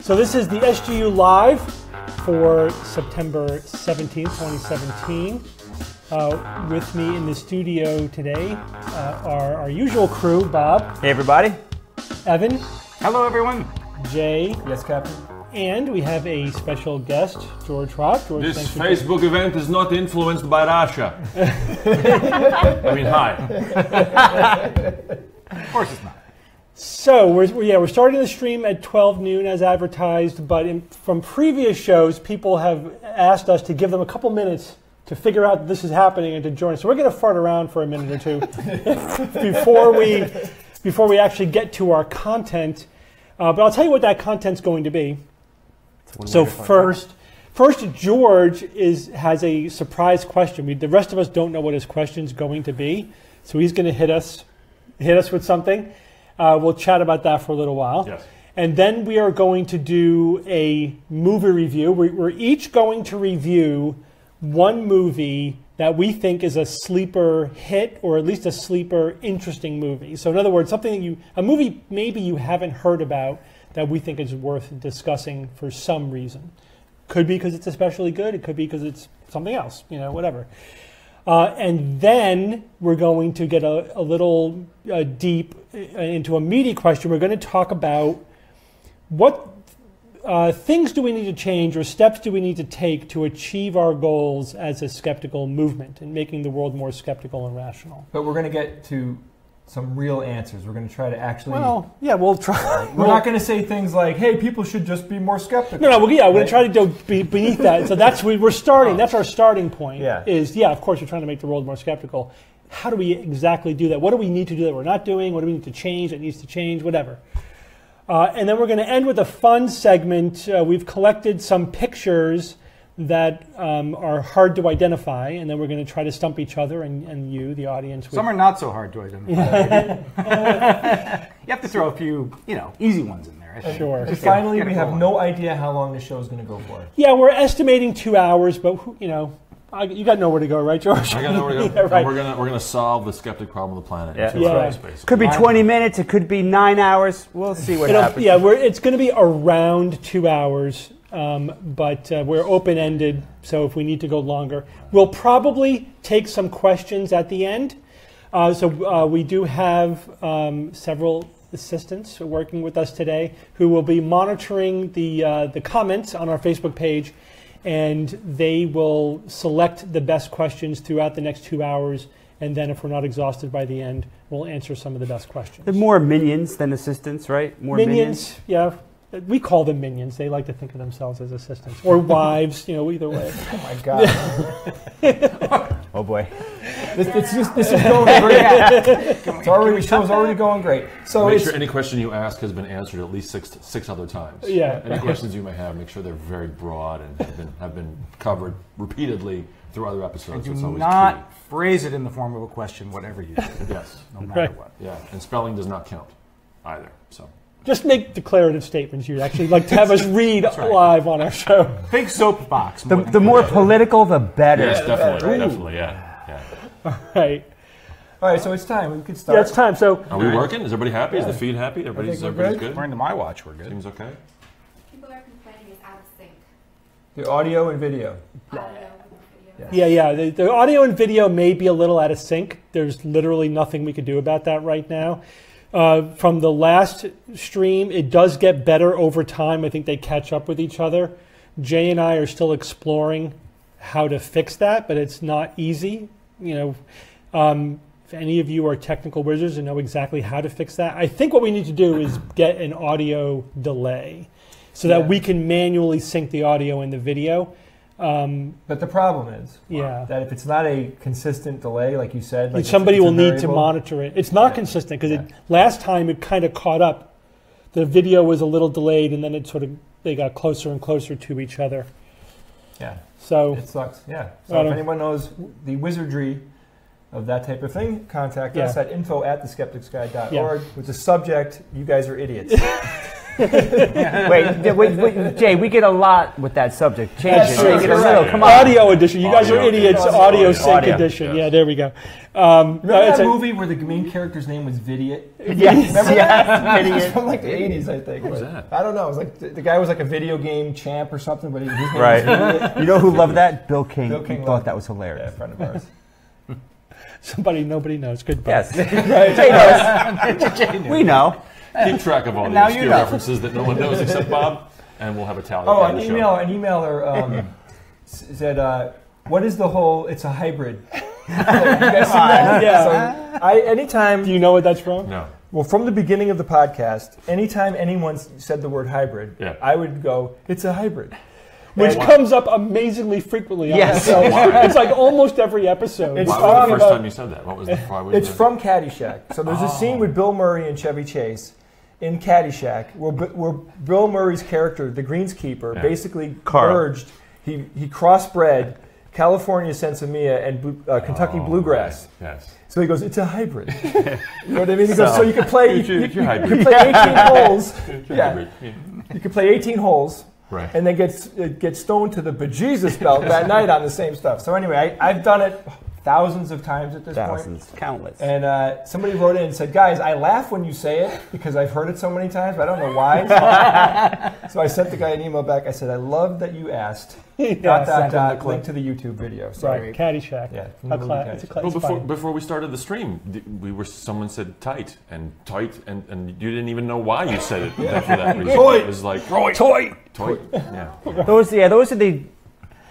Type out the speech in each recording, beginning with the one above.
So this is the SGU Live for September 17th, 2017. With me in the studio today are our usual crew, Bob. Hey everybody. Evan. Hello everyone. Jay. Yes, Captain. And we have a special guest, George Hrab. George, this Facebook event is not influenced by Russia. I mean, hi. Of course it's not. So we're starting the stream at 12 noon as advertised, but from previous shows, people have asked us to give them a couple minutes to figure out that this is happening and to join us. So we're going to fart around for a minute or two before we actually get to our content. But I'll tell you what that content's going to be. So first, George has a surprise question. The rest of us don't know what his question's going to be, so he's going to hit us with something. We'll chat about that for a little while. Yes. And then we are going to do a movie review. We're each going to review one movie that we think is a sleeper hit, or at least a sleeper interesting movie. So in other words, a movie maybe you haven't heard about that we think is worth discussing for some reason. Could be because it's especially good. It could be because it's something else, whatever. And then we're going to get a little deep into a meaty question. We're going to talk about what things do we need to change or steps do we need to take to achieve our goals as a skeptical movement and making the world more skeptical and rational. But we're going to get to some real answers. We're going to try to actually... Well, yeah, we'll try. We're not going to say things like, hey, people should just be more skeptical. No, we're going to try to go beneath that. So we're starting. That's our starting point. Yeah. Of course, we're trying to make the world more skeptical. How do we exactly do that? What do we need to do that we're not doing? What do we need to change that needs to change? Whatever. And then we're going to end with a fun segment. We've collected some pictures that are hard to identify, and then we're going to try to stump each other and you, the audience. Some are not so hard to identify. You have to throw a few, easy ones in there. Sure. And finally, we have no idea how long the show is going to go for. Yeah, we're estimating 2 hours, but you got nowhere to go, right, George? I got nowhere to go. Yeah, right. We're gonna solve the skeptic problem of the planet. Yeah. In 2 hours, basically. Could be 20 minutes. It could be 9 hours. We'll see what happens. Yeah, it's going to be around 2 hours, but we're open-ended, so if we need to go longer. We'll probably take some questions at the end. So we do have several assistants working with us today who will be monitoring the comments on our Facebook page, and they will select the best questions throughout the next 2 hours, and then if we're not exhausted by the end, we'll answer some of the best questions. They're more minions than assistants, right? More minions? Yeah. We call them minions. They like to think of themselves as assistants. Or wives, either way. Oh my God. Oh boy. This is going great. Show's already going great. So make sure any question you ask has been answered at least six other times. Yeah. Any questions you may have, make sure they're very broad and have been covered repeatedly through other episodes. And it's do always not key. phrase it in the form of a question, whatever you do. Yes. No matter what. Yeah. And spelling does not count either. So. Just make declarative statements you'd actually like to have us read live on our show. Big soapbox. The more political, the better. Yes, definitely. Definitely, yeah. All right. All right, so it's time. We could start. Yeah, it's time. So, are we working? Is everybody happy? Is the feed happy? Everybody's good? According to my watch, we're good. Seems okay? People are complaining it's out of sync. The audio and video. Yeah. The audio and video may be a little out of sync. There's literally nothing we could do about that right now. From the last stream, it does get better over time. I think they catch up with each other. Jay and I are still exploring how to fix that, but it's not easy. If any of you are technical wizards and know exactly how to fix that, I think what we need to do is get an audio delay so that we can manually sync the audio and the video. But the problem is that if it's not a consistent delay, like you said, somebody will need to monitor it. It's not consistent because last time it kind of caught up. The video was a little delayed, and then they got closer and closer to each other. Yeah. So it sucks. Yeah. So if anyone knows the wizardry of that type of thing, contact us at info@theskepticsguide.org with the subject, "You guys are idiots." Wait, Jay, we get a lot with that subject. Change That's it. true. Make it a little. Come on. Audio edition. You guys are Audio. idiots. Audio. Audio sync Audio. edition. Yes. Yeah, there we go. Remember it's that a- movie where the main character's name was Vidiot? Yes. It's from like the 80s, I think. was that? I don't know. It was like the guy was like a video game champ or something, but his name was Right. Vidiot. You know who loved that? Bill King. Bill King Thought loved that was Yeah, a hilarious. friend of ours. Nobody knows. Goodbye. Yes. Jay knows. We know. Keep track of all the Now you obscure know. references that no one knows except Bob, and we'll have a tally. Oh, at the an end of the show. emailer said, "What is the whole? It's a hybrid." You guys see that? Yeah. So anytime. Do you know what that's from? No. Well, from the beginning of the podcast, anytime anyone said the word hybrid, Yeah. I would go, "It's a hybrid." Which comes up amazingly frequently. On Yes. the show. It's like almost every episode. It's Why We're was talking the first about- time you said that? What was the? Why was It's the- from Caddyshack. So there's a scene with Bill Murray and Chevy Chase in Caddyshack where Bill Murray's character, the greenskeeper, Yeah. basically Carl. merged. He crossbred California Sensimilla and Kentucky Bluegrass. Right. Yes. So he goes, "It's a hybrid." You know what I mean? He goes, so you could play, It's your you hybrid. could play 18 holes. Yeah. Hybrid. You could play 18 holes. Right. And then get stoned to the bejesus belt that night on the same stuff. So anyway, I've done it thousands of times at this point. Thousands. Countless. And somebody wrote in and said, "Guys, I laugh when you say it because I've heard it so many times, but I don't know why." So I sent the guy an email back. I said, "I love that you asked." Link to the YouTube video. Sorry. Right, Caddyshack. Yeah. It's a class. Well, before we started the stream, someone said tight, and you didn't even know why you said it for that reason. Toy. It was like Toy. Yeah. Those are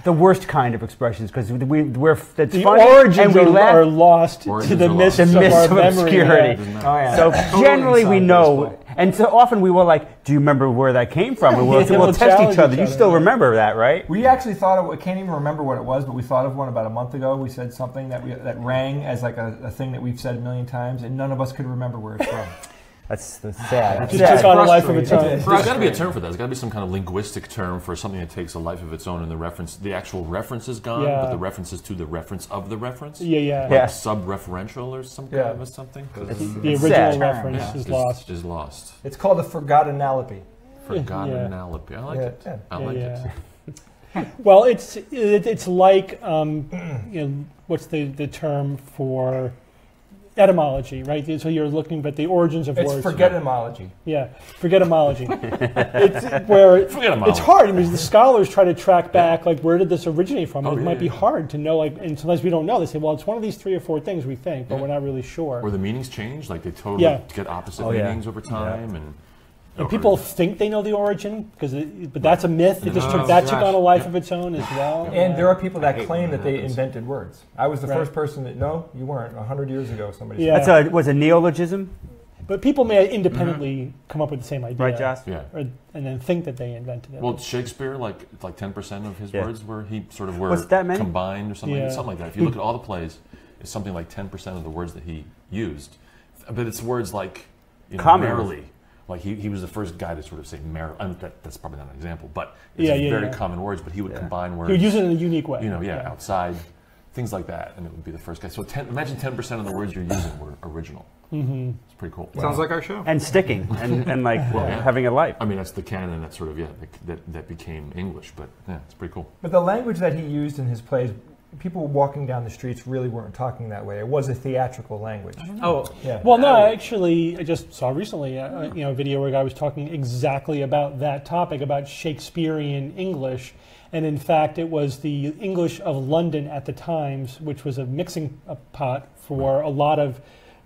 the worst kind of expressions because we're that's The funny origins and we are laugh. lost to Origins the are mists lost. of The mists our of memory. obscurity. Yeah. Oh yeah. So Totally generally we inside know, baseball. and so often we were like, "Do you remember where that came from?" And we'll We'll test challenge each other. each You other, still yeah. remember that, right? We actually thought of. I can't even remember what it was, but we thought of one about a month ago. We said something that rang as like a thing that we've said a million times, and none of us could remember where it's from. That's sad. Just took on a life of its own. Frustrating. There's got to be a term for that. There's got to be some kind of linguistic term for something that takes a life of its own, and the actual reference is gone, Yeah. but the reference is to the reference of the reference. Yeah. Yeah. Sub-referential or some kind Yeah. of something. The original sad. reference Yeah, is lost. Is lost. It's called a forgottenality. Forgottenality. I like Yeah, it. yeah. I like it. Well, it's like what's the term for etymology, right? So you're looking at the origins of It's words. forgetomology. Yeah, forgetomology. It's where Forgetomology. it's hard. I mean, the scholars try to track back, like, where did this originate from? Oh, It yeah, might be yeah. hard to know, like, and sometimes we don't know. They say, well, it's one of these 3 or 4 things we think, but we're not really sure. Or the meanings change, like they totally Yeah. get opposite Oh, yeah. meanings over time, And people think they know the origin, but that's a myth. It just Oh, took on a life of its own as well. And there are people that hate claim when that they happens. invented words. I was the Right. first person that, no, you weren't. 100 years ago, somebody Yeah. said. That's a neologism, But people may independently come up with the same idea, right, Josh? Yeah. and then think that they invented it. Well, Shakespeare, like 10% of his Yeah. words were What's that many? combined or something, Yeah. something like that. If you look at all the plays, it's something like 10% of the words that he used, but it's words like Common. merrily. Like he was the first guy to sort of say merrily. I mean, that's probably not an example, but it's Yeah, very yeah. common words. But he would combine words. You would use it in a unique way. Outside, things like that, and it would be the first guy. So imagine 10% of the words you're using were original. Mm-hmm. It's pretty cool. Sounds like our show. And sticking and like yeah. having a life. I mean, that's the canon that sort of that became English, but yeah, it's pretty cool. But the language that he used in his plays, people walking down the streets really weren't talking that way. It was a theatrical language. Oh, Yeah. Well, no, actually, I just saw recently a video where a guy was talking exactly about that topic, about Shakespearean English. And in fact, it was the English of London at the Times, which was a mixing pot for a lot of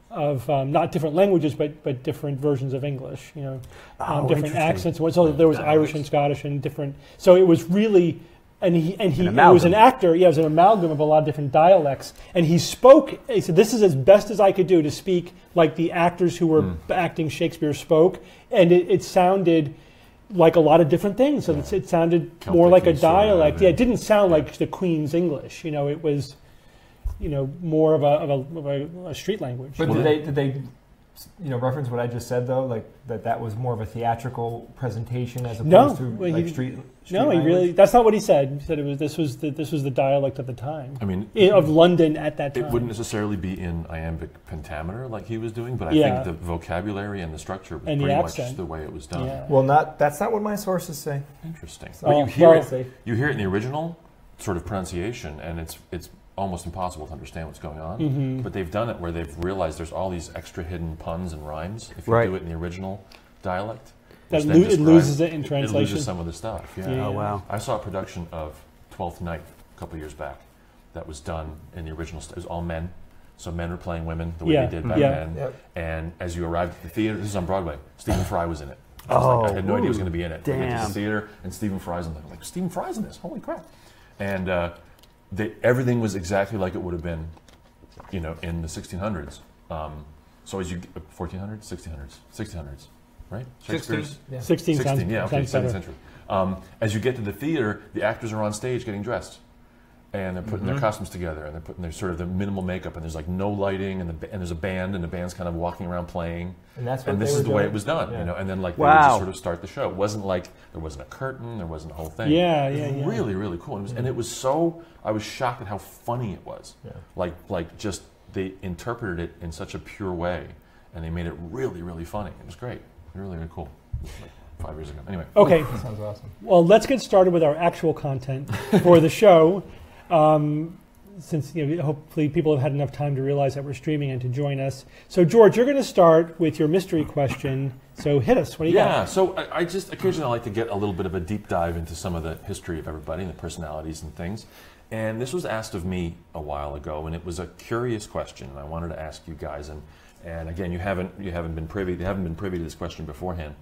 not different languages, but different versions of English. Different interesting. accents. So there was Irish and Scottish and different. So it was really. And he was amalgam. an actor. Yeah, it was an amalgam of a lot of different dialects. And he spoke. He said, "This is as best as I could do to speak like the actors who were acting Shakespeare spoke." And it sounded like a lot of different things. So it sounded more like a Celtic-y sort of, dialect. yeah. It didn't sound like the Queen's English. It was, more of a street language. But did they reference what I just said though, like that was more of a theatrical presentation as No. opposed to Well, like he- street No, he really. That's not what he said. He said this was the dialect of the time. I mean, of London at that time. It wouldn't necessarily be in iambic pentameter like he was doing, but I Yeah. think the vocabulary and the structure was And the pretty much accent. the way it was done. Yeah. Well, that's not what my sources say. Interesting. So- But you well- hear it in the original sort of pronunciation, and it's almost impossible to understand what's going on. Mm-hmm. But they've done it where they've realized there's all these extra hidden puns and rhymes if you Right. do it in the original dialect. That which then it loses it in It translation. loses some of the stuff. Yeah. Yeah. Oh, wow. I saw a production of Twelfth Night a couple years back that was done in the original. It was all men, so men were playing women the way Yeah. they did back Yeah. then. Yep. And as you arrived at the theater, this is on Broadway. Stephen Fry was in it. Oh, I had no idea he was ooh, going to be in it. We went to damn. the theater, and Stephen Fry's in it. I'm like, Stephen Fry's in this? Holy crap! And everything was exactly like it would have been, in the 1600s. So as you 1400s, 1600s, right? Shakespeare's 16 sounds, 16, yeah, okay, sounds better. 17th century. As you get to the theater, the actors are on stage getting dressed, and they're putting their costumes together, and they're putting their sort of the minimal makeup, and there's like no lighting, and there's a band, and the band's kind of walking around playing, And that's what and this they is were the way doing? it was done, Yeah. and then like they would just Wow. sort of start the show. It wasn't like there wasn't a curtain, there wasn't a whole thing. Yeah, It was yeah, yeah. really, really cool, and it was so. I was shocked at how funny it was. Yeah. Like just they interpreted it in such a pure way, and they made it really, really funny. It was great, really, really cool. Like 5 years ago. Anyway. Okay, That sounds awesome. well, let's get started with our actual content for the show. Since hopefully people have had enough time to realize that we're streaming and to join us. So, George, you're going to start with your mystery question. So, hit us. What do you Yeah, got? so I just occasionally like to get a little bit of a deep dive into some of the history of everybody and the personalities and things. And this was asked of me a while ago, and it was a curious question, and I wanted to ask you guys. And again, you haven't been privy to this question beforehand,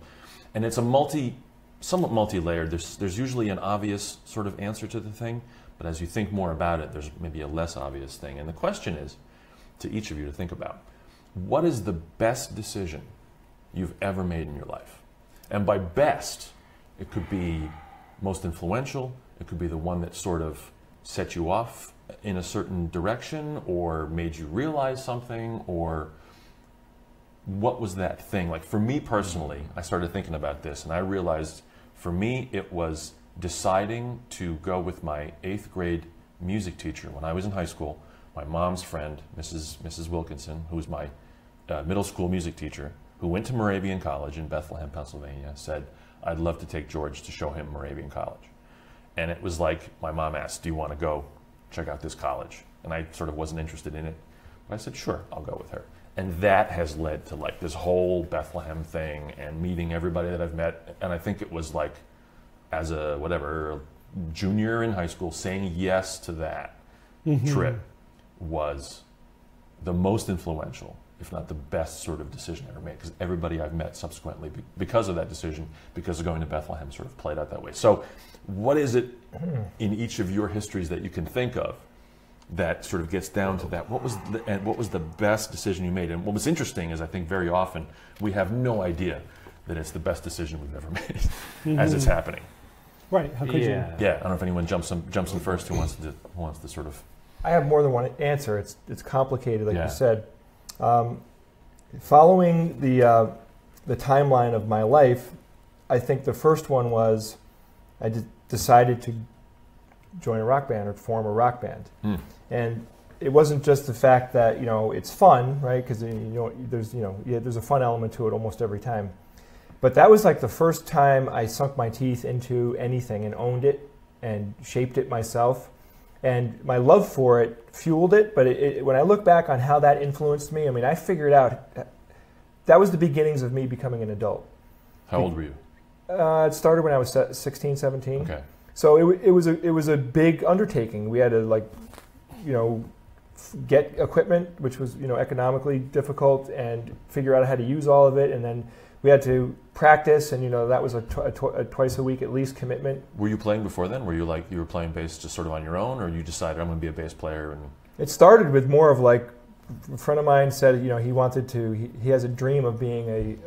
and it's somewhat multi-layered. There's usually an obvious sort of answer to the thing, but as you think more about it, there's maybe a less obvious thing. And the question is, to each of you to think about, what is the best decision you've ever made in your life? And by best, it could be most influential, it could be the one that sort of set you off in a certain direction or made you realize something, or what was that thing? Like for me personally, I started thinking about this and I realized for me it was deciding to go with my 8th grade music teacher when I was in high school. My mom's friend, Mrs. Wilkinson, who was my middle school music teacher, who went to Moravian College in Bethlehem, Pennsylvania, said, I'd love to take George to show him Moravian College. And it was like, my mom asked, do you want to go check out this college? And I sort of wasn't interested in it. But I said, sure, I'll go with her. And that has led to like this whole Bethlehem thing and meeting everybody that I've met. And I think it was like, as a junior in high school, saying yes to that trip was the most influential, if not the best sort of decision I ever made, because everybody I've met subsequently, because of that decision, because of going to Bethlehem, sort of played out that way. So what is it in each of your histories that you can think of that sort of gets down to that? What was the best decision you made? And what was interesting is I think very often we have no idea that it's the best decision we've ever made as it's happening. Right. How could you? Yeah, I don't know if anyone jumps in first who wants to sort of. I have more than one answer. It's complicated, like Yeah. you said. Following the timeline of my life, I think the first one was I decided to join a rock band or form a rock band, and it wasn't just the fact that it's fun, right? Because there's a fun element to it almost every time. But that was like the first time I sunk my teeth into anything and owned it and shaped it myself. And my love for it fueled it. But when I look back on how that influenced me, I mean, I figured out that was the beginnings of me becoming an adult. How old were you? It started when I was 16, 17. Okay. So it was a big undertaking. We had to get equipment, which was economically difficult, and figure out how to use all of it, and then we had to practice, and that was a twice a week at least commitment. Were you playing before then? Were you were playing bass just sort of on your own, or you decided I'm going to be a bass player? And It started with more of like a friend of mine said he wanted to. He has a dream of being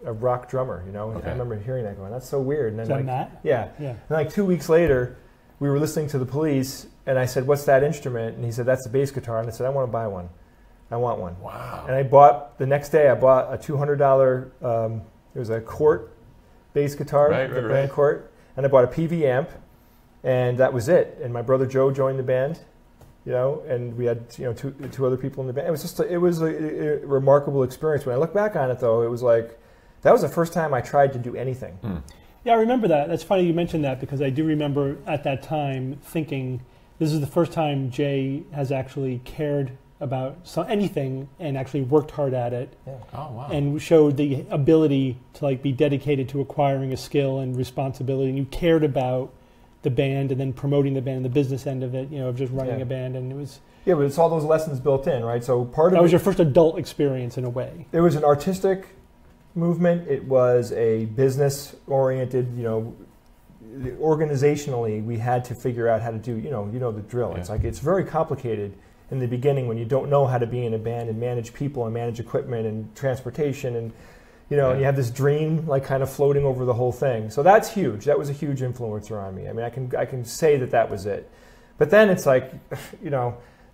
a rock drummer. Okay. I remember hearing that going, that's so weird. And then Is that Matt? Yeah. Yeah. And like 2 weeks later, we were listening to the Police, and I said, what's that instrument? And he said, that's a bass guitar. And I said, I want to buy one. I want one. wow. And the next day I bought a $200, it was a Cort bass guitar, Right, the right, brand right. Cort. and I bought a PV amp, and that was it. And my brother Joe joined the band, and we had two other people in the band. It was a remarkable experience. When I look back on it, though, it was like that was the first time I tried to do anything. Yeah, I remember that. That's funny you mentioned that, because I do remember at that time thinking this is the first time Jay has actually cared about anything and actually worked hard at it. Yeah. Oh, wow. And showed the ability to like be dedicated to acquiring a skill and responsibility, and you cared about the band and then promoting the band and the business end of it, of just running a band. And it was but it's all those lessons built in, right? So part of that was your first adult experience in a way. It was an artistic movement. It was a business oriented, organizationally we had to figure out how to do, the drill. Yeah. It's like it's very complicated in the beginning when you don't know how to be in a band and manage people and manage equipment and transportation, and and you have this dream like kind of floating over the whole thing. So that's huge. That was a huge influencer on me. I mean, I can say that was it. But then it's like,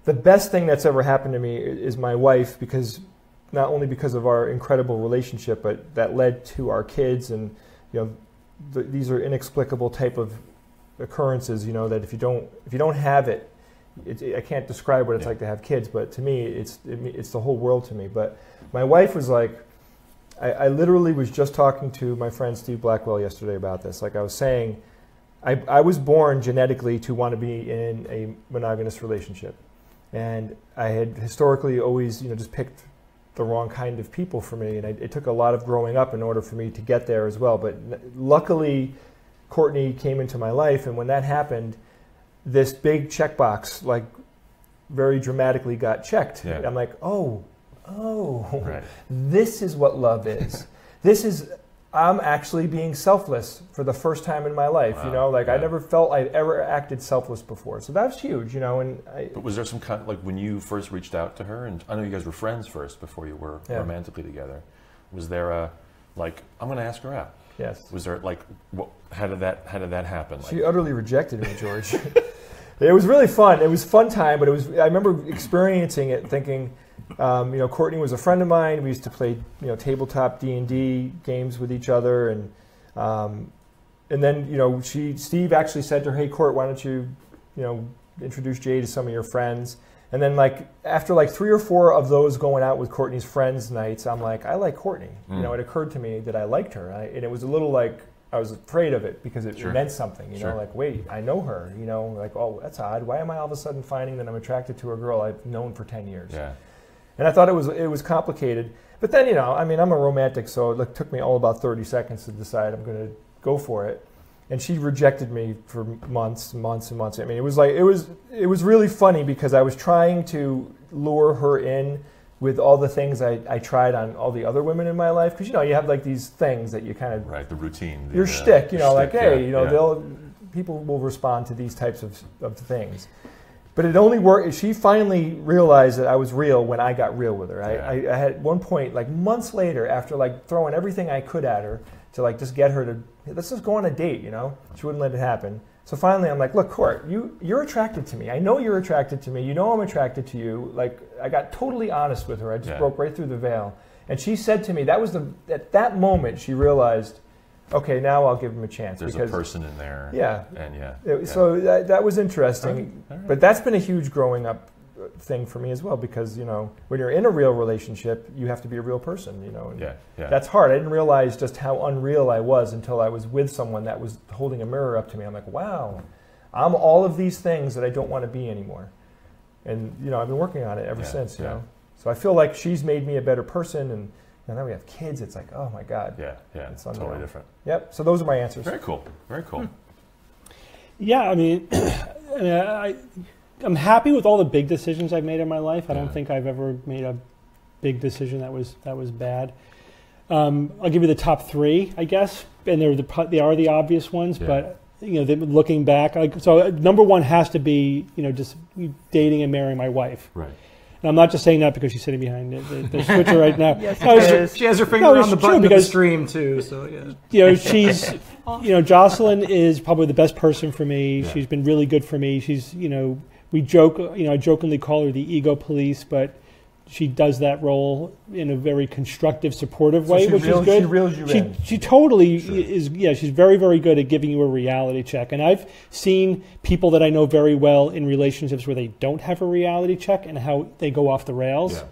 the best thing that's ever happened to me is my wife, because not only because of our incredible relationship, but that led to our kids, and these are inexplicable type of occurrences. That if you don't have it, I can't describe what it's like to have kids, but to me, it's the whole world to me. But my wife was like, I literally was just talking to my friend Steve Blackwell yesterday about this. Like I was saying, I was born genetically to want to be in a monogamous relationship, and I had historically always, just picked the wrong kind of people for me, and it took a lot of growing up in order for me to get there as well. But luckily, Courtney came into my life, and when that happened, this big checkbox, like, very dramatically got checked. Yeah. I'm like, oh, Right. this is what love is. I'm actually being selfless for the first time in my life. Wow. I never felt I'd ever acted selfless before. So that's huge, But was there some kind, like when you first reached out to her, and I know you guys were friends first before you were romantically together, was there a, like, I'm going to ask her out? Yes. Was there like, how did that happen? She utterly rejected me, George. It was really fun. It was a fun time, but I remember experiencing it thinking, Courtney was a friend of mine. We used to play, tabletop D&D games with each other, and then, Steve actually said to her, "Hey, Court, why don't you, introduce Jay to some of your friends?" And then, after 3 or 4 of those going out with Courtney's friends nights, I'm like, I like Courtney. It occurred to me that I liked her, and it was a little like I was afraid of it because it meant something. Wait, I know her. Oh, that's odd. Why am I all of a sudden finding that I'm attracted to a girl I've known for 10 years? Yeah. And I thought it was complicated. But then, I'm a romantic, so it took me all about 30 seconds to decide I'm going to go for it. And she rejected me for months and months and months. I mean, it was really funny because I was trying to lure her in with all the things I tried on all the other women in my life. Because, you have these things that you kind of... Right, the routine. Your shtick, hey, yeah. People will respond to these types of things. But it only worked. She finally realized that I was real when I got real with her. I had at one point, months later, after throwing everything I could at her to just get her to, let's just go on a date, She wouldn't let it happen. So finally I'm like, look, Court, you're attracted to me. I know you're attracted to me. I'm attracted to you. I got totally honest with her. I just broke right through the veil. And she said to me, at that moment she realized, okay, now I'll give him a chance. There's a person in there. Yeah. And So that was interesting. All right. But that's been a huge growing up thing for me as well, because, when you're in a real relationship, you have to be a real person, and that's hard. I didn't realize just how unreal I was until I was with someone that was holding a mirror up to me. I'm like, wow, I'm all of these things that I don't want to be anymore. And, I've been working on it ever since, So I feel like she's made me a better person, and now we have kids. It's like, oh my God. Yeah, it's totally different. Yep. So those are my answers. Very cool. Very cool. Yeah, I mean, I'm happy with all the big decisions I've made in my life. I don't think I've ever made a big decision that was bad. I'll give you the top 3, I guess, and they are the obvious ones. But looking back, so number 1 has to be just dating and marrying my wife. Right. And I'm not just saying that because she's sitting behind the switcher right now. Yes, she has her finger on the button of the stream too. So she's Jocelyn is probably the best person for me. Yeah. She's been really good for me. She's we joke, I jokingly call her the ego police, but she does that role in a very constructive, supportive way, which is good. She reels you in. She totally is. Yeah, she's very, very good at giving you a reality check. And I've seen people that I know very well in relationships where they don't have a reality check and how they go off the rails. Yeah.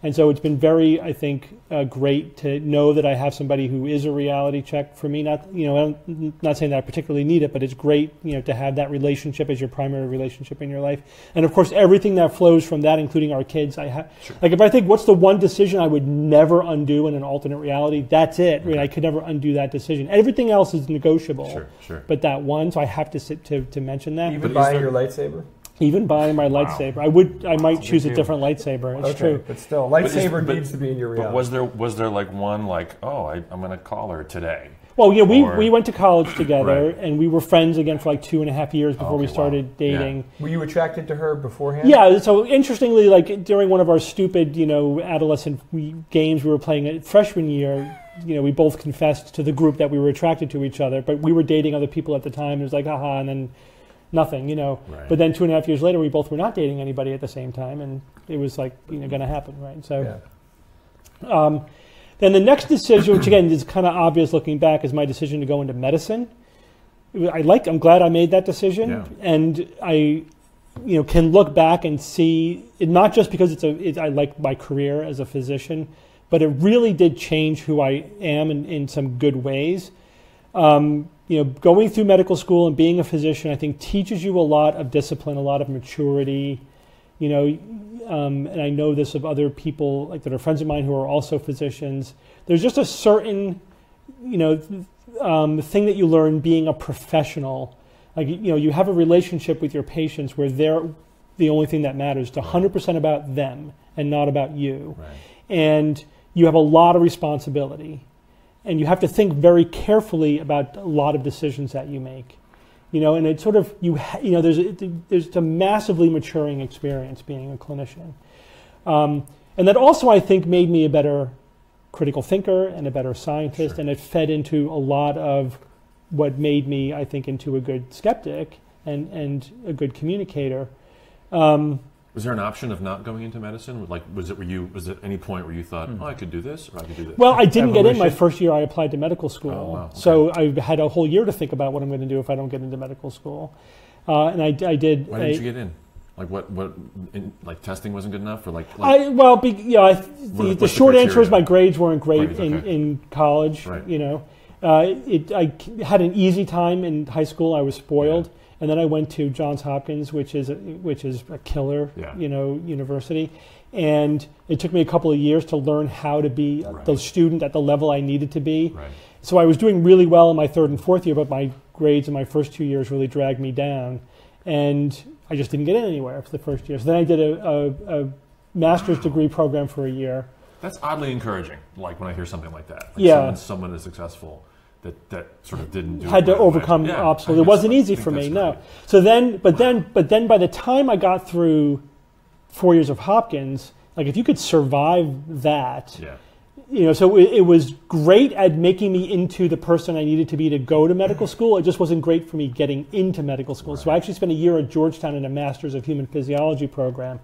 And so it's been very, I think, great to know that I have somebody who is a reality check for me. Not, I'm not saying that I particularly need it, but it's great, to have that relationship as your primary relationship in your life. And of course, everything that flows from that, including our kids, like if I think what's the one decision I would never undo in an alternate reality, that's it. Okay. I could never undo that decision. Everything else is negotiable. Sure. But that one, so I have to mention that. Even buying your lightsaber? Even buying my lightsaber, I might choose a different lightsaber. It's true, but still, lightsaber needs to be in your reality. But was there like one I'm going to call her today? Well, yeah, we went to college together, Right. and we were friends again for like 2.5 years before we started dating. Yeah. Were you attracted to her beforehand? Yeah. So interestingly, like during one of our stupid, adolescent games we were playing at freshman year, we both confessed to the group that we were attracted to each other, but we were dating other people at the time. It was like, haha, and then nothing, Right. But then 2.5 years later, we both were not dating anybody at the same time, and it was like, going to happen, right? So, then the next decision, which again is kind of obvious looking back, is my decision to go into medicine. I'm glad I made that decision, and I, can look back and see it, not just because I like my career as a physician, but it really did change who I am in some good ways. Going through medical school and being a physician, I think teaches you a lot of discipline, a lot of maturity, and I know this of other people like that are friends of mine who are also physicians. There's just a certain, thing that you learn being a professional. Like, you have a relationship with your patients where they're the only thing that matters. It's 100% about them and not about you. Right. And you have a lot of responsibility. And you have to think very carefully about a lot of decisions that you make, and it's sort of there's a massively maturing experience being a clinician, and that also I think made me a better critical thinker and a better scientist, and it fed into a lot of what made me, I think, into a good skeptic and a good communicator. Was there an option of not going into medicine? Like, was there any point where you thought, I could do this, or I could do this? Well, I didn't get in my first year. I applied to medical school. Oh, wow. Okay. So I had a whole year to think about what I'm going to do if I don't get into medical school. And I did. Why didn't you get in? Like like testing wasn't good enough, or the short answer is my grades weren't great okay. in college. Right. I had an easy time in high school. I was spoiled. And then I went to Johns Hopkins, which is a killer, university. And it took me a couple of years to learn how to be the student at the level I needed to be. Right. So I was doing really well in my third and fourth year, but my grades in my first 2 years really dragged me down. And I just didn't get in anywhere for the first year. So then I did a master's degree program for a year. That's oddly encouraging, like when I hear something like that. Like someone is successful. That sort of didn't do had it to right overcome away. obstacles. It wasn't easy for me, no. So then, but then by the time I got through 4 years of Hopkins, like if you could survive that, so it was great at making me into the person I needed to be to go to medical school. It just wasn't great for me getting into medical school. Right. So I actually spent a year at Georgetown in a Master's of Human Physiology program,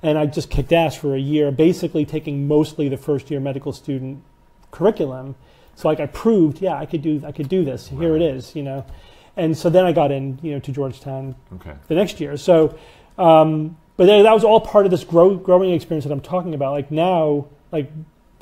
and I just kicked ass for a year, basically taking mostly the first year medical student curriculum. So I proved, I could do this. Here it is, and so then I got in, to Georgetown the next year. So, but then that was all part of this growing experience that I'm talking about. Like now, like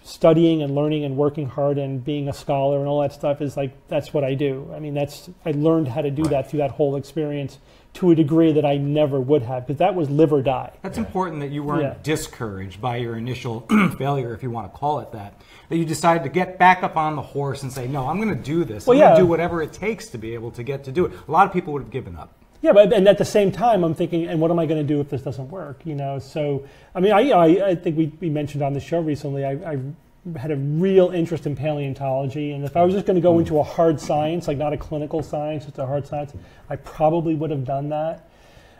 studying and learning and working hard and being a scholar and all that stuff is like that's what I do. I mean, I learned how to do that through that whole experience to a degree that I never would have, because that was live or die. That's important that you weren't discouraged by your initial failure, if you want to call it that. That you decided to get back up on the horse and say, no, I'm going to do this. I'm going to do whatever it takes to be able to get to do it. A lot of people would have given up. Yeah, and at the same time, I'm thinking, and what am I going to do if this doesn't work? So, I mean, I think we mentioned on the show recently, I had a real interest in paleontology, and if I was just going to go into a hard science, like not a clinical science, it's a hard science, I probably would have done that,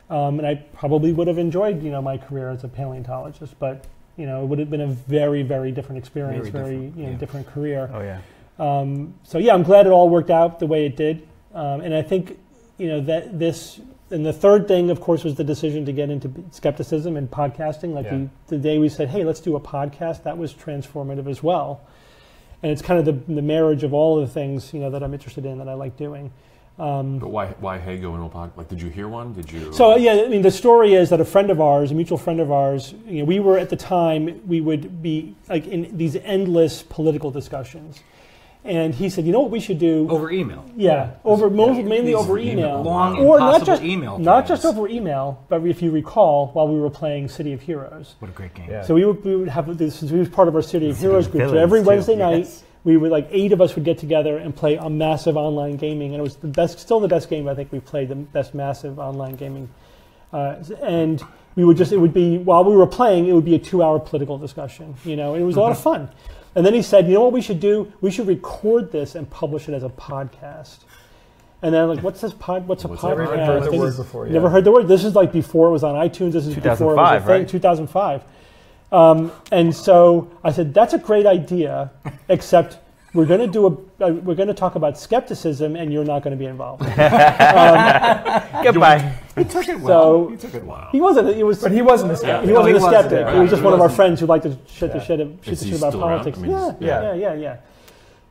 and I probably would have enjoyed, my career as a paleontologist, but it would have been a very, very different experience, very different career. Oh yeah. So I'm glad it all worked out the way it did, and I think that this And the third thing, of course, was the decision to get into skepticism and podcasting. Like the day we said, hey, let's do a podcast, that was transformative as well. And it's kind of the marriage of all of the things, that I'm interested in, that I like doing. But why hey go into a podcast? Like, did you hear one? Did you? So the story is that a friend of ours, a mutual friend of ours, we were at the time, we would be like in these endless political discussions. And he said, you know what we should do? Over email. Yeah, mainly over email. Long, or not just email. Not just over email, but if you recall, while we were playing City of Heroes. What a great game. Yeah. So we would have this, we was part of our City of Heroes group. So every Wednesday night, we would, like 8 of us would get together and play a massive online gaming. And it was still the best game I think we played, the best massive online gaming. And we would it would be, while we were playing, it would be a 2-hour political discussion, and it was a lot of fun. And then he said, you know what we should do? We should record this and publish it as a podcast. And then, like, what's a podcast? Never heard the word before. Never heard the word. This is like before it was on iTunes. This is before it was a thing. Right? 2005. And so I said, that's a great idea, except we're going to talk about skepticism, and you're not going to be involved. Goodbye. He took it well. So He took it well. he wasn't. It was. But he wasn't a skeptic. He wasn't a skeptic. Right. He was just He one of our wasn't. friends who liked to shoot the shit Is he about still around? politics. I mean, Yeah.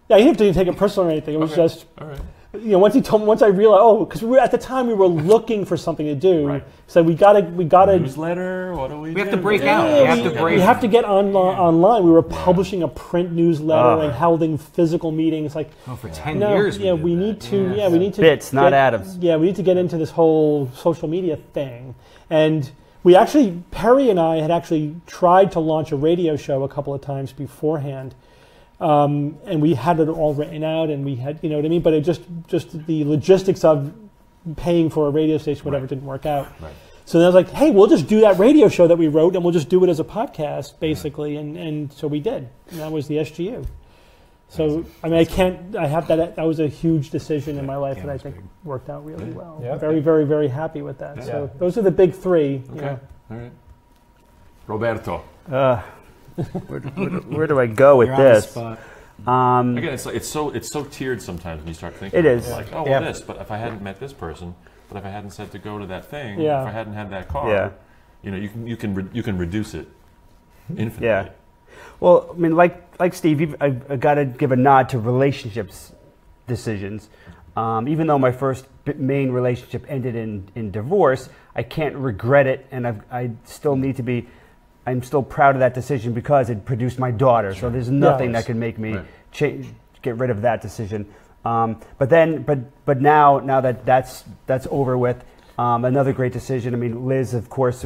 Yeah, he didn't take it personal or anything. It was just, All right. once I realized, because at the time we were looking for something to do. Right. So we gotta Newsletter. What do we? We have do? to break Yeah. out. we have to get online. We were publishing a print newsletter and holding physical meetings. Like, For 10 years. we need to Bits, not atoms. Yeah, we need to get into this whole social media thing. And we actually, Perry and I had actually tried to launch a radio show a couple of times beforehand. And we had it all written out, and we had, what I mean? But it just the logistics of paying for a radio station, whatever, didn't work out. Right. So then I was like, hey, we'll just do that radio show that we wrote, and we'll just do it as a podcast, basically. And so we did. And that was the SGU. So, I mean, that was a huge decision in my life that I think worked out really well. Yeah. Very, very, very happy with that. Yeah. So those are the big three. Okay. All right. Roberto. Where do I go with You're on the this? spot. Again, it's so tiered sometimes when you start thinking. It is. Like, oh, well, this. But if I hadn't met this person, but if I hadn't said to go to that thing, if I hadn't had that car, you can reduce it infinitely. Yeah. Well, I mean, like Steve, I got to give a nod to relationships decisions. Even though my first main relationship ended in divorce, I can't regret it, and I still need to be. I'm still proud of that decision because it produced my daughter. So there's nothing that can make me get rid of that decision. But now that that's over with, another great decision. I mean, Liz, of course,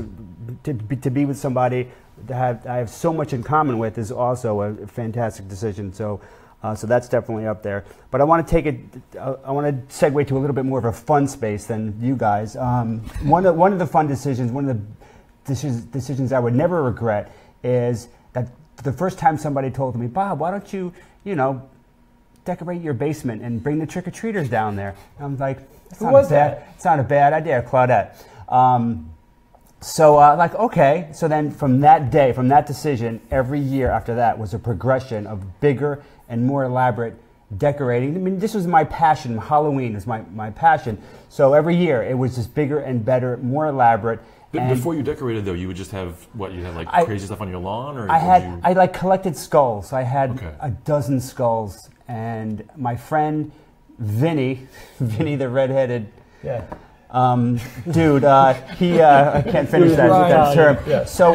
to be with somebody that I have so much in common with is also a fantastic decision. So that's definitely up there. But I want to take it. I want to segue to a little bit more of a fun space than you guys. One of the fun decisions. One of the decisions I would never regret is that the first time somebody told me, Bob, why don't you, decorate your basement and bring the trick-or-treaters down there? And I'm like, it's not a bad idea, Claudette. Okay. So then from that day, from that decision, every year after that was a progression of bigger and more elaborate decorating. I mean, this was my passion. Halloween was my passion. So every year it was just bigger and better, more elaborate. Before you decorated, though, you would just have crazy stuff on your lawn, or I collected skulls. I had a dozen skulls, and my friend Vinny the redheaded dude, I can't finish that term. Yeah. So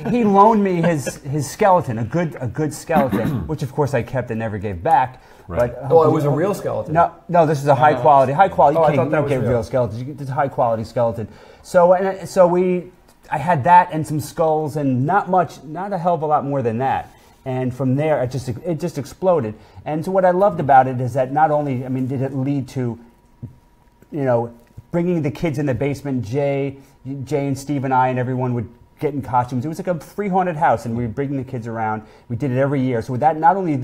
he loaned me his skeleton, a good skeleton, which of course I kept and never gave back. Right. But it was a real skeleton. No, this is a high quality. High quality. Oh, You can't get real skeletons. It's a high quality skeleton. So I had that and some skulls and not a hell of a lot more than that. And from there, it just exploded. And so what I loved about it is that not only, did it lead to, bringing the kids in the basement. Jay and Steve and I and everyone would get in costumes. It was like a free haunted house, and we would bring the kids around. We did it every year. So that not only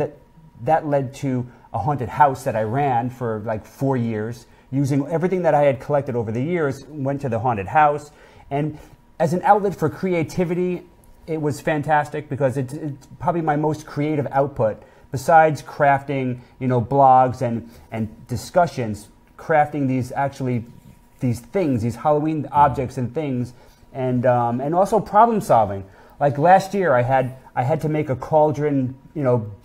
that led to a haunted house that I ran for like 4 years, using everything that I had collected over the years, went to the haunted house. And as an outlet for creativity, it was fantastic because it's probably my most creative output. Besides crafting, blogs and discussions, crafting these actually things, these Halloween objects and things, and also problem solving. Like last year, I had to make a cauldron,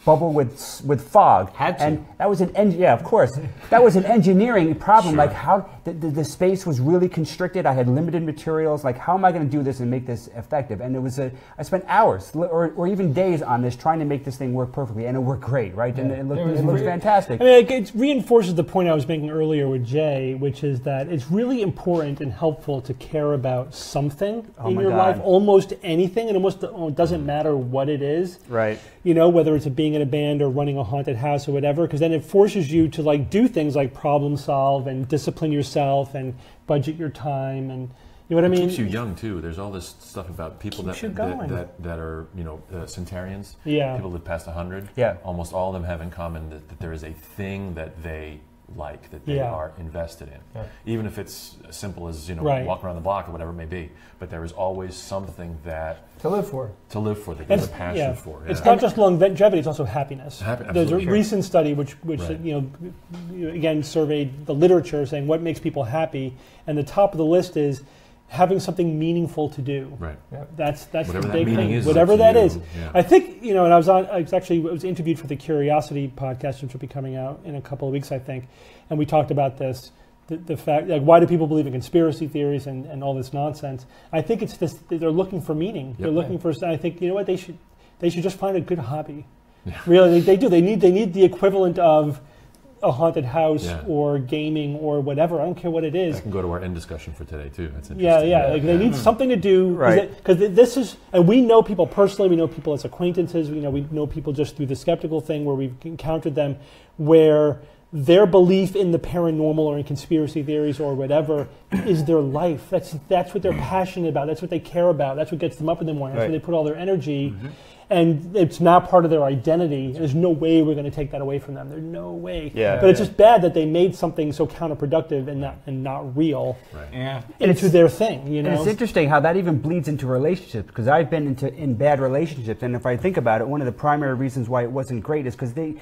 bubble with fog. Had to. And that was of course. That was an engineering problem. Sure. Like how the space was really constricted. I had limited materials. Like how am I going to do this and make this effective? And I spent hours or even days on this trying to make this thing work perfectly, and it worked great, right? Yeah. And it looked fantastic. I mean, it reinforces the point I was making earlier with Jay, which is that it's really important and helpful to care about something in your life, almost anything, and it doesn't matter what it is. Right. Whether it's being in a band or running a haunted house or whatever, because then it forces you to like do things like problem solve and discipline yourself and budget your time, and you know what I mean. It keeps you young too. There's all this stuff about people that are centenarians. Yeah. People live past 100. Yeah. Almost all of them have in common that there is a thing that they like, that they are invested in. Yeah. Even if it's as simple as walking around the block or whatever it may be. But there is always something that to live for. That there's a passion for. Yeah. It's not just longevity; it's also happiness. There's a recent study which again surveyed the literature saying what makes people happy, and the top of the list is having something meaningful to do. Right. Yeah. That's whatever the that big meaning thing. is. Whatever that is. Yeah. I think and I was interviewed for the Curiosity podcast, which will be coming out in a couple of weeks, I think, and we talked about this. The fact, like, why do people believe in conspiracy theories and all this nonsense? I think it's this: they're looking for meaning. Yep. They're looking for. I think what they should just find a good hobby. Yeah. Really, they do. They need the equivalent of a haunted house or gaming or whatever. I don't care what it is. That can go to our end discussion for today too. That's interesting. Yeah. Like they need something to do, right? Because this is, and we know people personally. We know people as acquaintances. We know people just through the skeptical thing where we've encountered them, where their belief in the paranormal or in conspiracy theories or whatever is their life. That's what they're passionate about. That's what they care about. That's what gets them up in the morning. That's where they put all their energy. Mm-hmm. And it's now part of their identity. There's no way we're going to take that away from them. There's no way. Yeah. But it's just bad that they made something so counterproductive and not real into their thing. And it's interesting how that even bleeds into relationships, because I've been in bad relationships, and if I think about it, one of the primary reasons why it wasn't great is because they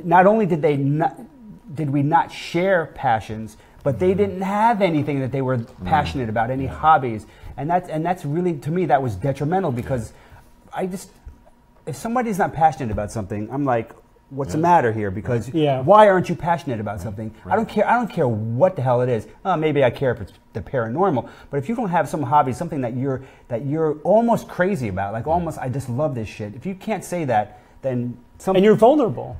not only did we not share passions, but they didn't have anything that they were passionate about, any hobbies, and that's really, to me, that was detrimental, because if somebody's not passionate about something, I'm like, what's the matter here? Because why aren't you passionate about something? Right. I don't care what the hell it is. Maybe I care if it's the paranormal, but if you don't have some hobby, something that you're almost crazy about, like almost, I just love this shit. If you can't say that, then and you're vulnerable.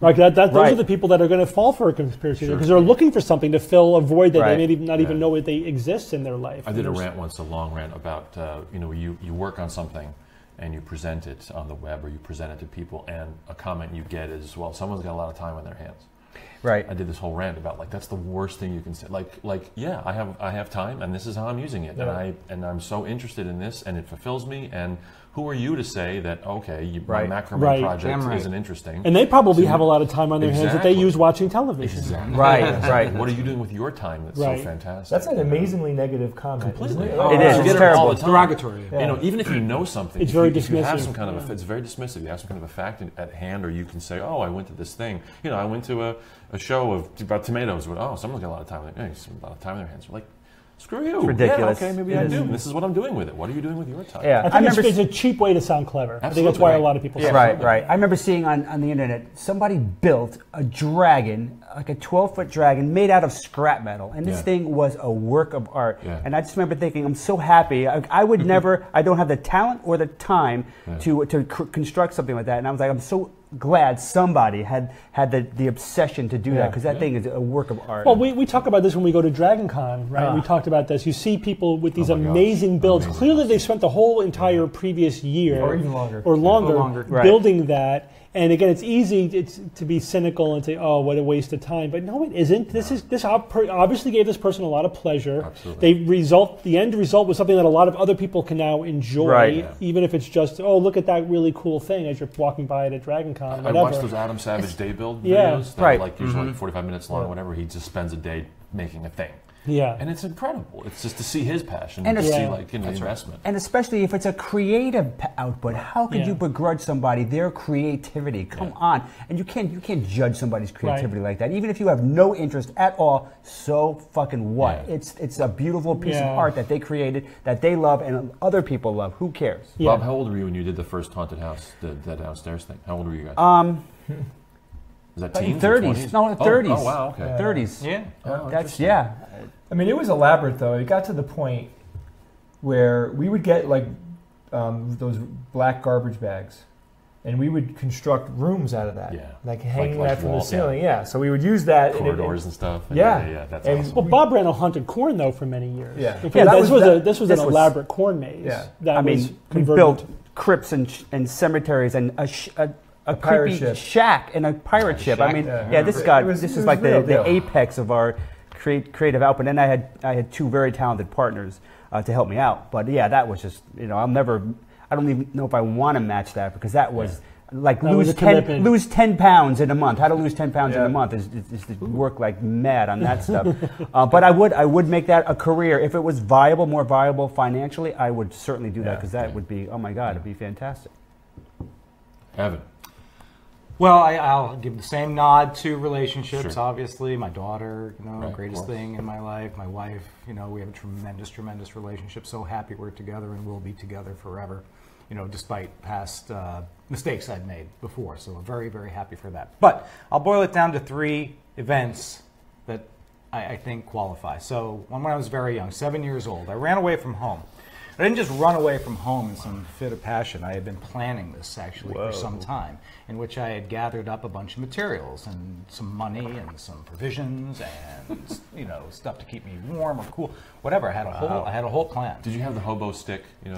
Right, those are the people that are going to fall for a conspiracy theory, because they're looking for something to fill a void that they may not even know they exist in their life. I did a rant once, a long rant about you work on something and you present it on the web or you present it to people, and a comment you get is, well, someone's got a lot of time on their hands. Right. I did this whole rant about that's the worst thing you can say. I have time, and this is how I'm using it, and I'm so interested in this, and it fulfills me. And who are you to say that? Okay, my macrame project isn't interesting. And they probably have a lot of time on their hands that they use watching television. Exactly. Right. What are you doing with your time that's so fantastic? That's an amazingly negative comment. Completely. It is. It's terrible. All the time. Derogatory. Yeah. Even if you know something, it's very dismissive. You have some kind of it's very dismissive. You have some kind of a fact at hand, or you can say, "Oh, I went to this thing. I went to a show about tomatoes. Someone's got a lot of time. A lot of time on their hands. We're like, screw you. It's ridiculous. Yeah, okay, maybe I do. This is what I'm doing with it. What are you doing with your time? Yeah, I think it's a cheap way to sound clever. Absolutely. I think that's why a lot of people say Right. I remember seeing on the internet, somebody built a dragon, like a 12-foot dragon made out of scrap metal. And this thing was a work of art. Yeah. And I just remember thinking, I'm so happy. I would never, I don't have the talent or the time to construct something like that. And I was like, I'm so glad somebody had the obsession to do that, because that thing is a work of art. Well, we talk about this when we go to Dragon Con, right? We talked about this. You see people with these amazing builds. Clearly, they spent the whole entire previous year or even longer building that. And again, it's easy to be cynical and say, "Oh, what a waste of time." But no, it isn't. This obviously gave this person a lot of pleasure. Absolutely. The end result was something that a lot of other people can now enjoy, even if it's just, "Oh, look at that really cool thing" as you're walking by at a Dragon Con. I watched those Adam Savage day build videos. That are usually 45 minutes long or whatever. He just spends a day making a thing. Yeah. And it's incredible. It's just to see his passion And and to it's- see Yeah. like the investment. And especially if it's a creative output, how could you begrudge somebody their creativity? Come on, and you can't judge somebody's creativity like that, even if you have no interest at all. So fucking what? Yeah. It's a beautiful piece of art that they created, that they love, and other people love. Who cares? Yeah. Bob, how old were you when you did the first haunted house, the downstairs thing? How old were you guys? Is that teens? 30s. No, 30s. Oh, wow, okay. 30s. Yeah. That's I mean, it was elaborate though. It got to the point where we would get like those black garbage bags, and we would construct rooms out of that. Yeah. Like hanging Like that from wall, the ceiling. Yeah. So we would use that Corridors and stuff. Yeah. That's And awesome. Well, Bob ran a haunted corn though for many years. Yeah. In fact, Yeah, that this was an elaborate corn maze. Yeah. That I was mean, we converted built crypts and cemeteries and a pirate creepy ship. shack and a pirate ship. I mean, Yeah. this It was is like real the deal. apex of our creative output. And I had two very talented partners to help me out. But yeah, that was just I don't even know if I want to match that, because that was like That was lose a commitment. lose 10 pounds in a month. How to lose 10 pounds in Yeah. a month is to work like mad on that stuff. But I would make that a career if it was viable, more viable financially. I would certainly do that, because that would be, oh my God, it'd be fantastic. Evan. Well, I'll give the same nod to relationships. Sure. Obviously, my daughter, Right, greatest of course. thing in my life. My wife, we have a tremendous relationship. So happy we're together and we'll be together forever. Despite past mistakes I'd made before. So very, very happy for that. But I'll boil it down to 3 events that I think qualify. So when I was very young, 7 years old, I ran away from home. I didn't just run away from home in some fit of passion. I had been planning this actually for some time, in which I had gathered up a bunch of materials and some money and some provisions and stuff to keep me warm or cool, whatever. I had a whole plan. Did you have the hobo stick? It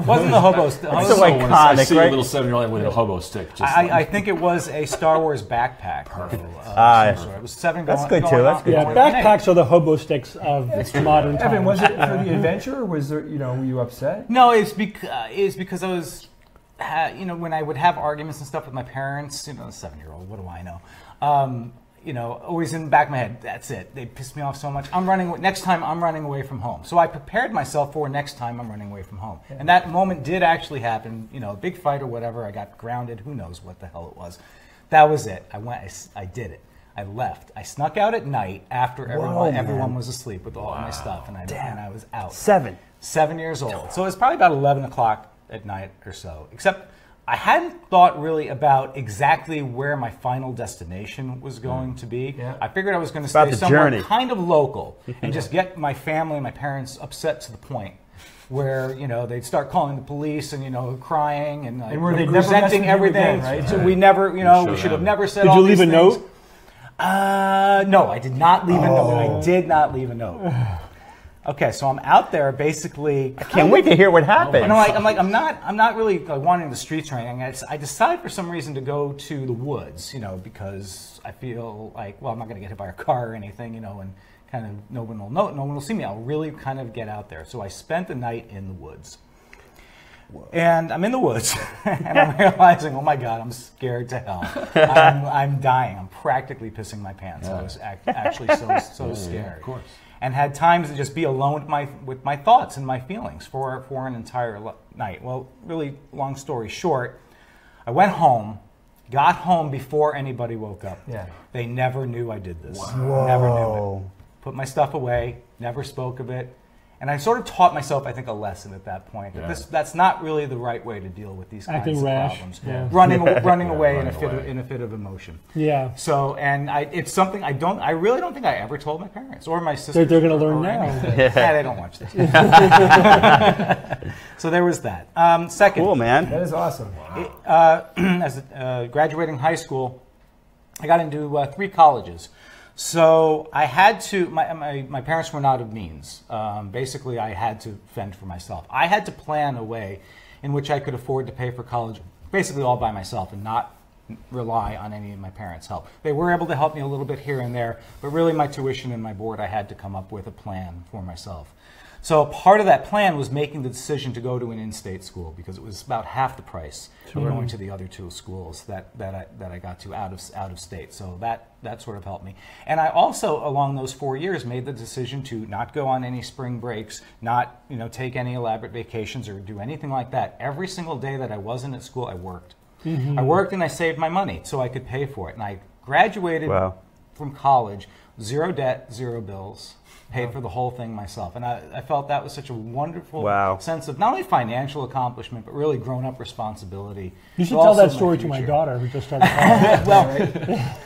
wasn't the hobo stick. That's so I iconic, see a right? little 7-year-old with a hobo stick. Just I think it was a Star Wars backpack. Perfect. It was 7 That's going, good going too, that's on- good. Yeah, going- backpacks are the hobo sticks of modern times. Evan, was it for the adventure, or was there? Were you upset? No, it's because I was, when I would have arguments and stuff with my parents, a 7-year-old, what do I know? Always in the back of my head, that's it. They pissed me off so much. Next time I'm running away from home. So I prepared myself for next time I'm running away from home. Yeah. And that moment did actually happen, a big fight or whatever. I got grounded. Who knows what the hell it was. That was it. I did it. I left. I snuck out at night after everyone was asleep with all my stuff, and I was out. 7 years old. So it was probably about 11 o'clock at night or so. Except I hadn't thought really about exactly where my final destination was going to be. Yeah. I figured I was going to stay somewhere kind of local and just get my family and my parents upset to the point where they'd start calling the police and crying and resenting everything. Again, right? So we never we should have never said. Did all you leave these a things. note? No, I did not leave a note. I did not leave a note. Okay, so I'm out there basically. I can't wait to hear what happens. And I'm not really wandering the streets or anything. I decide for some reason to go to the woods, because I feel like, well, I'm not going to get hit by a car or anything, and kind of no one will see me. I'll really kind of get out there. So I spent the night in the woods. Whoa. And I'm in the woods, and I'm realizing, oh my God, I'm scared to hell. I'm dying. I'm practically pissing my pants. Yeah. I was actually so scared. Yeah, of course. And had times to just be alone with my thoughts and my feelings for an entire night. Well, really long story short, I went home, got home before anybody woke up. Yeah. They never knew I did this. Wow. Never knew it. Put my stuff away, never spoke of it. And I sort of taught myself, I think, a lesson at that point. Yeah. That's not really the right way to deal with these kinds of problems. Yeah. Running away in a fit of emotion. Yeah. So, and it's something I really don't think I ever told my parents or my sisters. They're going to learn now. Yeah, they don't watch this. So there was that. Second. Cool, man. That is awesome. As graduating high school, I got into 3 colleges. So I had to, my parents were not of means. Basically, I had to fend for myself. I had to plan a way in which I could afford to pay for college basically all by myself and not rely on any of my parents' help. They were able to help me a little bit here and there, but really my tuition and my board, I had to come up with a plan for myself. So part of that plan was making the decision to go to an in-state school because it was about half the price of going to the other two schools that I got to out of state. So that sort of helped me. And I also, along those 4 years, made the decision to not go on any spring breaks, not take any elaborate vacations or do anything like that. Every single day that I wasn't at school, I worked. I worked and I saved my money so I could pay for it. And I graduated from college, 0 debt, 0 bills. Paid for the whole thing myself. And I felt that was such a wonderful sense of not only financial accomplishment, but really grown-up responsibility. You should tell that story to my daughter who just started college.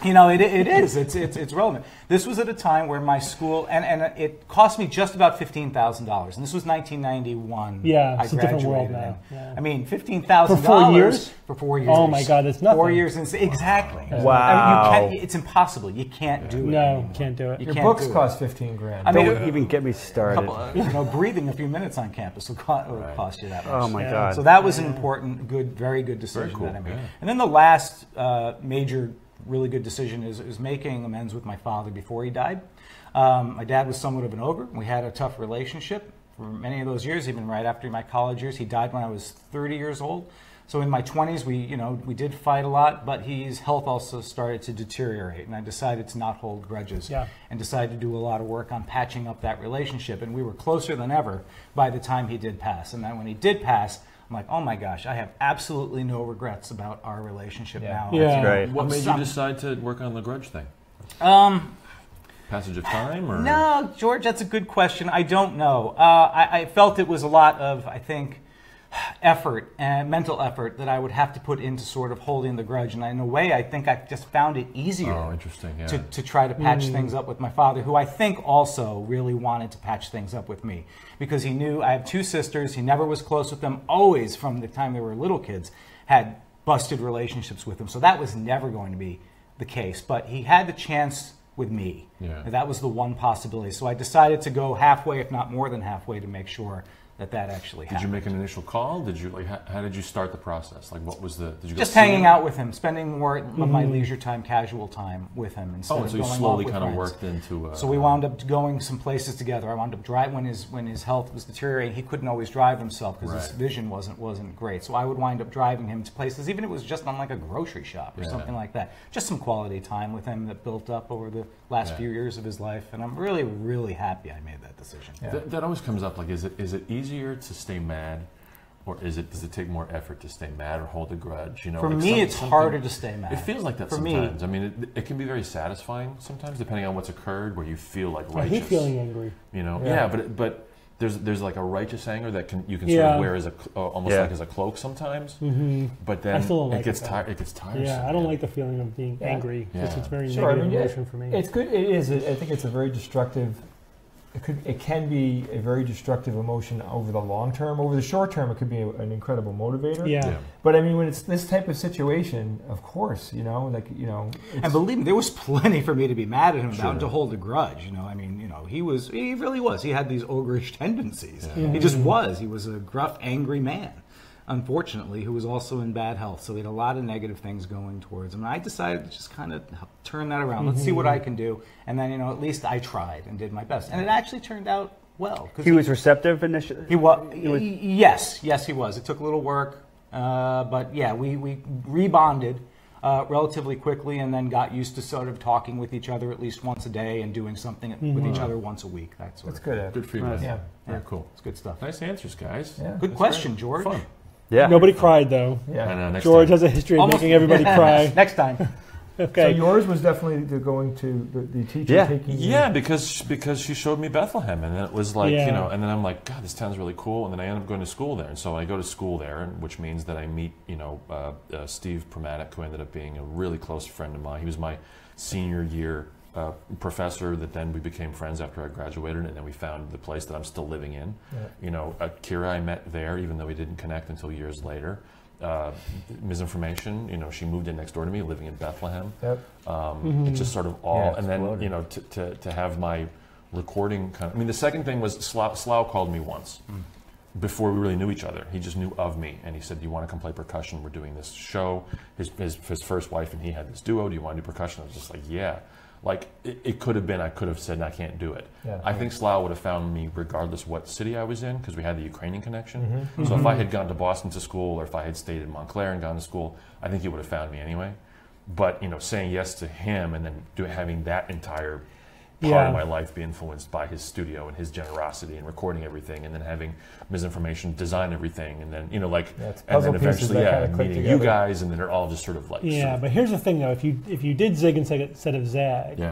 Well, it is. It's relevant. This was at a time where my school, and it cost me just about $15,000. And this was 1991. Yeah, it's a different world now. I mean, $15,000. For 4 years? For 4 years. Oh my God, that's nothing. 4 years. Exactly. Wow. I mean, it's impossible. You can't do it. No, can't do it. Your books cost $15,000. Don't even get me started. Breathing a few minutes on campus will cost you that much. Oh my God. So that was an important, very good decision that I made. And then the last major, really good decision is making amends with my father before he died. My dad was somewhat of an ogre. We had a tough relationship for many of those years, even right after my college years. He died when I was 30 years old. So in my 20s, we did fight a lot, but his health also started to deteriorate, and I decided to not hold grudges and decided to do a lot of work on patching up that relationship. And we were closer than ever by the time he did pass. And then when he did pass, I'm like, oh my gosh, I have absolutely no regrets about our relationship now. That's great. What made you decide to work on the grudge thing? Passage of time? Or? No, George, that's a good question. I don't know. I felt it was a lot of, I think, effort and mental effort that I would have to put into sort of holding the grudge. And in a way, I think I just found it easier to try to patch things up with my father, who I think also really wanted to patch things up with me because he knew I have 2 sisters. He never was close with them, always from the time they were little kids, had busted relationships with them. So that was never going to be the case. But he had the chance with me. That was the one possibility. So I decided to go halfway, if not more than halfway, to make sure that actually happened. Did you make an initial call? Did you how did you start the process? Like, what was the? Did you just hanging out with him, spending more of my leisure time, casual time with him instead of so going you slowly off with kind of friends. worked into. So we wound up going some places together. I wound up driving when his health was deteriorating. He couldn't always drive himself because his vision wasn't great. So I would wind up driving him to places, even if it was just on like a grocery shop or something like that. Just some quality time with him that built up over the last few years of his life, and I'm really, really happy I made that decision. That always comes up. Like, is it easier to stay mad, or does it take more effort to stay mad or hold a grudge? For me, it's harder to stay mad. It feels like that sometimes. I mean, it can be very satisfying sometimes, depending on what's occurred, where you feel like righteous. I hate feeling angry. But there's like a righteous anger that you can sort of wear as almost like as a cloak sometimes. But then it gets tiresome. Yeah, I don't like the feeling of being angry. It's very negative emotion for me. It's good. It is. I think it's a very destructive. It can be a very destructive emotion over the long term. Over the short term, it could be an incredible motivator. Yeah. But I mean, when it's this type of situation, of course, and believe me, there was plenty for me to be mad at him about and to hold a grudge. I mean, he really was. He had these ogreish tendencies. He just was. He was a gruff, angry man, unfortunately, who was also in bad health. So he had a lot of negative things going towards him. And I decided to just kind of turn that around. Let's see what I can do. And then, at least I tried and did my best. And it actually turned out well. He was receptive initially? Yes, he was. It took a little work. But yeah, we rebonded relatively quickly and then got used to sort of talking with each other at least once a day and doing something with each other once a week. That's good. Good for you, man. Yeah. Very cool. It's good stuff. Nice answers, guys. Yeah. Good question, George. Fun. Yeah. Nobody cried, though. Yeah. George has a history of making everybody cry. Next time. Okay. So yours was definitely going to the teacher taking you. Yeah, because she showed me Bethlehem, and then it was like, and then I'm like, God, this town's really cool, and then I end up going to school there, and so I go to school there, which means that I meet, Steve Pramatic, who ended up being a really close friend of mine. He was my senior year professor that then we became friends after I graduated, and then we found the place that I'm still living in. Yeah. Kira I met there, even though we didn't connect until years later. Misinformation, she moved in next door to me, living in Bethlehem. Yep. It just sort of all, and then, to have my recording the second thing was Slough called me once before we really knew each other. He just knew of me, and he said, do you want to come play percussion? We're doing this show. His first wife and he had this duo. Do you want to do percussion? I was just like, yeah. Like, it could have been, I could have said, I can't do it. Yeah. I think Slough would have found me regardless what city I was in, because we had the Ukrainian connection. So if I had gone to Boston to school, or if I had stayed in Montclair and gone to school, I think he would have found me anyway. But, saying yes to him and then having that entire part of my life be influenced by his studio and his generosity and recording everything, and then having Misinformation design everything, and then, and then eventually, meeting you guys, and then they're all just sort of like... but here's the thing, though. If you did zig instead of zag,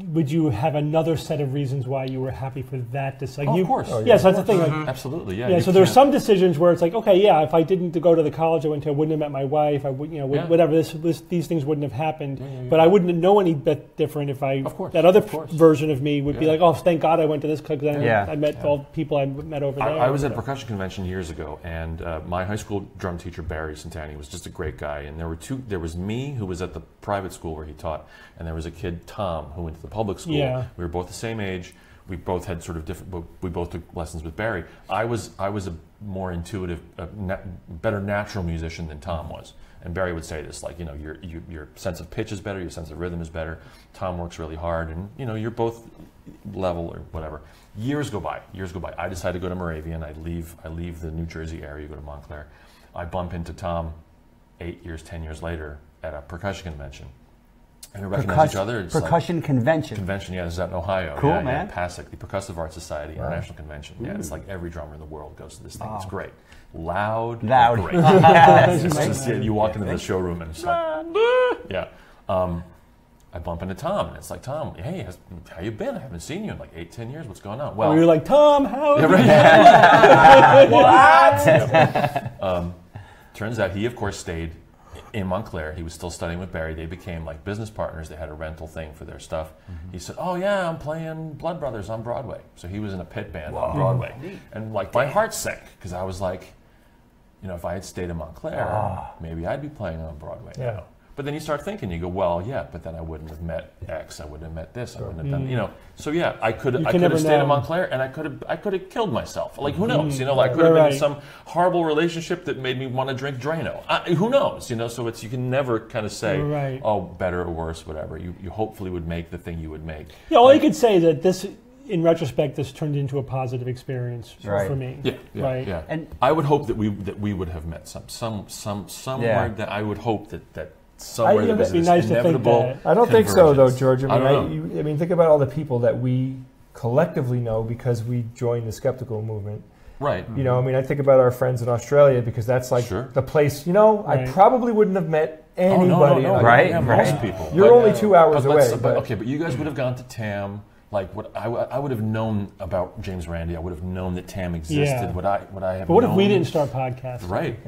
would you have another set of reasons why you were happy for that decision? Of course. So that's the thing. Like, absolutely, so there's some decisions where it's like, okay, if I didn't go to the college I went to, I wouldn't have met my wife. I would, whatever. These things wouldn't have happened. But I wouldn't know any bit different if that other version of me would be like, oh, thank God I went to this because I met all the people I met over there. I was at a percussion convention years ago, and my high school drum teacher Barry Santani was just a great guy. And there was me, who was at the private school where he taught, and there was a kid, Tom, who went to the public school. We were both the same age. We both had sort of different, but we both took lessons with Barry. I was a more intuitive, better natural musician than Tom was. And Barry would say this, like, your sense of pitch is better, your sense of rhythm is better. Tom works really hard, and you're both level or whatever. Years go by. I decide to go to Moravian. I leave the New Jersey area, go to Montclair. I bump into Tom 8 years, 10 years later at a percussion convention. And we recognize each other. It's percussion convention. Convention, this is out in Ohio. Cool, man. PASIC, the Percussive Arts Society International Convention. It's like every drummer in the world goes to this thing. It's great. Loud. Great. It's just, you walk into the showroom and it's like, I bump into Tom, and it's like, Tom, hey, how you been? I haven't seen you in like 8, 10 years. What's going on? Well, you're like, Tom, how? What? Turns out he, of course, stayed in Montclair. He was still studying with Barry. They became like business partners. They had a rental thing for their stuff. He said, oh yeah, I'm playing Blood Brothers on Broadway. So he was in a pit band on Broadway. And like my heart sank, because I was like, if I had stayed in Montclair, maybe I'd be playing on Broadway now. But then you start thinking, you go, well, but then I wouldn't have met X. I wouldn't have met this. I wouldn't have done, So I could have stayed in Montclair, and I could have killed myself. Like, who knows? I could have been in some horrible relationship that made me want to drink Drano. Who knows? So you can never kind of say, oh, better or worse, whatever. You hopefully would make the thing you would make. Yeah, all you could say is that this, in retrospect, this turned into a positive experience for me. Yeah. And I would hope that we would have met somewhere. That I would hope that. Somewhere that was inevitable. I don't think so, though, George. I mean, think about all the people that we collectively know because we joined the skeptical movement. Right. I think about our friends in Australia because that's like the place. I probably wouldn't have met anybody. No. Right. Most people. You're only 2 hours away. But you guys would have gone to TAM. Like what I would have known about James Randi, I would have known that TAM existed. Yeah. Would I have? But what known? if we didn't start podcasting? Right.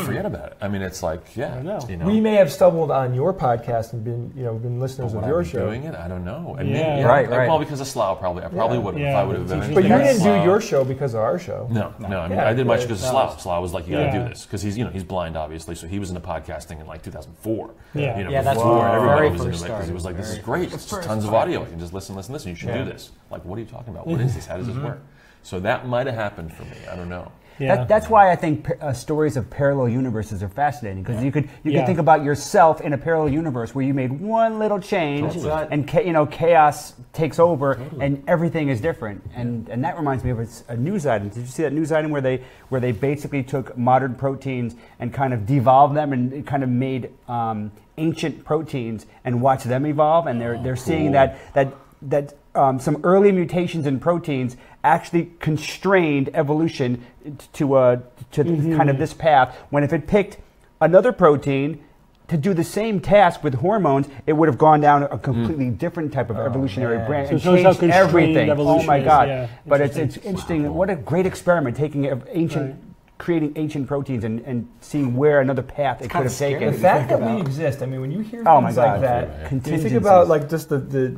Forget about it. I mean, it's like, I know. We may have stumbled on your podcast and been listeners of your show. Doing it, I don't know. And right. Well, because of Slough, probably. I probably would have if I would have been. But you didn't do your show because of our show. No. I mean, I did much because of Slough. Slough was like, you got to do this because he's blind, obviously. So he was into podcasting in like 2004. That's before everybody was into it because he was like, this is great. It's just tons of audio. I can just listen. You should do this. Like, what are you talking about? What is this? How does this work? So that might have happened for me. I don't know. That's why I think stories of parallel universes are fascinating, because you could think about yourself in a parallel universe where you made one little change and chaos takes over and everything is different. And that reminds me of a news item. Did you see that news item where they basically took modern proteins and kind of devolved them and kind of made ancient proteins and watched them evolve? And they're seeing that some early mutations in proteins actually constrained evolution to kind of this path, when if it picked another protein to do the same task with hormones, it would have gone down a completely different type of evolutionary branch and changed everything. Oh my God. Yeah. But it's interesting. What a great experiment, taking creating ancient proteins and seeing where another path it could have taken. The fact that we exist, I mean, when you hear things like that, you think about like just the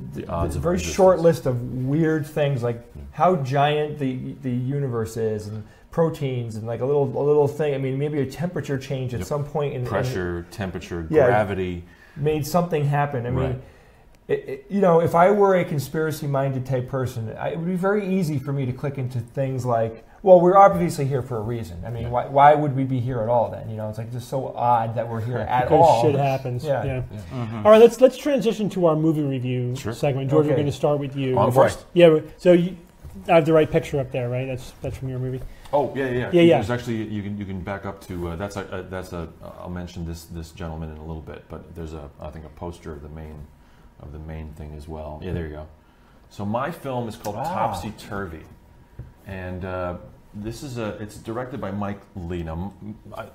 very short list of weird things, like how giant the universe is, and proteins, and like a little thing. I mean, maybe a temperature change at some point in pressure, temperature, gravity made something happen. I mean. If I were a conspiracy-minded type person, it would be very easy for me to click into things like, Well, we're obviously here for a reason. I mean, why would we be here at all then? You know, it's like just so odd that we're here at all. Because shit happens. Yeah. Mm-hmm. All right, let's transition to our movie review segment. George, we're going to start with you. On first. Yeah. So I have the right picture up there, right? That's from your movie. Oh yeah. There's actually you can back up to that's a I'll mention this gentleman in a little bit, but there's I think a poster of the main thing as well. Yeah, there you go. So my film is called Topsy Turvy, and it's directed by Mike Leigh. Now,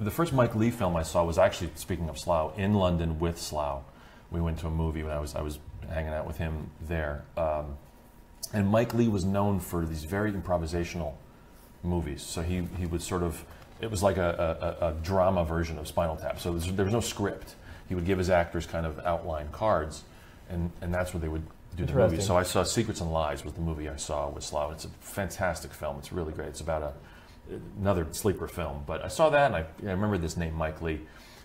the first Mike Leigh film I saw was actually, speaking of Slough, in London with Slough. We went to a movie when I was hanging out with him there, and Mike Leigh was known for these very improvisational movies. So he would sort of, it was like a drama version of Spinal Tap. So there was no script. He would give his actors kind of outline cards, and that's what they would do the movie. So I saw Secrets and Lies was the movie I saw with Slough. It's a fantastic film. It's really great. It's about another sleeper film. But I saw that, and I remember this name, Mike Leigh.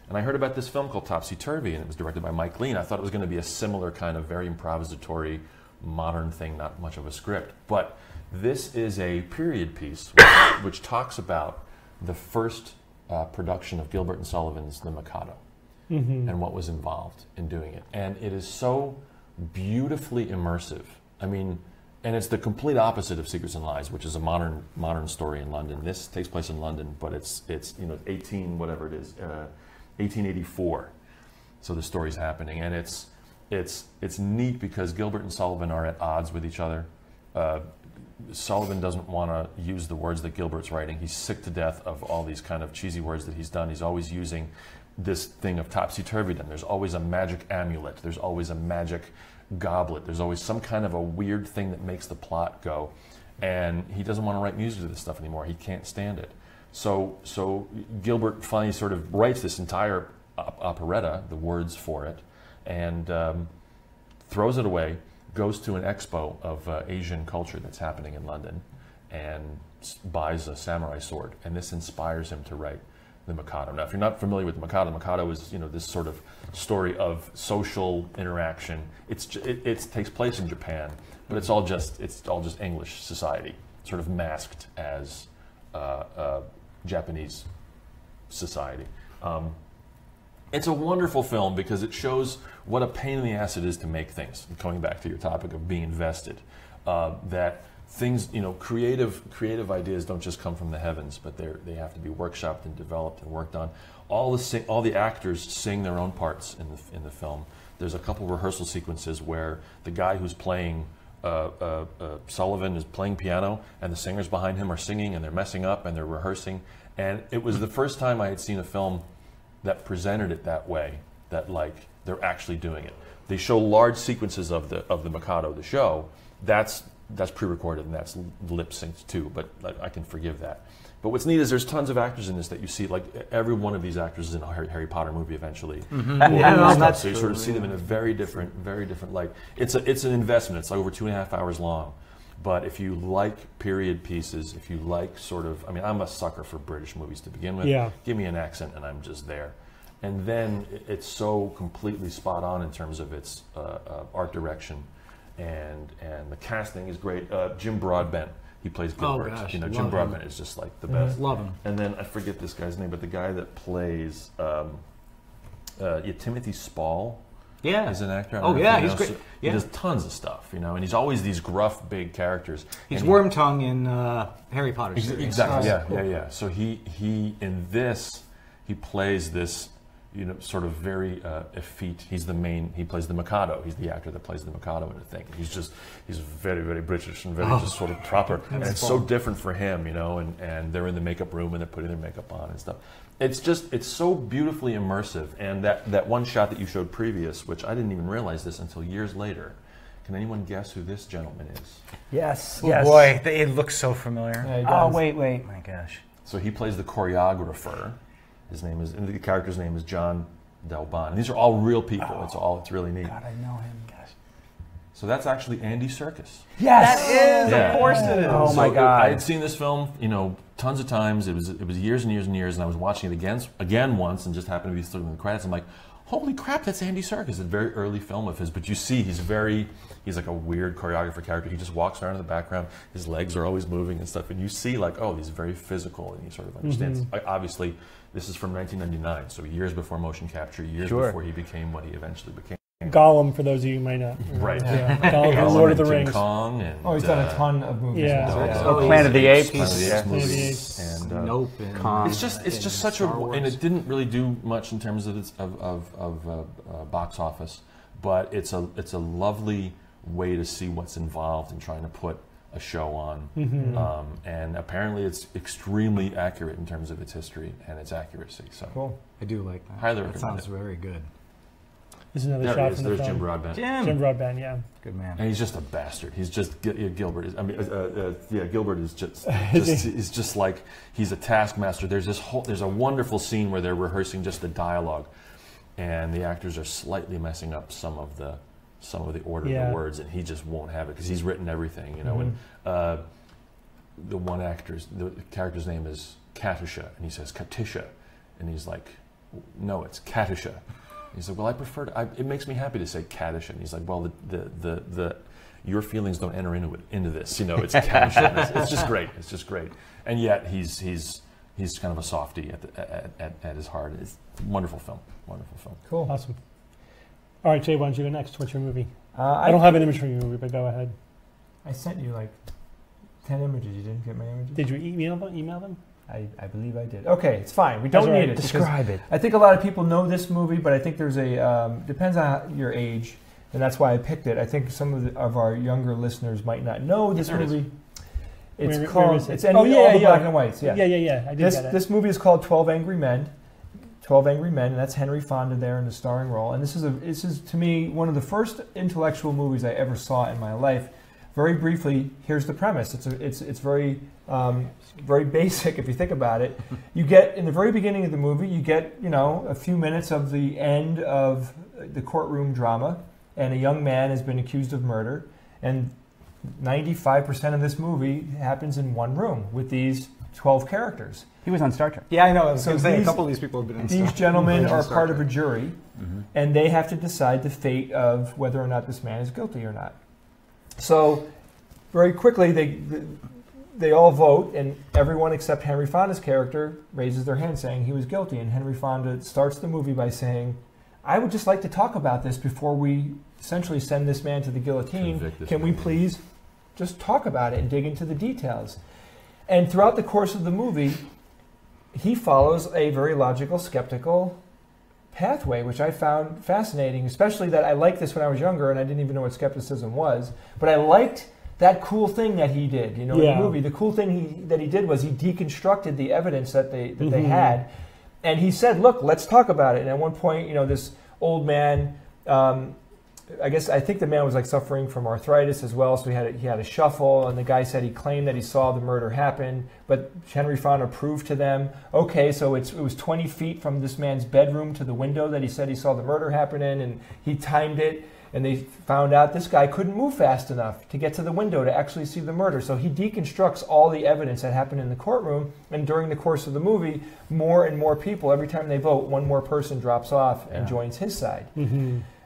And I heard about this film called Topsy Turvy, and it was directed by Mike Leigh, and I thought it was going to be a similar kind of very improvisatory, modern thing, not much of a script. But this is a period piece which talks about the first production of Gilbert and Sullivan's The Mikado, and what was involved in doing it. And it is so beautifully immersive. I mean, and it's the complete opposite of Secrets and Lies, which is a modern story in London. This takes place in London, but it's 1884. So the story's happening, and it's neat because Gilbert and Sullivan are at odds with each other. Sullivan doesn't want to use the words that Gilbert's writing. He's sick to death of all these kind of cheesy words that he's done. He's always using this thing of topsy-turvydom. There's always a magic amulet. There's always a magic goblet. There's always some kind of a weird thing that makes the plot go. And he doesn't want to write music to this stuff anymore. He can't stand it. So Gilbert finally sort of writes this entire operetta, the words for it, and throws it away, goes to an expo of Asian culture that's happening in London, and buys a samurai sword. And this inspires him to write The Mikado. Now, if you're not familiar with The Mikado is this sort of story of social interaction. It takes place in Japan, but it's all just English society, sort of masked as Japanese society. It's a wonderful film because it shows what a pain in the ass it is to make things. Going back to your topic of being invested, that things, creative ideas don't just come from the heavens, but they have to be workshopped and developed and worked on. All the actors sing their own parts in the film. There's a couple rehearsal sequences where the guy who's playing Sullivan is playing piano, and the singers behind him are singing, and they're messing up, and they're rehearsing. And it was the first time I had seen a film that presented it that way, that like they're actually doing it. They show large sequences of the Mikado, the show. That's pre-recorded and that's lip synced too, but I can forgive that. But what's neat is there's tons of actors in this that you see, like every one of these actors is in a Harry Potter movie eventually. So you sort of see them in a very different light. It's an investment. It's like over 2.5 hours long. But if you like period pieces, if you like I'm a sucker for British movies to begin with. Yeah. Give me an accent and I'm just there. And then it's so completely spot on in terms of its art direction, and the casting is great. Jim Broadbent, he plays Gilbert. Oh gosh, Jim Broadbent is just like the best. Love him. And then I forget this guy's name, but the guy that plays Timothy Spall. Yeah, as an actor. He's great. So he does tons of stuff, and he's always these gruff, big characters. He's Wormtongue in Harry Potter series. Exactly. Yeah. So he in this he plays this, sort of very effete. He plays the Mikado. He's the actor that plays the Mikado in the thing. He's very, very British and very just sort of proper. And it's so different for him, and they're in the makeup room and they're putting their makeup on and stuff. It's so beautifully immersive. And that one shot that you showed previous, which I didn't even realize this until years later. Can anyone guess who this gentleman is? Yes. Oh boy, it looks so familiar. Yeah, wait. My gosh. So he plays the choreographer. And the character's name is John Delban. These are all real people. It's really neat. God, I know him. Gosh. So that's actually Andy Serkis. Yes, that is. Yeah. Of course it is. Oh my God! I had seen this film, tons of times. It was years and years and years, and I was watching it again once, and just happened to be still in the credits. I'm like, holy crap, that's Andy Serkis. It's a very early film of his, but you see he's like a weird choreographer character. He just walks around in the background. His legs are always moving and stuff, and you see like, oh, he's very physical, and he sort of understands. Obviously, this is from 1999, so years before motion capture, years before he became what he eventually became. Gollum, for those of you who might not. Right. Yeah. Gollum, Lord of the Rings. Kong and, he's done a ton of movies. Planet of the Apes. Movies. And, Nope. It's just such a, and it didn't really do much in terms of its box office, but it's a lovely way to see what's involved in trying to put a show on, and apparently it's extremely accurate in terms of its history and its accuracy. So cool. I do like that. Highly recommend. That sounds it. very good. There's another there shot is. from the There's film. Jim Broadbent. Jim Broadbent, yeah. Good man. And he's just a bastard. He's just Gilbert. Gilbert is is just like he's a taskmaster. There's a wonderful scene where they're rehearsing just the dialogue, and the actors are slightly messing up some of the order of the words, and he just won't have it because he's written everything, you know. And the character's name is Katusha, and he says Katisha, and he's like, no, it's Katusha. He's like, well, I prefer it makes me happy to say Katusha. And he's like, well, your feelings don't enter into this. You know, it's Katusha. It's just great. It's just great. And yet he's kind of a softie at his heart. It's a wonderful film. Wonderful film. Cool. Awesome. All right, Jay, why don't you go next? What's your movie? I don't have an image for your movie, but go ahead. I sent you like 10 images. You didn't get my images? Did you email them? I believe I did. Okay, it's fine. We don't need it. Describe it. I think a lot of people know this movie, but I think there's depends on your age, and that's why I picked it. I think some of our younger listeners might not know this movie. It's called. It's all the black and whites. Yeah. I did get it. This movie is called 12 Angry Men. 12 Angry Men, and that's Henry Fonda there in the starring role. And this is to me one of the first intellectual movies I ever saw in my life. Very briefly, here's the premise. It's very very basic if you think about it. You get in the very beginning of the movie, you get a few minutes of the end of the courtroom drama, and a young man has been accused of murder, and 95% of this movie happens in one room with these 12 characters. He was on Star Trek. Yeah, I know. I was going to say a couple of these people have been on Star Trek. These gentlemen are part of a jury, and they have to decide the fate of whether or not this man is guilty or not. So very quickly, they all vote, and everyone except Henry Fonda's character raises their hand saying he was guilty. And Henry Fonda starts the movie by saying, I would just like to talk about this before we essentially send this man to the guillotine. Can we please just talk about it and dig into the details? And throughout the course of the movie, he follows a very logical, skeptical pathway, which I found fascinating, especially that I liked this when I was younger and I didn't even know what skepticism was. But I liked that cool thing that he did, in the movie. The cool thing that he did was he deconstructed the evidence that they had. And he said, look, let's talk about it. And at one point, this old man, I think the man was like suffering from arthritis as well, so he had a shuffle, and the guy said he claimed that he saw the murder happen, but Henry Fonda proved to them, okay, so it was 20 feet from this man's bedroom to the window that he said he saw the murder happen in, and he timed it, and they found out this guy couldn't move fast enough to get to the window to actually see the murder. So he deconstructs all the evidence that happened in the courtroom, and during the course of the movie, more and more people, every time they vote, one more person drops off and joins his side.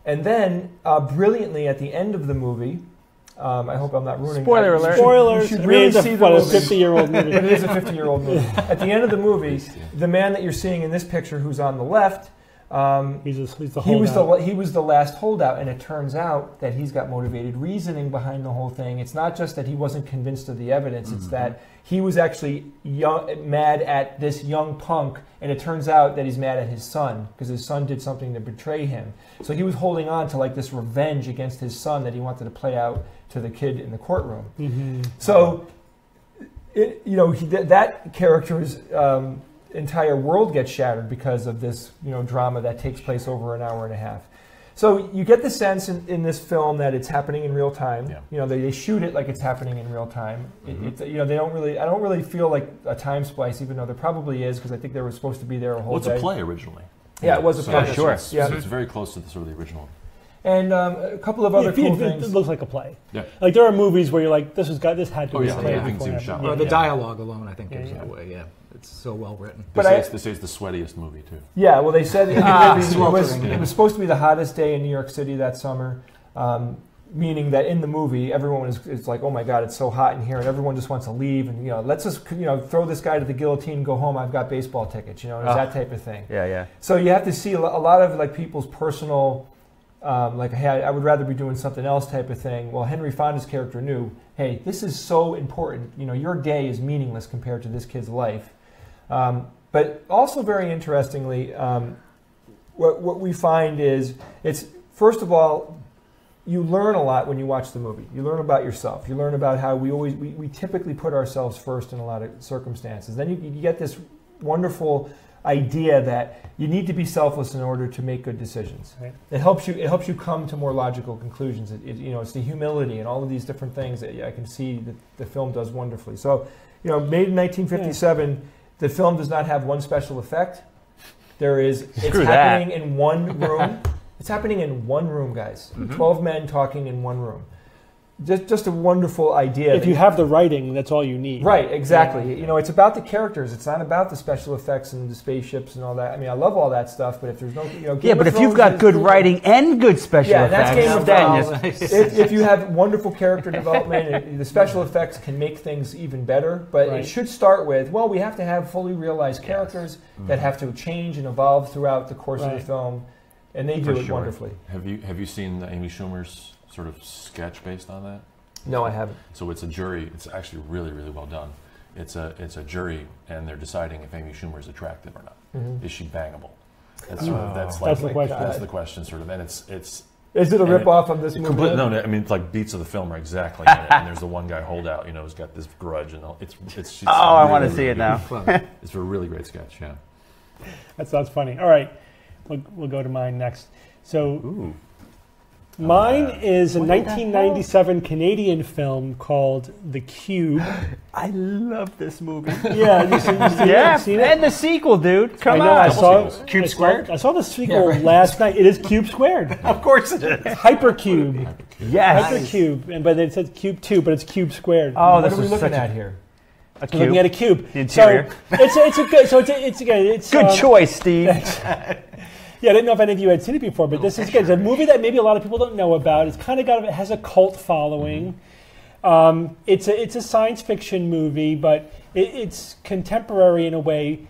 And then, brilliantly, at the end of the movie, I hope I'm not ruining. Spoiler alert! Spoilers. You should really see the movie. 50-year-old movie. It is a 50-year-old movie. At the end of the movie, the man that you're seeing in this picture, who's on the left, he's the holdout. He was the last holdout, and it turns out that he's got motivated reasoning behind the whole thing. It's not just that he wasn't convinced of the evidence; it's that he was actually mad at this young punk, and it turns out that he's mad at his son because his son did something to betray him. So he was holding on to like this revenge against his son that he wanted to play out to the kid in the courtroom. So, that character's entire world gets shattered because of this, drama that takes place over an hour and a half. So you get the sense in this film that it's happening in real time. Yeah. They shoot it like it's happening in real time. They don't really. I don't really feel like a time splice, even though there probably is, because I think they were supposed to be there a whole day. Well, it's a play originally. Yeah, it was a play. Sure. So it's very close to the sort of the original. And a couple of other cool things. It looks like a play. Yeah. Like there are movies where you're like, this had to be a play. Everything's even shot. The dialogue alone, I think, gives it away. Yeah. It's so well written. They say it's the sweatiest movie too. Yeah, well, they said it was supposed to be the hottest day in New York City that summer, meaning that in the movie, everyone is like, oh my God, it's so hot in here, and everyone just wants to leave, and let's just throw this guy to the guillotine, go home. I've got baseball tickets, it's that type of thing. Yeah. So you have to see a lot of like people's personal, like, hey, I would rather be doing something else type of thing. Well, Henry Fonda's character knew, hey, this is so important. Your day is meaningless compared to this kid's life. But also very interestingly, what we find is it's, first of all, you learn a lot when you watch the movie. You learn about yourself. You learn about how we typically put ourselves first in a lot of circumstances. Then you get this wonderful idea that you need to be selfless in order to make good decisions. Right. It helps you come to more logical conclusions. It's the humility and all of these different things that I can see that the film does wonderfully. So, made in 1957, the film does not have one special effect. It's happening in one room. It's happening in one room, guys. 12 men talking in one room. Just a wonderful idea. If you have the writing, that's all you need. Right, exactly. Yeah. It's about the characters. It's not about the special effects and the spaceships and all that. I mean, I love all that stuff, but if there's no, but if you've got good writing and good special effects, that's Game of Thrones. If you have wonderful character development, the special effects can make things even better. But it should start with, well, we have to have fully realized characters that have to change and evolve throughout the course of the film, and they do it wonderfully. Have you seen Amy Schumer's sort of sketch based on that? No, I haven't. So it's a jury. It's actually really, really well done. It's a jury, and they're deciding if Amy Schumer is attractive or not. Is she bangable? That's the question. That's the question, sort of. And it's. Is it a rip-off of this movie? No, I mean, it's like beats of the film are exactly in it. And there's the one guy holdout, who's got this grudge, and it's I want to see it now. It's a really great sketch. Yeah. That sounds funny. All right, we'll go to mine next. So. Mine is a 1997 Canadian film called The Cube. I love this movie. Yeah, you seen it? And the sequel, dude. Come on. I saw Cube Squared? I saw the sequel last night. It is Cube Squared. Of course it is. Hypercube. Yes. Hypercube. But it says Cube 2, but it's Cube Squared. Oh, what are we looking at here? A cube. Looking at a cube. The interior. So it's good choice, Steve. Yeah, I didn't know if any of you had seen it before, but this is good. It's a movie that maybe a lot of people don't know about. It's kind of it has a cult following. It's a science fiction movie, but it's contemporary in a way.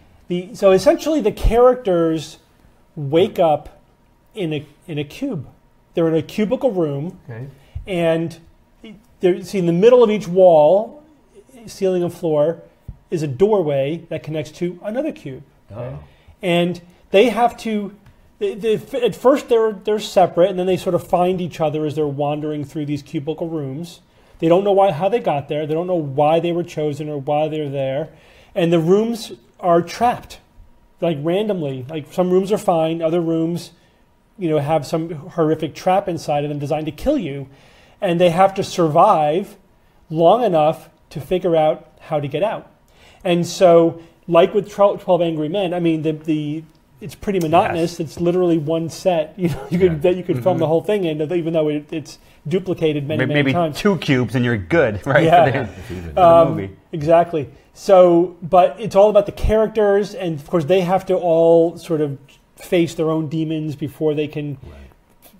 So essentially, the characters wake up in a cube. They're in a cubicle room, and in the middle of each wall, ceiling and floor, is a doorway that connects to another cube, and they have to. At first, they're separate, and then they sort of find each other as they're wandering through these cubicle rooms. They don't know how they got there. They don't know why they were chosen or why they're there. And the rooms are trapped, like randomly. Like some rooms are fine, other rooms, have some horrific trap inside of them designed to kill you. And they have to survive long enough to figure out how to get out. And so, like with 12 Angry Men, I mean, it's pretty monotonous. Yes. It's literally one set. You could film the whole thing in, even though it's duplicated many times. Maybe 2 cubes and you're good, right? Yeah. For the movie. Exactly. So, but it's all about the characters, and of course they have to all sort of face their own demons before they can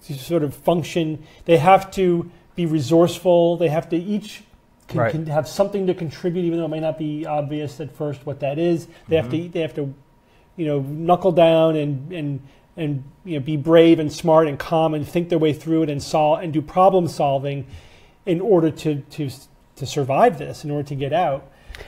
sort of function. They have to be resourceful. They have to each can have something to contribute, even though it might not be obvious at first what that is. They have to knuckle down and be brave and smart and calm and think their way through it and do problem solving in order to survive this, in order to get out.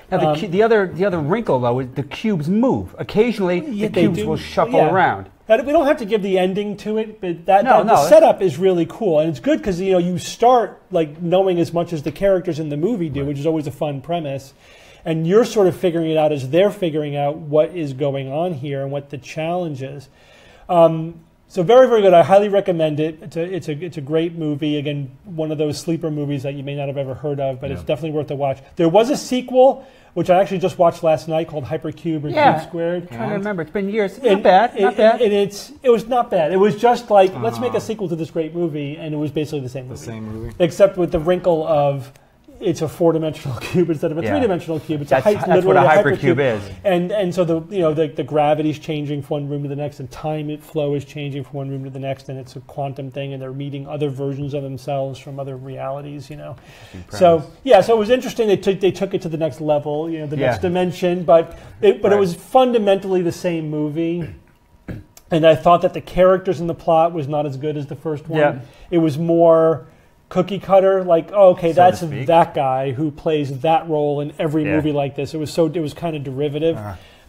Now the other wrinkle though is the cubes move. Occasionally the cubes will shuffle around. We don't have to give the ending to it, but the setup is really cool, and it's good because you start like knowing as much as the characters in the movie do, which is always a fun premise. And you're sort of figuring it out as they're figuring out what is going on here and what the challenge is. So very, very good. I highly recommend it. It's a great movie. Again, one of those sleeper movies that you may not have ever heard of, but it's definitely worth a watch. There was a sequel, which I actually just watched last night, called Hypercube or Cube Squared. I'm trying to remember. It's been years. Not bad. It was not bad. It was just like, let's make a sequel to this great movie, and it was basically the same movie. The same movie. Except with the wrinkle of it's a 4-dimensional cube instead of a 3-dimensional cube. It's that's literally what a hypercube hypercube is. And so the gravity's changing from one room to the next, and time flow is changing from one room to the next, and it's a quantum thing, and they're meeting other versions of themselves from other realities. So it was interesting. They took it to the next level, the next dimension, but it was fundamentally the same movie. And I thought that the characters in the plot was not as good as the first one. Yeah. It was more cookie cutter, like, that's that guy who plays that role in every movie like this. It was kind of derivative.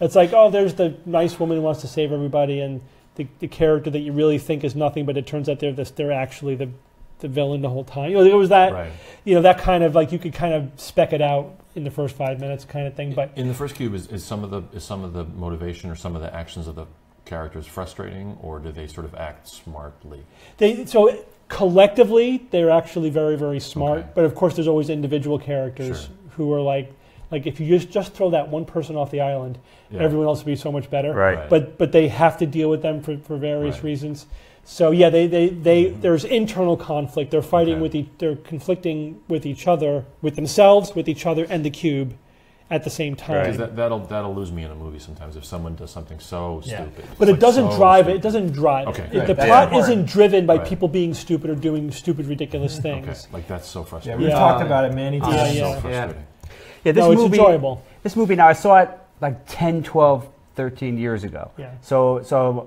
It's like, there's the nice woman who wants to save everybody, and the character that you really think is nothing, but it turns out they're actually the villain the whole time. It was that, that kind of like you could kind of spec it out in the first 5 minutes kind of thing. But in the first cube, is some of the motivation or some of the actions of the characters frustrating, or do they sort of act smartly? Collectively, they're actually very, very smart. But of course, there's always individual characters who are like if you just throw that one person off the island, everyone else would be so much better. Right. But they have to deal with them for various reasons. So there's internal conflict. They're fighting they're conflicting with each other, with themselves, with each other, and the cube at the same time. Because that'll lose me in a movie sometimes if someone does something so stupid. But it doesn't drive it. It doesn't drive it. The plot isn't driven by people being stupid or doing stupid, ridiculous things. Okay. Like that's so frustrating. Yeah, we've talked about it many times. So frustrating. This movie, it's enjoyable. This movie, now I saw it like 10, 12, 13 years ago. Yeah. So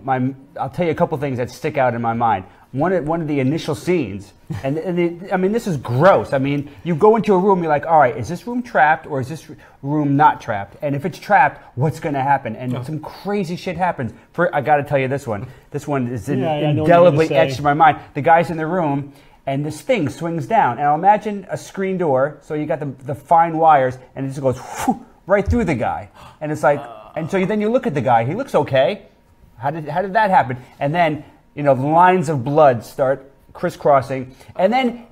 I'll tell you a couple things that stick out in my mind. One of the initial scenes, and this is gross. I mean, you go into a room, you're like, all right, is this room trapped or is this room not trapped? And if it's trapped, what's going to happen? And some crazy shit happens. I got to tell you this one. This one is indelibly etched in my mind. The guy's in the room, and this thing swings down. And I'll imagine a screen door, so you got the fine wires, and it just goes right through the guy. And it's like, and so then you look at the guy. He looks okay. How did that happen? And then the lines of blood start crisscrossing, and then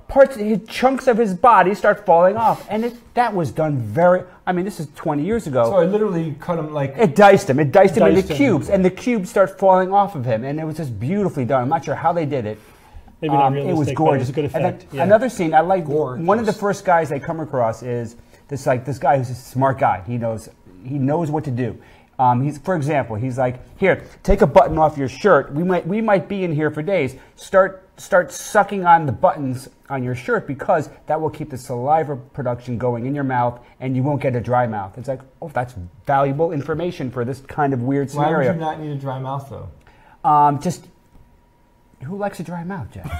chunks of his body start falling off, and that was done this is 20 years ago. So it literally cut him like... It diced him into cubes, and the cubes start falling off of him, and it was just beautifully done. I'm not sure how they did it. Maybe not realistic, it was gorgeous. It was a good effect. Another scene I like, one of the first guys I come across is this guy who's a smart guy. He knows what to do. For example, he's like, here, take a button off your shirt. We might be in here for days. Start sucking on the buttons on your shirt, because that will keep the saliva production going in your mouth, and you won't get a dry mouth. It's like, that's valuable information for this kind of weird scenario. Why would you not need a dry mouth, though? Who likes a dry mouth, Jeff?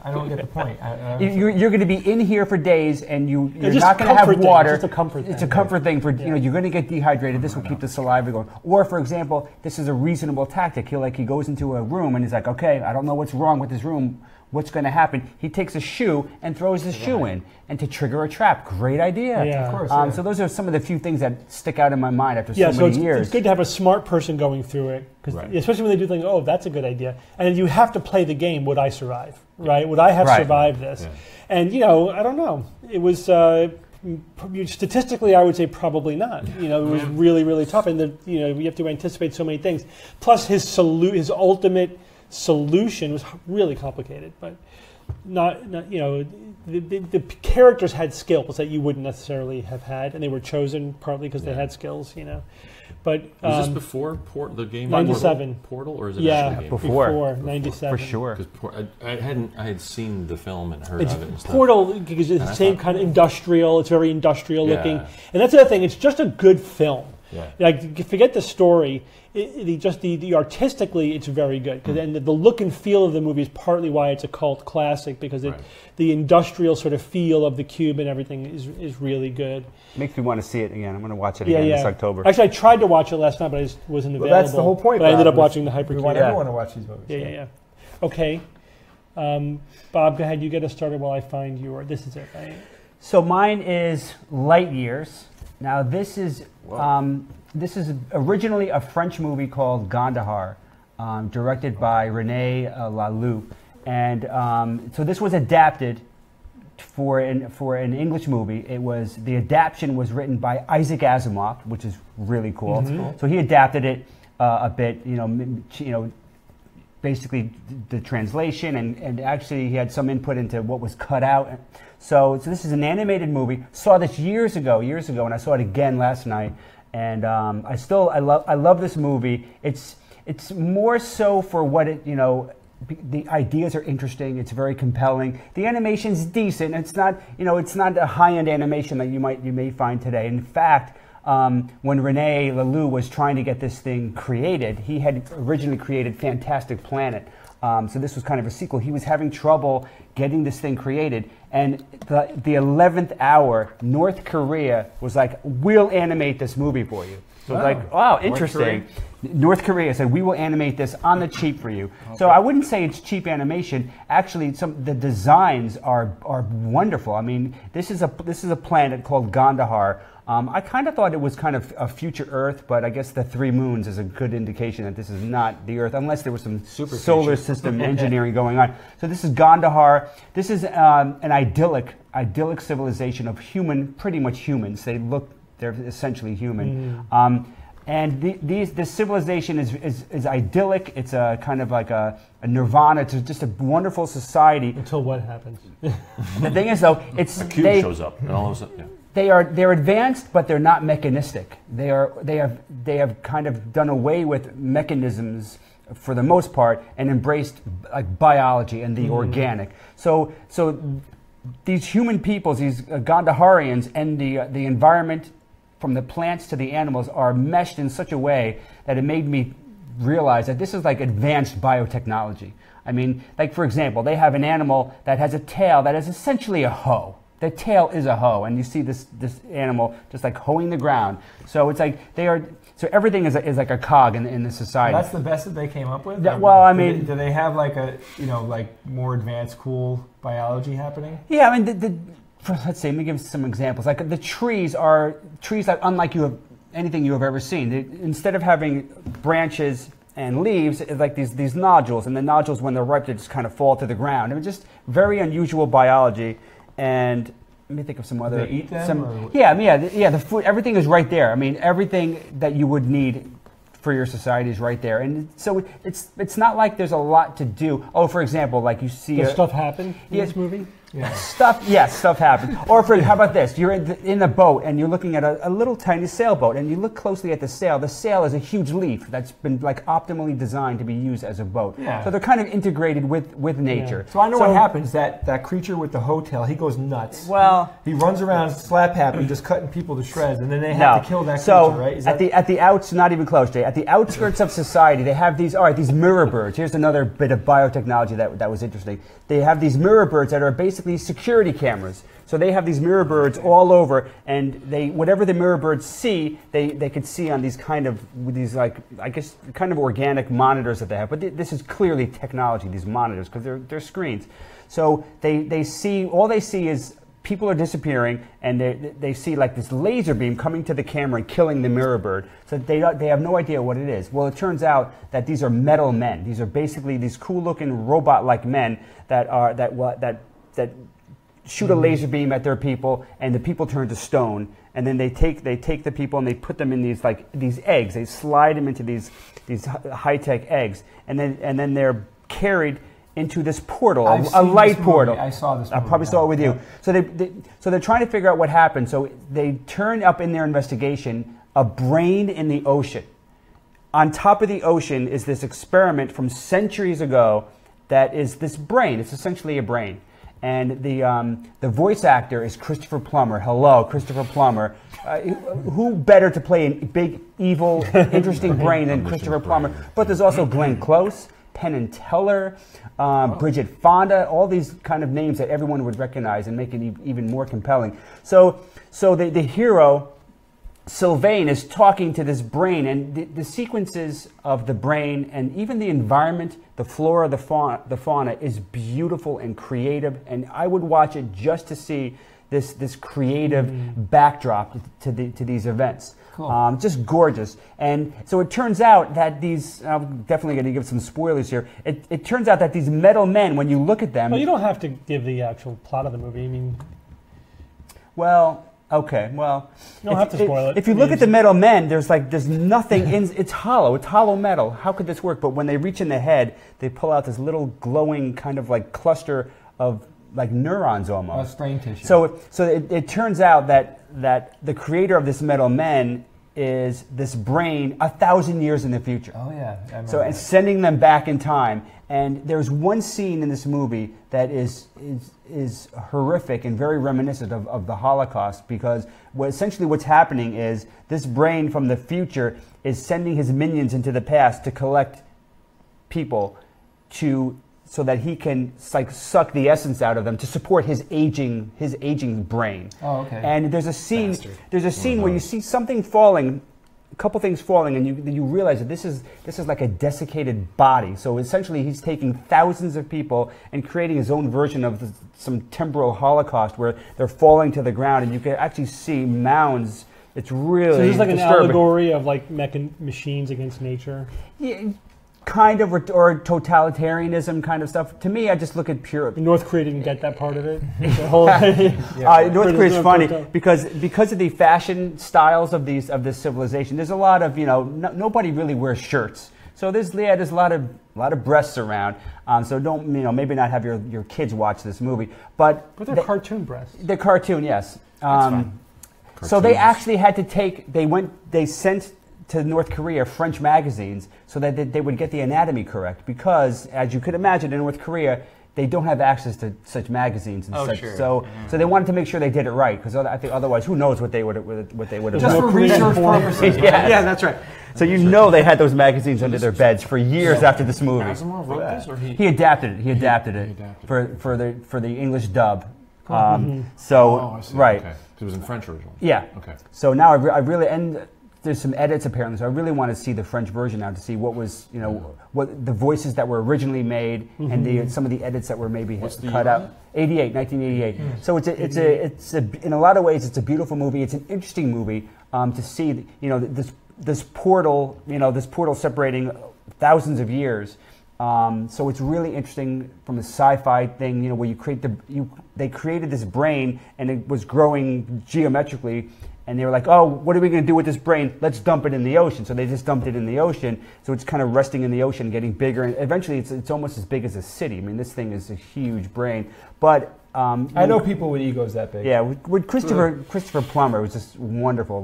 I don't get the point. You're going to be in here for days, and you're not going to have water. It's just a comfort thing. It's a comfort thing for you're going to get dehydrated. This will keep the saliva going. Or, for example, this is a reasonable tactic. He goes into a room and he's like, okay, I don't know what's wrong with this room. What's going to happen? He takes a shoe and throws his shoe in, and to trigger a trap. Great idea. Yeah. Of course. So those are some of the few things that stick out in my mind after so many years. It's good to have a smart person going through it, especially when they do things. Oh, that's a good idea, and you have to play the game. Would I survive? Right? Would I have survived this? Yeah. And I don't know. It was statistically, I would say probably not. It was really, really tough, and you have to anticipate so many things. Plus, his ultimate solution was really complicated, but the characters had skills that you wouldn't necessarily have had, and they were chosen partly because they had skills. But was this before the game 97 Portal, or is it after the game? Before 97 for sure. Because I had seen the film and heard of it. And stuff. Portal, because it's the same kind of industrial. It's very industrial looking, and that's the other thing. It's just a good film. Yeah. Like, forget the story. The artistically, it's very good. And the look and feel of the movie is partly why it's a cult classic, because the industrial sort of feel of the cube and everything is really good. Makes me want to see it again. I'm going to watch it again this October. Actually, I tried to watch it last night, but I just wasn't available. Well, that's the whole point. But I ended up watching the Hypercube. We want everyone to watch these movies. Yeah. Okay. Bob, go ahead. You get us started while I find your... This is it, right? So mine is Light Years. Now, this is originally a French movie called Gondahar, directed by René Laloux. And so this was adapted for an English movie. The adaptation was written by Isaac Asimov, which is really cool. Mm-hmm. So he adapted it a bit, basically the translation, and actually he had some input into what was cut out. So this is an animated movie. Saw this years ago, and I saw it again last night. And I love this movie. It's more so for what it, the ideas are interesting. It's very compelling. The animation's decent. It's not a high-end animation that you may find today. In fact, when Rene Laloux was trying to get this thing created, he had originally created Fantastic Planet. So this was kind of a sequel. He was having trouble getting this thing created, and the 11th hour, North Korea was like, "We'll animate this movie for you." So it's like, wow, interesting. North Korea said, "We will animate this on the cheap for you." Okay. So I wouldn't say it's cheap animation. Actually, the designs are wonderful. I mean, this is a planet called Gandahar. I kind of thought it was kind of a future Earth, but I guess the 3 moons is a good indication that this is not the Earth, unless there was some solar system engineering going on. So this is Gandahar. This is an idyllic civilization of pretty much humans. They're essentially human. And this civilization is idyllic. It's a kind of like a nirvana. It's just a wonderful society. Until what happens? The thing is, though, a cube shows up, and all of a sudden, yeah. They're advanced, but they're not mechanistic. They have kind of done away with mechanisms for the most part and embraced like biology and the organic. So these human peoples, these Gandaharians, and the environment, from the plants to the animals, are meshed in such a way that it made me realize that this is like advanced biotechnology. I mean, like for example, they have an animal that has a tail that is essentially a hoe. The tail is a hoe, and you see this animal just like hoeing the ground. So it's like so everything is like a cog in the society. That's the best that they came up with? Well, I mean... Do they have like like more advanced, cool biology happening? Yeah, I mean, let's see, let me give some examples. Like the trees are like unlike anything you have ever seen. Instead of having branches and leaves, it's like these nodules, and the nodules, when they're ripe, they just kind of fall to the ground. I mean, just very unusual biology. And let me think of some other... Do they eat them? Yeah, the food, everything is right there. I mean, everything that you would need for your society is right there. And so it's not like there's a lot to do. Oh, for example, like you see... Does stuff happen in this movie? Yeah. Stuff happens. Or how about this? You're in the boat and you're looking at a little tiny sailboat, and you look closely at the sail. The sail is a huge leaf that's been like optimally designed to be used as a boat. Yeah. So they're kind of integrated with nature. Yeah. So I know what happens. That creature with the hotel, he goes nuts. Well, he runs around slap happy, just cutting people to shreds, and then they have to kill that creature, right? At the outs, not even close, Jay. At the outskirts of society, they have these mirror birds. Here's another bit of biotechnology that was interesting. They have these mirror birds that are basically security cameras. So they have these mirror birds all over, and whatever the mirror birds see, they could see on these kind of organic monitors that they have. But this is clearly technology, these monitors, because they're screens. So they see is people are disappearing, and they see like this laser beam coming to the camera and killing the mirror bird. So they have no idea what it is. Well, it turns out that these are metal men. These are basically these cool-looking robot-like men that shoot a laser beam at their people, and the people turn to stone. And then they take the people and they put them in these eggs. They slide them into these high-tech eggs, and then they're carried into this portal, a light portal. I saw this movie. I probably saw it with you. So they're trying to figure out what happened. So they turn up in their investigation a brain in the ocean. On top of the ocean is this experiment from centuries ago that is this brain. It's essentially a brain. And the voice actor is Christopher Plummer. Hello, Christopher Plummer. Who better to play a big, evil, interesting brain than Christopher Plummer? But there's also Glenn Close, Penn and Teller, Bridget Fonda, all these kind of names that everyone would recognize and make it even more compelling. So the hero, Sylvain, is talking to this brain, and the sequences of the brain and even the environment, the flora, the fauna is beautiful and creative, and I would watch it just to see this creative backdrop to these events. Cool. Just gorgeous. And so it turns out that I'm definitely going to give some spoilers here. It turns out that these metal men, when you look at them... Well, you don't have to give the actual plot of the movie. I mean... Well... Okay, well, you don't have to spoil it. If you look at the metal men, there's nothing in. It's hollow metal. How could this work? But when they reach in the head, they pull out this little glowing kind of like cluster of like neurons almost. Brain tissue. So it turns out that the creator of this metal men is this brain 1,000 years in the future. Oh yeah. So and sending them back in time. And there's one scene in this movie that is horrific and very reminiscent of the Holocaust, because essentially what's happening is this brain from the future is sending his minions into the past to collect people so that he can suck the essence out of them to support his aging brain. Oh, okay. And there's a scene where you see something falling, a couple things falling, and you realize that this is like a desiccated body. So essentially, he's taking thousands of people and creating his own version of some temporal Holocaust where they're falling to the ground, and you can actually see mounds. It's really so. There's like disturbing. an allegory of like machines against nature. Yeah, kind of, or totalitarianism kind of stuff. To me, I just look at pure. North Korea didn't get that part of it. The whole North Korea is funny because of the fashion styles of this civilization. There's a lot of nobody really wears shirts. So there's a lot of breasts around. So don't maybe not have your kids watch this movie, but they're cartoon breasts. They're cartoon, yes. So they actually had to they sent to North Korea French magazines so that they would get the anatomy correct, because as you could imagine in North Korea they don't have access to such magazines and such. Sure. So they wanted to make sure they did it right, because I think otherwise who knows what they would have just for research purposes. Yeah, that's right. So they had those magazines under their beds for years after this movie. Asimov wrote this, or he adapted it. He adapted it for the English dub. Right. Okay. It was in French originally. Yeah. Okay. So now I really there's some edits apparently, so I really want to see the French version now to see what was what the voices that were originally made and some of the edits that were maybe cut out. 1988. So it's in a lot of ways it's a beautiful movie. It's an interesting movie to see this portal separating thousands of years. So it's really interesting from a sci-fi thing, where they created this brain and it was growing geometrically. And they were like, oh, what are we going to do with this brain? Let's dump it in the ocean. So they just dumped it in the ocean. So it's kind of resting in the ocean, getting bigger. And eventually it's almost as big as a city. I mean, this thing is a huge brain. But I know people with egos that big. Yeah, with Christopher Plummer, it was just wonderful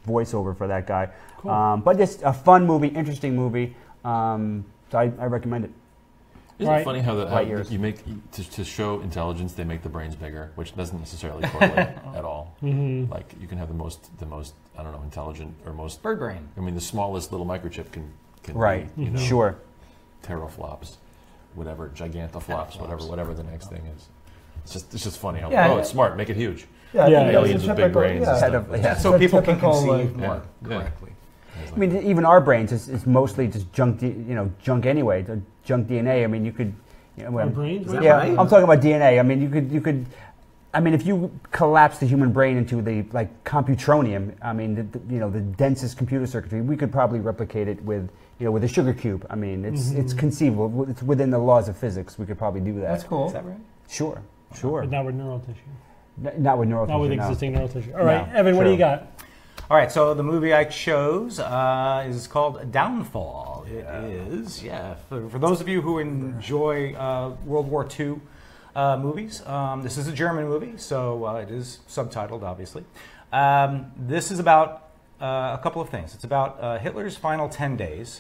voiceover for that guy. Cool. But just a fun movie, interesting movie. So I recommend it. Isn't it funny how you make to show intelligence, they make the brains bigger, which doesn't necessarily correlate at all. Like you can have the most I don't know, intelligent or most bird brain. I mean, the smallest little microchip can right. be, Sure. Teraflops, whatever, gigantaflops, whatever the next thing is. It's just funny how it's smart, make it huge. Millions of big brains. So people can conceive more correctly. I mean, even our brains is mostly just junk anyway. Junk DNA. I mean, you could. Our brains? I'm talking about DNA. I mean, you could. I mean, if you collapse the human brain into the computronium, I mean, the densest computer circuitry, we could probably replicate it with a sugar cube. I mean, it's conceivable. It's within the laws of physics. We could probably do that. That's cool. Is that right? Sure. But not with neural tissue. Not with neural tissue. Not with existing neural tissue. All right, Evan, what do you got? All right, so the movie I chose is called Downfall. It is, for those of you who enjoy World War II movies, this is a German movie, so it is subtitled, obviously. This is about a couple of things. It's about Hitler's final 10 days,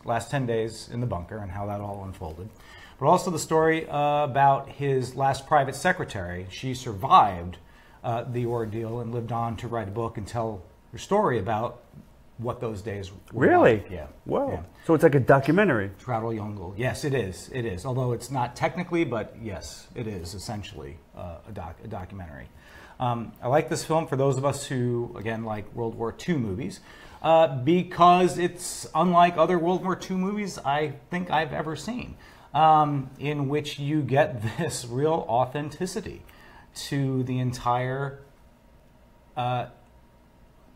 last 10 days in the bunker, and how that all unfolded. But also the story about his last private secretary. She survived the ordeal and lived on to write a book and tell her story about what those days were. Really? Like. Yeah. Whoa. Yeah. So it's like a documentary. Traudl Jungel. Yes, it is. It is. Although it's not technically, but yes, it is essentially a documentary. I like this film for those of us who, again, like World War II movies, because it's unlike other World War II movies I think I've ever seen, in which you get this real authenticity to the entire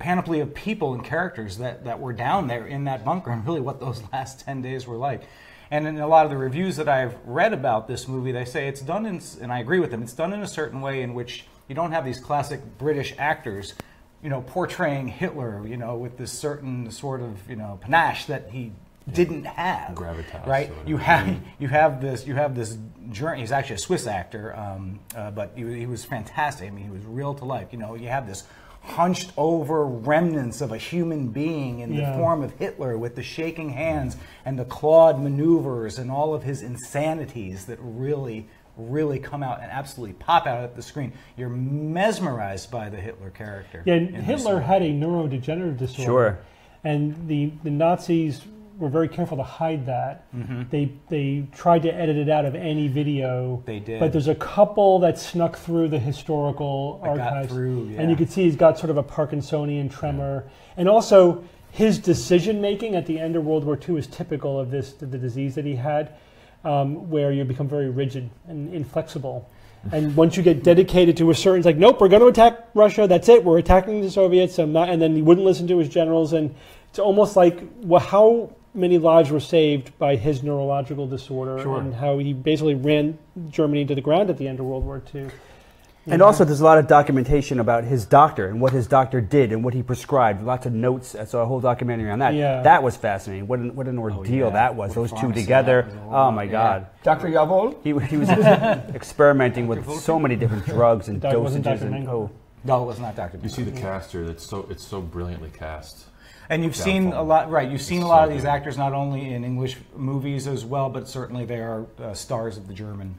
panoply of people and characters that were down there in that bunker, and really what those last 10 days were like. And in a lot of the reviews that I've read about this movie, they say it's done in, and I agree with them, it's done in a certain way in which you don't have these classic British actors, you know, portraying Hitler, you know, with this certain sort of, you know, panache that he didn't have. Gravitas, right? You have this journey. He's actually a Swiss actor, but he was fantastic. I mean, he was real to life. You know, you have this hunched over remnants of a human being in the form of Hitler, with the shaking hands and the clawed maneuvers and all of his insanities that really come out and absolutely pop out at the screen. You're mesmerized by the Hitler character. Yeah, Hitler had a neurodegenerative disorder. Sure. And the Nazis were very careful to hide that. They tried to edit it out of any video. They did. But there's a couple that snuck through the historical archives. Got through, And you can see he's got sort of a Parkinsonian tremor. And also, his decision-making at the end of World War II is typical of the disease that he had, where you become very rigid and inflexible. And once you get dedicated to a certain, it's like, nope, we're going to attack Russia, that's it, we're attacking the Soviets, and then he wouldn't listen to his generals. And it's almost like, well, how many lives were saved by his neurological disorder, and how he basically ran Germany to the ground at the end of World War II. And also, there's a lot of documentation about his doctor and what his doctor did and what he prescribed. Lots of notes. I saw a whole documentary on that. Yeah. That was fascinating. What an ordeal that was. Those two together. Oh my God. Dr. Yavol? He was experimenting with so many different drugs and dosages. No, it was not Dr. You see the cast here. It's so brilliantly cast. And you've seen a lot, right? You've seen a lot of these actors not only in English movies as well, but certainly they are stars of the German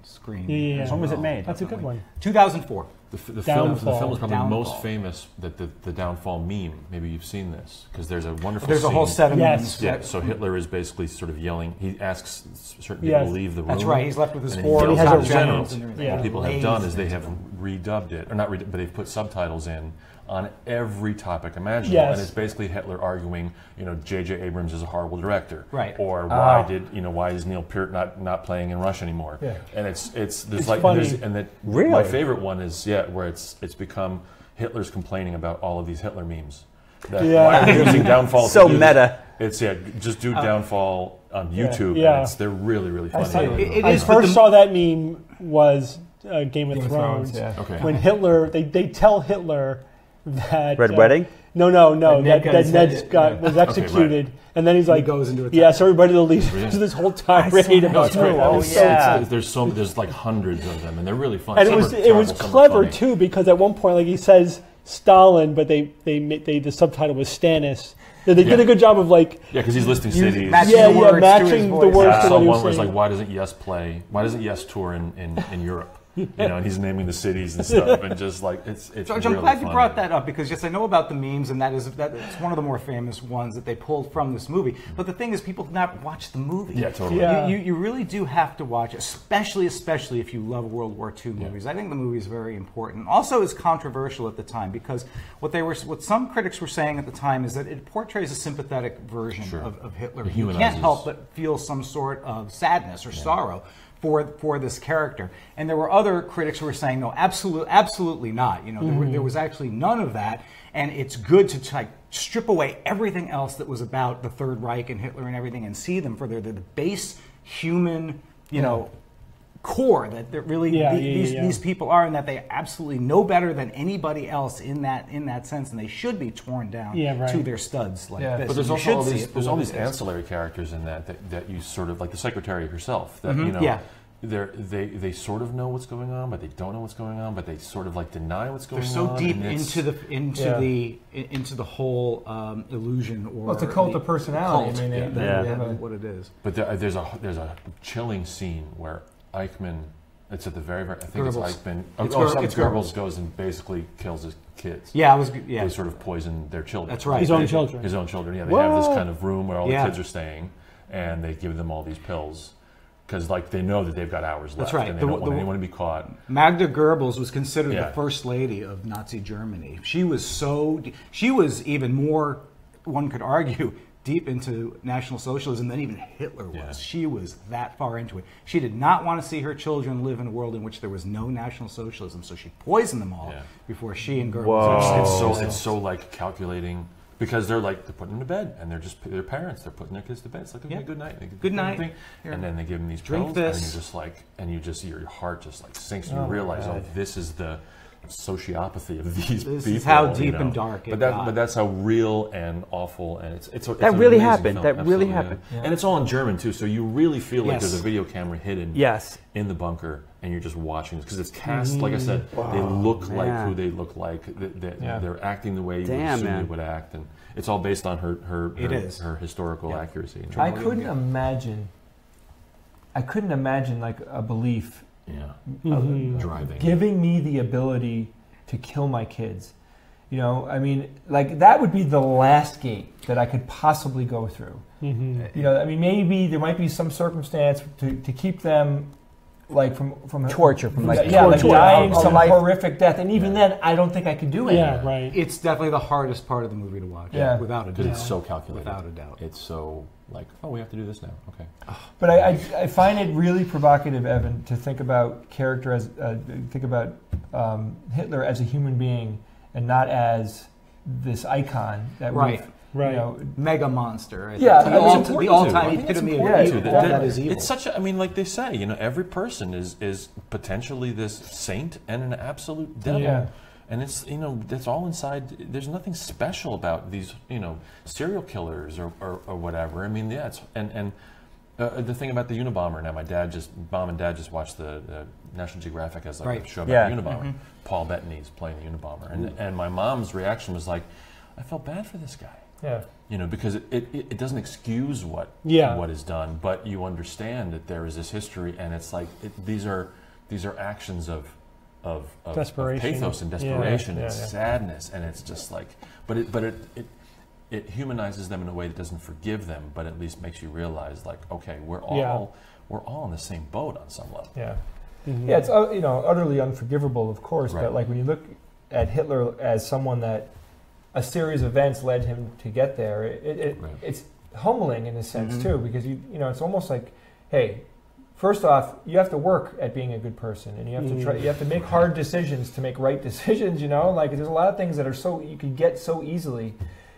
screen. Yeah. When was it made? That's a good one. 2004. The film is probably most famous, the Downfall meme. Maybe you've seen this, because there's a wonderful There's scene. a whole set of Yes. memes. Yeah, so Hitler is basically sort of yelling. He asks certain people to leave the room. That's right. He's left with his and four then he has yells a at generals. general. What people have done is they have redubbed it, or not redubbed, but they've put subtitles in on every topic imaginable, Yes. and it's basically Hitler arguing, you know, J.J. Abrams is a horrible director, Right? Or why is Neil Peart not playing in Russia anymore? Yeah. And it's funny. My favorite one is where it's become Hitler's complaining about all of these Hitler memes. That why are you using Downfall? So meta. It's just do Downfall on YouTube. Yeah. And they're really funny. I first saw that meme was Game of Thrones. Okay. When Hitler, they tell Hitler that Red Wedding? No, that Ned was executed, right. and then he's like, goes into so everybody will leave to this whole tirade about There's like hundreds of them, and they're really fun. And it was clever too, because at one point, like, he says Stalin, but the subtitle was Stannis. They did a good job of because he's listing cities. Matching the words to what he was one was saying. like, why doesn't Yes tour in Europe? You know, and he's naming the cities and stuff, and just like it's. George, really I'm glad funny. you brought that up, because yes, I know about the memes, and it's one of the more famous ones that they pulled from this movie. But the thing is, people have not watched the movie. Yeah, totally. Yeah. You really do have to watch it, especially if you love World War II movies. I think the movie is very important. Also, it's controversial at the time, because what some critics were saying at the time is that it portrays a sympathetic version of Hitler. You can't help but feel some sort of sadness or sorrow for this character. And there were other critics who were saying, no, absolutely not. You know, there was actually none of that. And it's good to strip away everything else that was about the Third Reich and Hitler and everything, and see them for the base human, core that really these people are, and that they absolutely know better than anybody else in that sense, and they should be torn down to their studs like this. But there's also all these ancillary characters in that you sort of, like the secretary herself, that they sort of know what's going on, but they don't know what's going on, but they sort of like deny what's going on. They're so deep into the whole illusion, or it's a cult of personality. Cult. I mean, that's what it is. But there's a chilling scene where Eichmann, it's at the very, I think Goebbels. it's Eichmann. It's Goebbels goes and basically kills his kids. They sort of poison their children. That's right. His own children. His own children. Yeah, they have this kind of room where all the kids are staying, and they give them all these pills because, like, they know that they've got hours left. That's right. And they don't want anyone to be caught. Magda Goebbels was considered the first lady of Nazi Germany. She was even more, one could argue, deep into National Socialism than even Hitler was. Yeah. She was that far into it. She did not want to see her children live in a world in which there was no National Socialism, so she poisoned them all before she and Goebbels. It's so like calculating Because they're putting them to bed, and they're parents. They're putting their kids to bed. It's like, okay, good night. Good night. And then they give them these Drink pills, this. and your heart just like sinks, and you realize, this is the sociopathy of these people. This is how deep and dark it got. But that's how real and awful, and it's that really happened. That really happened. Yeah. And it's all in German too, so you really feel like there's a video camera hidden in the bunker, and you're just watching this because it's cast. Like I said, they look like who they look like. They're acting the way you would assume they would act, and it's all based on her historical accuracy. I couldn't imagine like a belief. Driving, giving me the ability to kill my kids. You know, I mean, like that would be the last gate that I could possibly go through. You know, I mean, maybe there might be some circumstance to keep them like from torture, like dying some horrific death, and even then, I don't think I could do it. Yeah, right. It's definitely the hardest part of the movie to watch. Yeah, without a doubt. Because it's so calculated. Without a doubt. It's so like, we have to do this now. Okay. But I find it really provocative, Evan, to think about Hitler as a human being and not as this icon that right. You know, mega monster. The all-time epitome of evil. That is evil. It's such a, I mean, like they say, you know, every person is potentially this saint and an absolute devil. Yeah. And it's, you know, that's all inside. There's nothing special about these, you know, serial killers or whatever. I mean, it's, and the thing about the Unabomber now, Mom and Dad just watched the National Geographic has like a show about the Unabomber. Paul Bettany's playing the Unabomber. And my mom's reaction was like, I felt bad for this guy. Yeah. You know, because it doesn't excuse what is done, but you understand that there is this history, and it's like these are actions of desperation, pathos and desperation and sadness, and it's just like, but it humanizes them in a way that doesn't forgive them, but at least makes you realize, like, okay, we're all in the same boat on some level. Yeah, yeah, it's you know, utterly unforgivable, of course, but like when you look at Hitler as someone that a series of events led him to get there, it's humbling in a sense too, because you know, it's almost like, hey, first off, you have to work at being a good person, and you have to try. You have to make hard decisions to make right decisions. You know, like there's a lot of things that are so you can get so easily.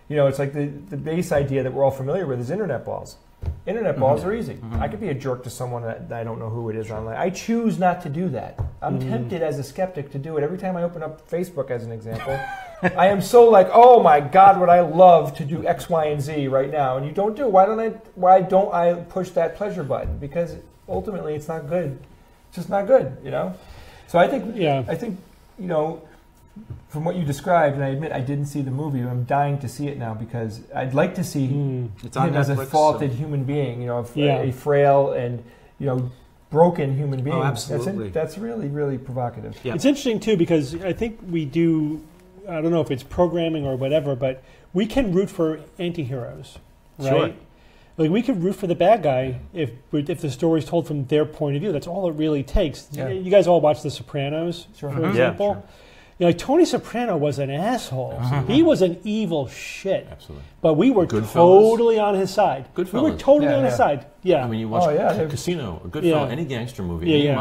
You know, it's like the base idea that we're all familiar with is internet balls. Internet balls are easy. I could be a jerk to someone that I don't know who it is online. I choose not to do that. I'm tempted as a skeptic to do it every time I open up Facebook, as an example. I am so like, oh my God, would I love to do X, Y, and Z right now? And you don't do. Why don't I push that pleasure button? Because ultimately, it's not good. It's just not good, you know. So I think, you know, from what you described, and I admit I didn't see the movie, but I'm dying to see it now because I'd like to see him as a faulted human being, you know, a frail and, you know, broken human being. Oh, absolutely. That's really, really provocative. Yeah. It's interesting too because I think we do. I don't know if it's programming or whatever, but we can root for anti-heroes, right? Sure. Like we could root for the bad guy if the story's told from their point of view. That's all it really takes. Yeah. You guys all watch The Sopranos, for example. Yeah, sure. You know, like Tony Soprano was an asshole. He was an evil shit. Absolutely. But we were totally on his side. Goodfellas. We were totally on his side. Yeah. I mean, you watch Casino, Goodfellas, any gangster movie, any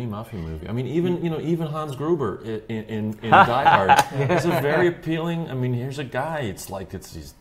mafia movie. I mean, even Hans Gruber in Die Hard is a very appealing. I mean, here's a guy. It's like he's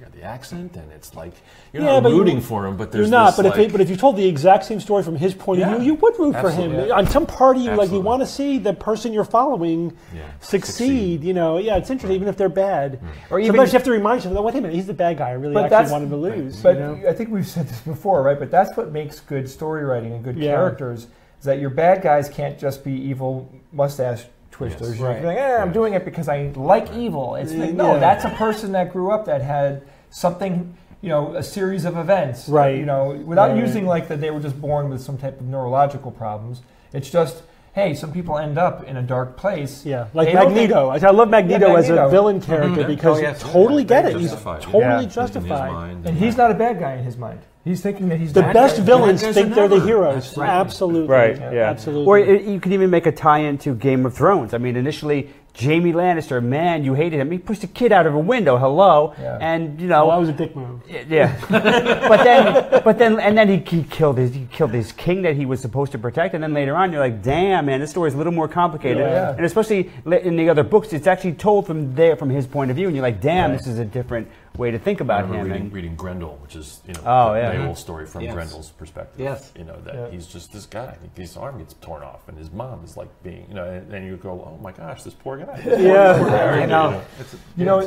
got the accent, and it's like you're not rooting for him, but there's not. But if you told the exact same story from his point of view, you would root for him. On some part of you, like you want to see the person you're following succeed. You know, it's interesting, even if they're bad. Or even sometimes you have to remind yourself, wait a minute, he's the bad guy. I really actually wanted to lose. But I think we've said this before, right? But that's what makes good story writing and good characters is that your bad guys can't just be evil mustache twisters. You're like, I'm doing it because I like evil. It's like, no, that's a person that grew up that had something, you know, a series of events. Right. You know, without using like that they were just born with some type of neurological problems. It's just, hey, some people end up in a dark place. Yeah, like Magneto. I love Magneto as a villain character because you totally get it. He's totally justified. And he's not a bad guy in his mind. He's thinking that he's the best villains think they're the heroes. Absolutely. Right. Absolutely. Or you could even make a tie-in to Game of Thrones. I mean, initially Jamie Lannister, man, you hated him. He pushed a kid out of a window. Hello, and you know that was a dick move. Yeah, and then he killed his king that he was supposed to protect, and then later on you're like, damn, man, this story is a little more complicated. Yeah. And especially in the other books, it's actually told from his point of view, and you're like, damn, this is a different way to think about him. Reading Grendel, which is the Beowulf story from Grendel's perspective. Yes. You know that he's just this guy. His arm gets torn off, and his mom is like being, and you go, oh my gosh, this poor guy. I know. It's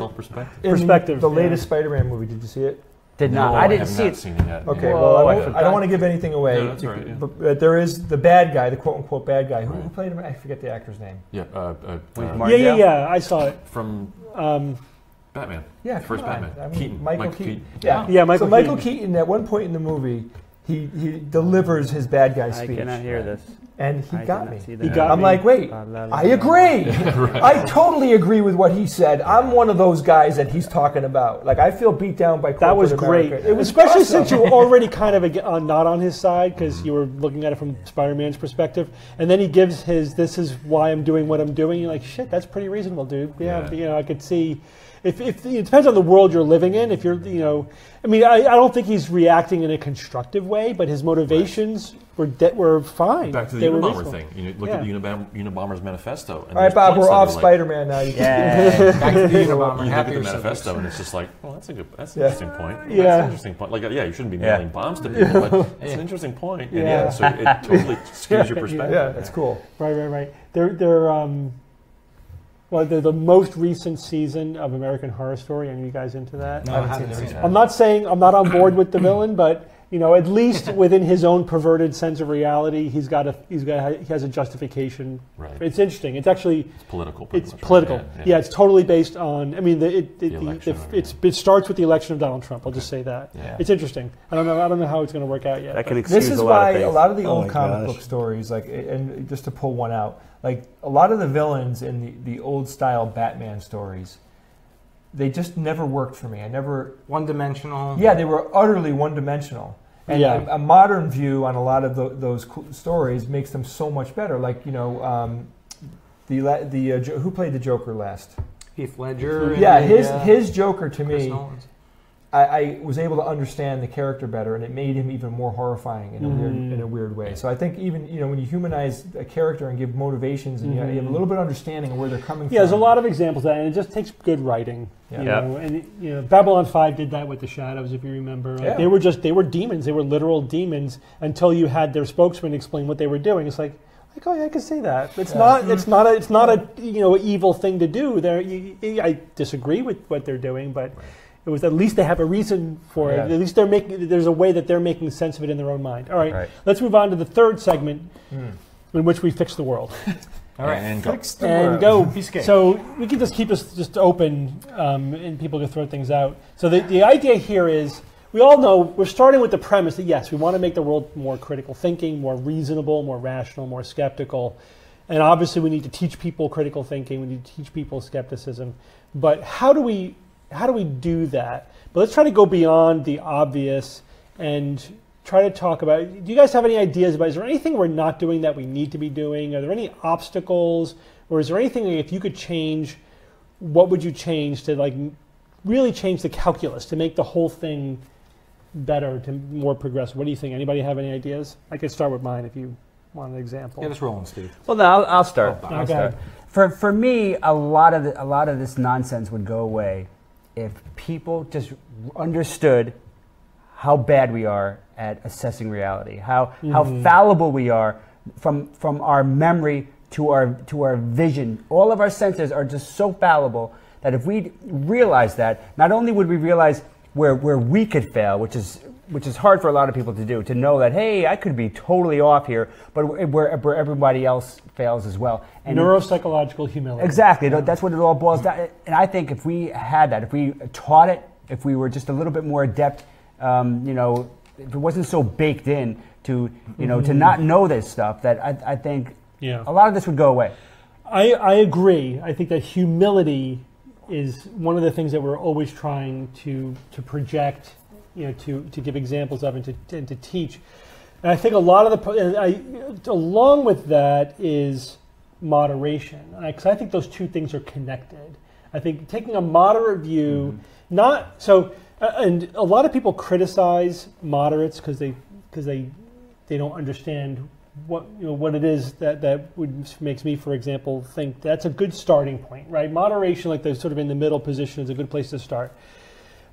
all perspective. Perspective. The latest Spider-Man movie, did you see it? Did not. No, I didn't have see not it. Seen it yet. Okay, Whoa, well, I don't want to give anything away. No, that's all right, But there is the bad guy, the quote-unquote bad guy. Who played him? I forget the actor's name. Yeah. I saw it. From Batman. Yeah, First come on. Batman. I mean, Keaton. Michael Keaton. Yeah, Michael Michael Keaton, at one point in the movie, he delivers his bad guy speech. I cannot hear this. And he got me. I'm like, wait, I agree. I totally agree with what he said. I'm one of those guys that he's talking about. Like, I feel beat down by corporate That was great. America. It was especially awesome. since you were already kind of not on his side because you were looking at it from Spider-Man's perspective, and then he gives this is why I'm doing what I'm doing. You're like, shit, that's pretty reasonable, dude. Yeah. I could see. If it depends on the world you're living in. If you're, I don't think he's reacting in a constructive way, but his motivations were fine. Back to the Unabomber thing. Look at the Unabomber's manifesto. All right, Bob, we're off Spider-Man now. Back to the Unabomber. You look at the manifesto, and it's just like, well, that's an interesting point. That's an interesting point. Like, you shouldn't be mailing bombs to people, but it's an interesting point. And so it totally skews your perspective. Yeah, that's cool. Right. They're the most recent season of American Horror Story. Any of you guys into that? No, I haven't seen that. I'm not saying I'm not on board with the villain, but at least within his own perverted sense of reality, he has a justification. Right. It's interesting. It's actually political. It's political. Yeah, it's totally based on. I mean, it starts with the election of Donald Trump. I'll just say that. Yeah. It's interesting. I don't know how it's going to work out yet. That can excuse This is a lot why of things. a lot of the old comic book stories, and just to pull one out, like a lot of the villains in the old style Batman stories, they just never worked for me. I never one-dimensional. Yeah, they were utterly one-dimensional. And a modern view on a lot of those stories makes them so much better. Like who played the Joker last? Heath Ledger. Yeah, his Joker to me. I was able to understand the character better, and it made him even more horrifying in a weird way. So I think even when you humanize a character and give motivations, and you have a little bit of understanding of where they're coming from. Yeah, there's a lot of examples of that, and it just takes good writing. And Babylon 5 did that with the Shadows, if you remember. Like, they were demons. They were literal demons until you had their spokesman explain what they were doing. It's like, oh yeah, I can see that. It's not a evil thing to do. I disagree with what they're doing, but. Right. It was at least they have a reason for it. At least there's a way that they're making sense of it in their own mind. All right. Let's move on to the third segment in which we fix the world. All right, and go. So we can just keep this just open and people can throw things out. So the idea here is we all know we're starting with the premise that yes, we want to make the world more critical thinking, more reasonable, more rational, more skeptical. And obviously we need to teach people critical thinking, we need to teach people skepticism. But how do we do that? But let's try to go beyond the obvious and try to talk about, do you guys have any ideas about, is there anything we're not doing that we need to be doing? Are there any obstacles? Or is there anything, if you could change, what would you change to really change the calculus, to make the whole thing better, to more progressive? What do you think? Anybody have any ideas? I could start with mine if you want an example. Yeah, just rolling, Steve. Well, no, I'll start. I'll start. For me, a lot of this nonsense would go away if people just understood how bad we are at assessing reality, how fallible we are from our memory to our vision. All of our senses are just so fallible that if we realize that, not only would we realize where we could fail, which is hard for a lot of people to do, to know that, hey, I could be totally off here, but where everybody else fails as well. And neuropsychological humility. Exactly. That's what it all boils down. And I think if we had that, if we taught it, if we were just a little bit more adept, if it wasn't so baked in to not know this stuff, that I think a lot of this would go away. I agree. I think that humility is one of the things that we're always trying to project, to give examples of and to teach. And I think a lot of along with that is moderation, because I think those two things are connected. I think taking a moderate view, not so, and a lot of people criticize moderates because they don't understand what it is that makes me, for example, think that's a good starting point, right? Moderation, like the sort of in the middle position, is a good place to start,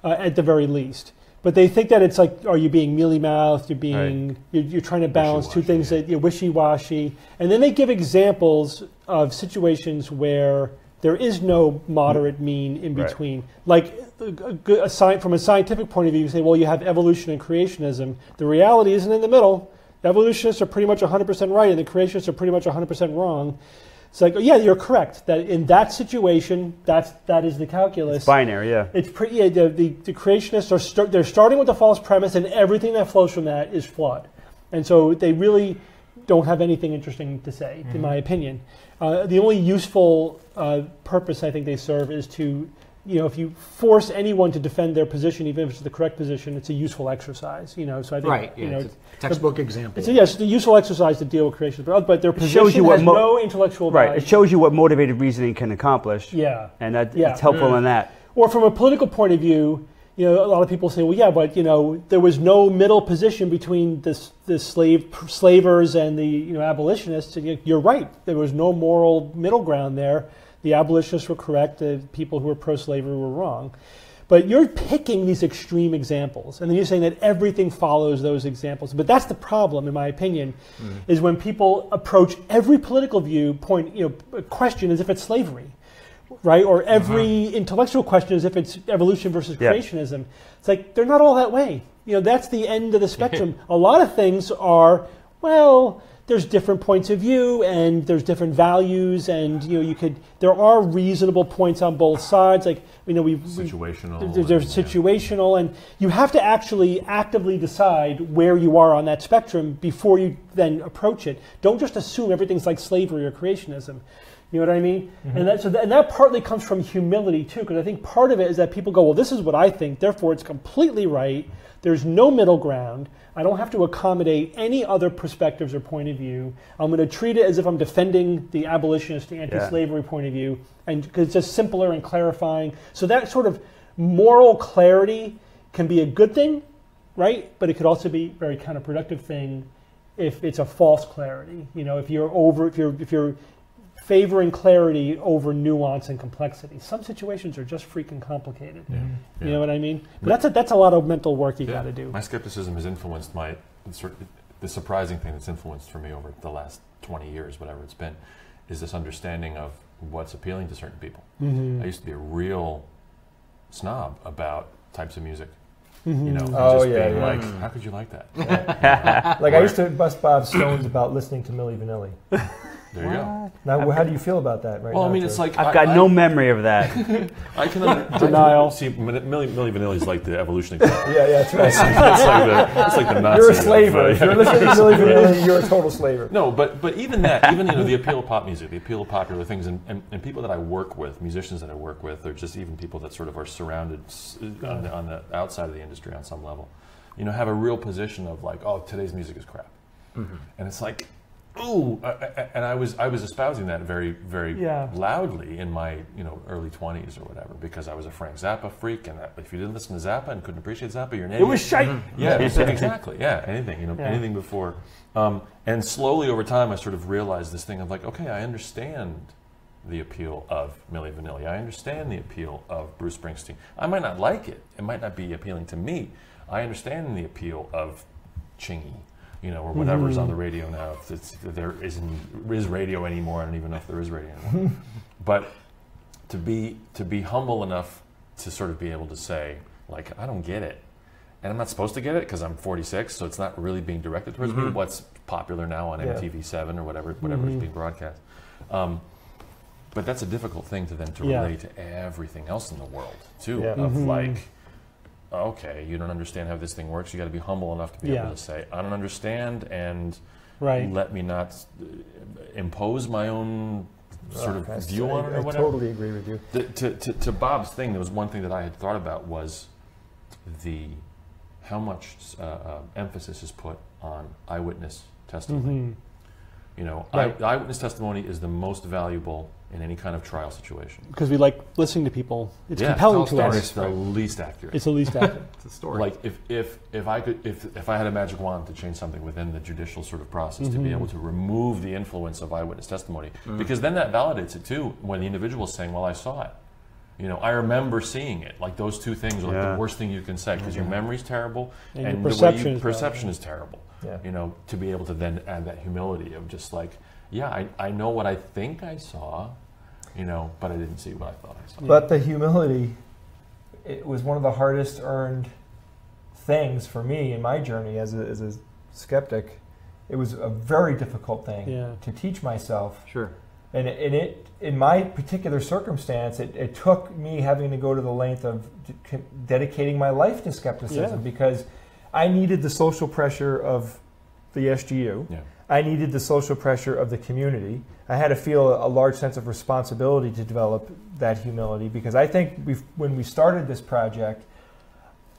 at the very least. But they think that it's like, are you being mealy-mouthed? You're being, you're trying to balance two things that you're wishy-washy, and then they give examples of situations where there is no moderate mean in between. Like from a scientific point of view, you say, well, you have evolution and creationism. The reality isn't in the middle. Evolutionists are pretty much 100% right, and the creationists are pretty much 100% wrong. It's like, yeah, you're correct. That in that situation, that is the calculus. It's binary, yeah. It's pretty. The creationists they're starting with a false premise, and everything that flows from that is flawed, and so they really don't have anything interesting to say, in my opinion. The only useful purpose I think they serve is to, if you force anyone to defend their position, even if it's the correct position, it's a useful exercise. So I think, it's a textbook example. It's a useful exercise to deal with creation, but their position has no intellectual value. Right, it shows you what motivated reasoning can accomplish. Yeah, and it's helpful in that. Or from a political point of view, a lot of people say, well, yeah, but there was no middle position between the slavers and the abolitionists. And you're right, there was no moral middle ground there. The abolitionists were correct. The people who were pro-slavery were wrong. But you're picking these extreme examples, and then you're saying that everything follows those examples. But that's the problem, in my opinion, is when people approach every political question as if it's slavery, right? Or every intellectual question as if it's evolution versus creationism. It's like, they're not all that way. That's the end of the spectrum. A lot of things are, well, there's different points of view, and there's different values, and there are reasonable points on both sides. Like situational. There's situational, and you have to actually actively decide where you are on that spectrum before you then approach it. Don't just assume everything's like slavery or creationism. You know what I mean? And that partly comes from humility too, because I think part of it is that people go, well, this is what I think, therefore it's completely right. There's no middle ground. I don't have to accommodate any other perspectives or point of view. I'm going to treat it as if I'm defending the abolitionist, the anti-slavery point of view, and because it's just simpler and clarifying. So that sort of moral clarity can be a good thing, right? But it could also be a very counterproductive thing if it's a false clarity. If you're favoring clarity over nuance and complexity. Some situations are just freaking complicated. You know what I mean? But that's a lot of mental work you got to do. My skepticism has influenced the surprising thing that's influenced for me over the last 20 years, whatever it's been, is this understanding of what's appealing to certain people. I used to be a real snob about types of music. Like, how could you like that? Like I used to bust Bob Stones about listening to Milli Vanilli. There you go. Now, how do you feel about that right now? Well, I mean, it's like... I've got no memory of that. I can denial. See, Milli Vanilli is like the evolution example. Yeah, that's right. It's like the Nazi. You're a slaver. If you're listening to Milli Vanilli, you're a total slaver. No, but even that, the appeal of pop music, the appeal of popular things, and people that I work with, musicians that I work with, or just even people that sort of are surrounded on the outside of the industry on some level, have a real position of like, oh, today's music is crap. And it's like... Ooh, and I was espousing that very, very loudly in my early 20s or whatever, because I was a Frank Zappa freak, and if you didn't listen to Zappa and couldn't appreciate Zappa, you're an idiot. It was shite. Yeah, exactly. Yeah, anything, anything before. And slowly over time, I sort of realized this thing of like, okay, I understand the appeal of Milli Vanilli. I understand the appeal of Bruce Springsteen. I might not like it. It might not be appealing to me. I understand the appeal of Chingy. Or whatever's on the radio now. If there is radio anymore, I don't even know if there is radio anymore. But to be humble enough to sort of be able to say, like, I don't get it. And I'm not supposed to get it because I'm 46, so it's not really being directed towards me. What's popular now on MTV7 or whatever is being broadcast. But that's a difficult thing to relate to everything else in the world, too. Of like... okay, you don't understand how this thing works. You got to be humble enough to be able to say, I don't understand, and let me not impose my own sort of view on it or whatever. I totally agree with you. To Bob's thing, there was one thing that I had thought about was how much emphasis is put on eyewitness testimony. You know, Right. eyewitness testimony is the most valuable in any kind of trial situation. Because we like listening to people. It's Yeah, compelling to and us. it's the least accurate. It's the least accurate. It's a story. Like if I had a magic wand to change something within the judicial sort of process to be able to remove the influence of eyewitness testimony, because then that validates it too when the individual is saying, well, I saw it. You know, I remember seeing it. Like those two things are like the worst thing you can say because your memory's terrible And and your the way perception is perception is terrible. Yeah. You know, to be able to then add that humility of just like, yeah, I know what I think I saw, you know, but I didn't see what I thought I saw. But the humility, it was one of the hardest earned things for me in my journey as a skeptic. It was a very difficult thing to teach myself. Sure. And it in my particular circumstance, it took me having to go to the length of dedicating my life to skepticism because I needed the social pressure of the SGU. Yeah. I needed the social pressure of the community. I had to feel a large sense of responsibility to develop that humility because I think when we started this project,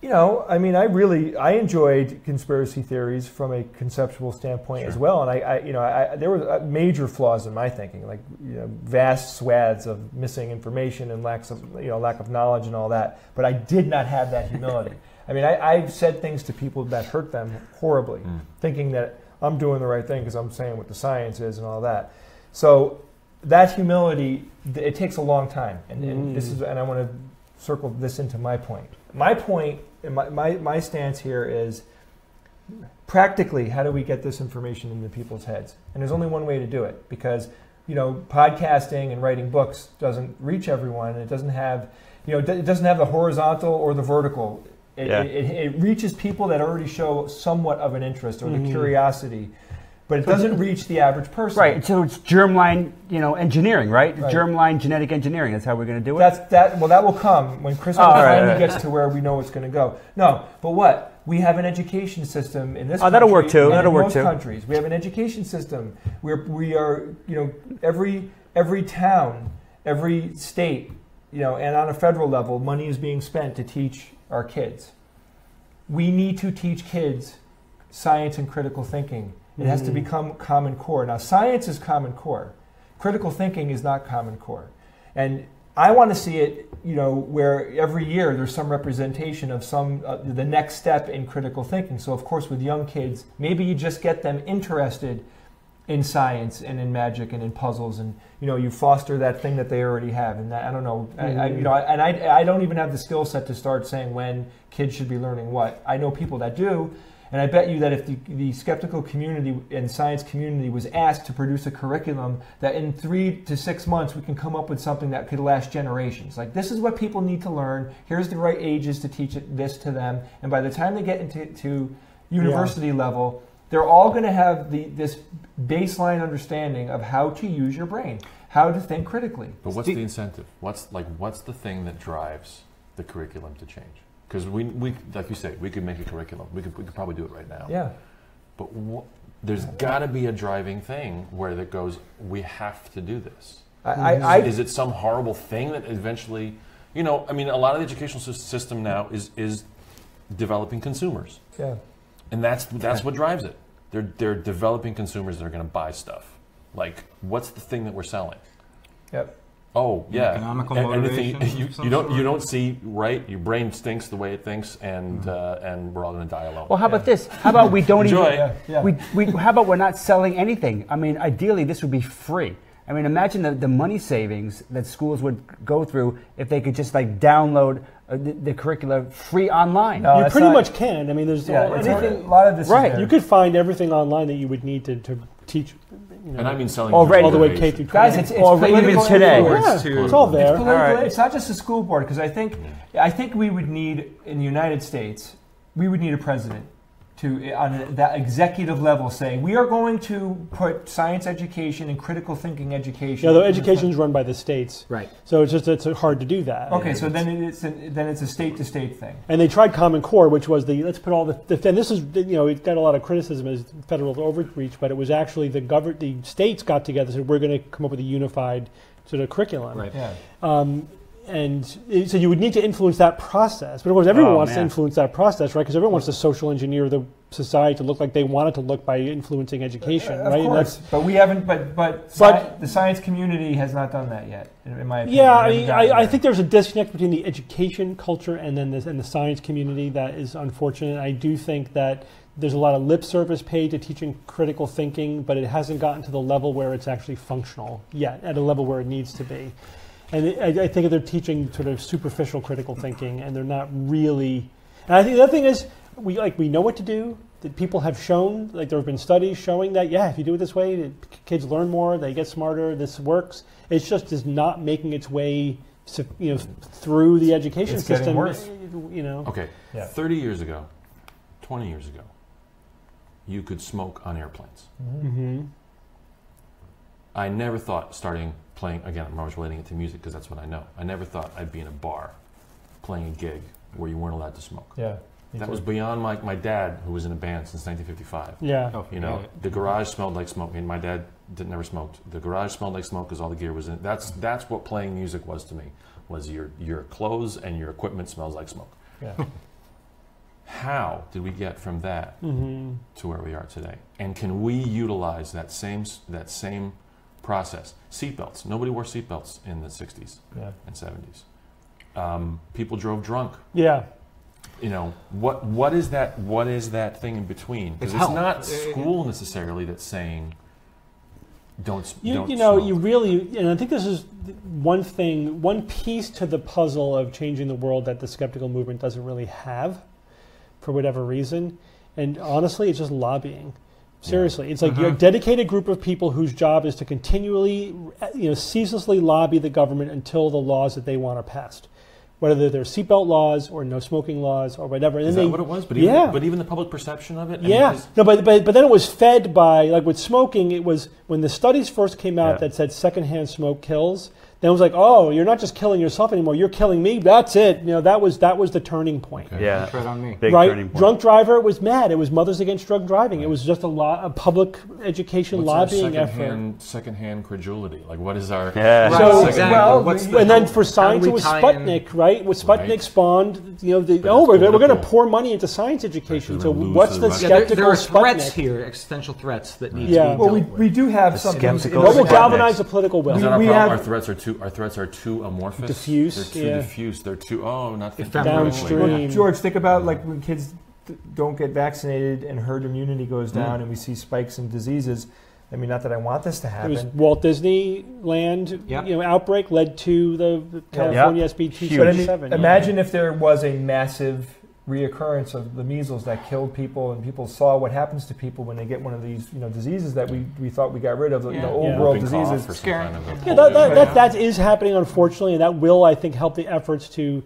you know, I mean, I enjoyed conspiracy theories from a conceptual standpoint as well, and there were major flaws in my thinking, like vast swaths of missing information and lack of knowledge and all that. But I did not have that humility. I mean, I've said things to people that hurt them horribly, thinking that I'm doing the right thing because I'm saying what the science is and all that. So that humility, it takes a long time, and this is, and I want to circle this into my point. My point, and my stance here is practically, how do we get this information into people's heads? And there's only one way to do it because, you know, podcasting and writing books doesn't reach everyone, and it doesn't have, it doesn't have the horizontal or the vertical. It reaches people that already show somewhat of an interest or the curiosity, but it doesn't reach the average person. Right. So it's germline, engineering, right? Germline genetic engineering. That's how we're going to do it. Well, that will come when CRISPR finally gets to where we know it's going to go. No, but what? We have an education system in this country. That'll work too. That'll work too. In most countries, we have an education system where we are, every town, every state, and on a federal level, money is being spent to teach our kids. We need to teach kids science and critical thinking. It has to become Common Core. Now, science is Common Core. Critical thinking is not Common Core. And I want to see it, where every year there's some representation of the next step in critical thinking. So, of course, with young kids, maybe you just get them interested in science and in magic and in puzzles, and you foster that thing that they already have. And that, I don't know, I don't even have the skill set to start saying when kids should be learning what. I know people that do. And I bet you that if the skeptical community and science community was asked to produce a curriculum, that in 3 to 6 months we can come up with something that could last generations. Like, this is what people need to learn. Here's the right ages to teach this to them. And by the time they get into university level, they're all going to have this baseline understanding of how to use your brain, how to think critically. But what's the incentive? What's the thing that drives the curriculum to change? Because we, like you say, we could make a curriculum. We could probably do it right now. Yeah. But there's got to be a driving thing where that goes, we have to do this. Is it some horrible thing that eventually, a lot of the educational system now is developing consumers. Yeah. And that's what drives it. They're developing consumers that are going to buy stuff. Like, what's the thing that we're selling? Yep. Oh, yeah. Economical motivation. You don't see right. Your brain stinks the way it thinks, and we're all going to die alone. Well, how about this? How about we don't Enjoy. even? How about we're not selling anything? I mean, ideally, this would be free. I mean, imagine the money savings that schools would go through if they could just download the curricula free online. No, you pretty much can. I mean, there's anything. A lot of this. Right. You could find everything online that you would need to teach. And I mean selling all the way K through 12. Guys, it's even today. It's all there. It's not just the school board, because I think we would need, in the United States, we would need a president to, on that executive level, saying we are going to put science education and critical thinking education. Yeah, though education is run by the states, right? So it's hard to do that. Okay, so then it's a state to state thing. And they tried Common Core, which was let's put all and this is it got a lot of criticism as federal overreach, but it was actually the states got together and said we're going to come up with a unified sort of curriculum. Right. Yeah. so you would need to influence that process. But of course, everyone wants to influence that process, right? Because everyone wants to social engineer the society to look like they want it to look by influencing education, right? Of course, but we haven't. But the science community has not done that yet, in my opinion. Yeah, I think there's a disconnect between the education culture and then the science community that is unfortunate. I do think that there's a lot of lip service paid to teaching critical thinking, but it hasn't gotten to the level where it's actually functional yet, at a level where it needs to be. And I think they're teaching sort of superficial critical thinking, and they're not really. And I think the other thing is, we know what to do. That people have shown, like there have been studies showing that, if you do it this way, kids learn more, they get smarter. This works. It's just is not making its way, through the education system. Getting worse. Okay. Yeah. 30 years ago, 20 years ago, you could smoke on airplanes. Mm-hmm. I never thought playing, again, I'm always relating it to music because that's what I know. I never thought I'd be in a bar playing a gig where you weren't allowed to smoke. Yeah. That was beyond my dad, who was in a band since 1955. Yeah. The garage smelled like smoke. I mean, my dad never smoked. The garage smelled like smoke because all the gear was in. That's what playing music was to me. Was your clothes and your equipment smells like smoke. Yeah. How did we get from that to where we are today? And can we utilize that same process? Seatbelts. Nobody wore seatbelts in the 60s and 70s. People drove drunk. Yeah. What is that thing in between? Because it's not school necessarily that's saying don't smoke. You really, and I think this is one piece to the puzzle of changing the world that the skeptical movement doesn't really have, for whatever reason. And honestly, it's just lobbying. Seriously, it's like you're a dedicated group of people whose job is to continually, ceaselessly lobby the government until the laws that they want are passed. Whether they're seatbelt laws or no smoking laws or whatever. And is that what it was? But even the public perception of it? But then it was fed by, like with smoking, it was when the studies first came out that said secondhand smoke kills, then it was like, oh, you're not just killing yourself anymore, you're killing me, that's it. That was the turning point. Okay. Yeah. Right on me. Big turning point. Drunk driver was mad. It was Mothers Against Drug Driving. Right. It was just a public education lobbying effort. Secondhand credulity. Like, what is our... Yeah. And then for science, it was Sputnik, right? With Sputnik spawned, we're going to pour money into science education. So what's the skeptical there are Sputnik? Threats here, existential threats that need to be dealt with. We do have something... What will galvanize the political will? Our threats are too amorphous. Diffuse. They're too diffuse. They're too, not downstream. George, think about like when kids don't get vaccinated and herd immunity goes down and we see spikes in diseases. I mean, not that I want this to happen. It was Walt Disneyland, outbreak led to the California SB 277. Imagine if there was a massive reoccurrence of the measles that killed people, and people saw what happens to people when they get one of these, diseases that we thought we got rid of, the old world diseases. That is happening, unfortunately, and that will, I think, help the efforts to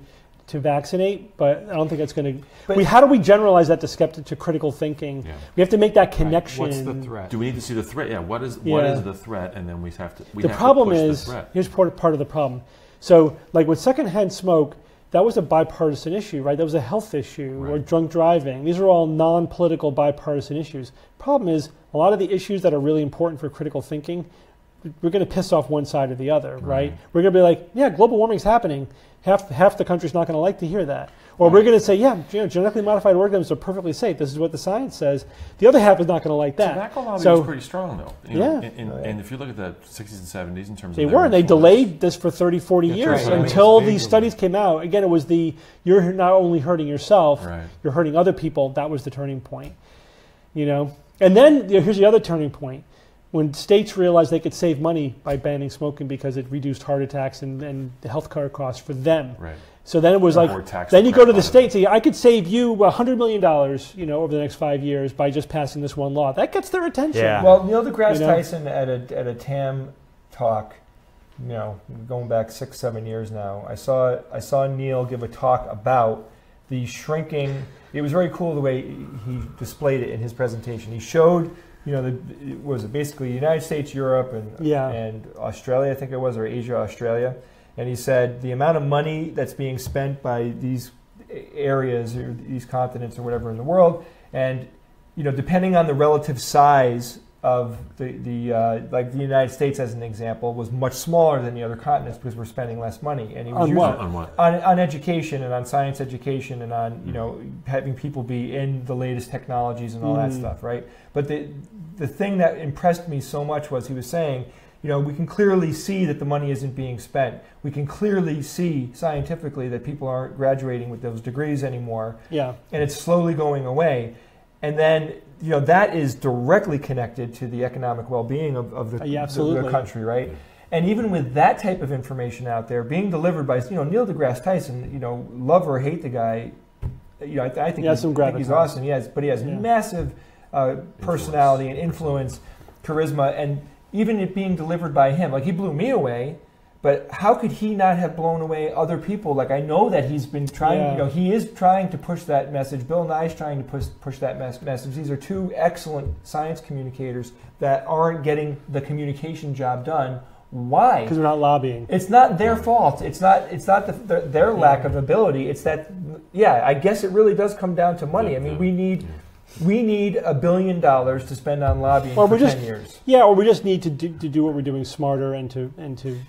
vaccinate. But I don't think it's going to. How do we generalize that to critical thinking? Yeah. We have to make that connection. What's the threat? Do we need to see the threat? Yeah. What is the threat? And then we have to. The problem is, here's part of the problem. So, like with secondhand smoke, that was a bipartisan issue, right? That was a health issue, or drunk driving. These are all non-political bipartisan issues. Problem is, a lot of the issues that are really important for critical thinking, we're going to piss off one side or the other, right? We're going to be like, global warming's happening. Half the country's not going to like to hear that. Or we're going to say, genetically modified organisms are perfectly safe. This is what the science says. The other half is not going to like that. Tobacco lobby was pretty strong, though. And if you look at the 60s and 70s in terms of... They delayed this for 30, 40 years until these studies came out. Again, it was you're not only hurting yourself, you're hurting other people. That was the turning point. And then here's the other turning point. When states realized they could save money by banning smoking because it reduced heart attacks and the health care costs for them. Right. So then it was then you go to the states and say, I could save you $100 million, over the next 5 years by just passing this one law. That gets their attention. Yeah. Well, Neil deGrasse Tyson at a TAM talk, going back 6-7 years now, I saw Neil give a talk about the shrinking. It was very cool the way he displayed it in his presentation. He showed, basically United States, Europe, and Australia, I think it was, or Asia, Australia. And he said the amount of money that's being spent by these areas or these continents or whatever in the world, and depending on the relative size of like the United States, as an example, was much smaller than the other continents because we're spending less money. And he was on what? On education and on science education and on having people be in the latest technologies and all that stuff, right? But the thing that impressed me so much was he was saying, we can clearly see that the money isn't being spent. We can clearly see scientifically that people aren't graduating with those degrees anymore. Yeah. And it's slowly going away. And then, that is directly connected to the economic well-being of the country, right? And even with that type of information out there being delivered by, Neil deGrasse Tyson, love or hate the guy, I think he's awesome. But he has massive personality and influence, charisma, and even it being delivered by him, like he blew me away. But how could he not have blown away other people? Like, I know that he's been trying, he is trying to push that message. Bill Nye's trying to push that message. These are two excellent science communicators that aren't getting the communication job done. Why? Because they're not lobbying. It's not their fault. It's not their lack of ability. It's that, I guess it really does come down to money. I mean, we need $1 billion to spend on lobbying for 10 years. Yeah, or we just need to do what we're doing smarter and to.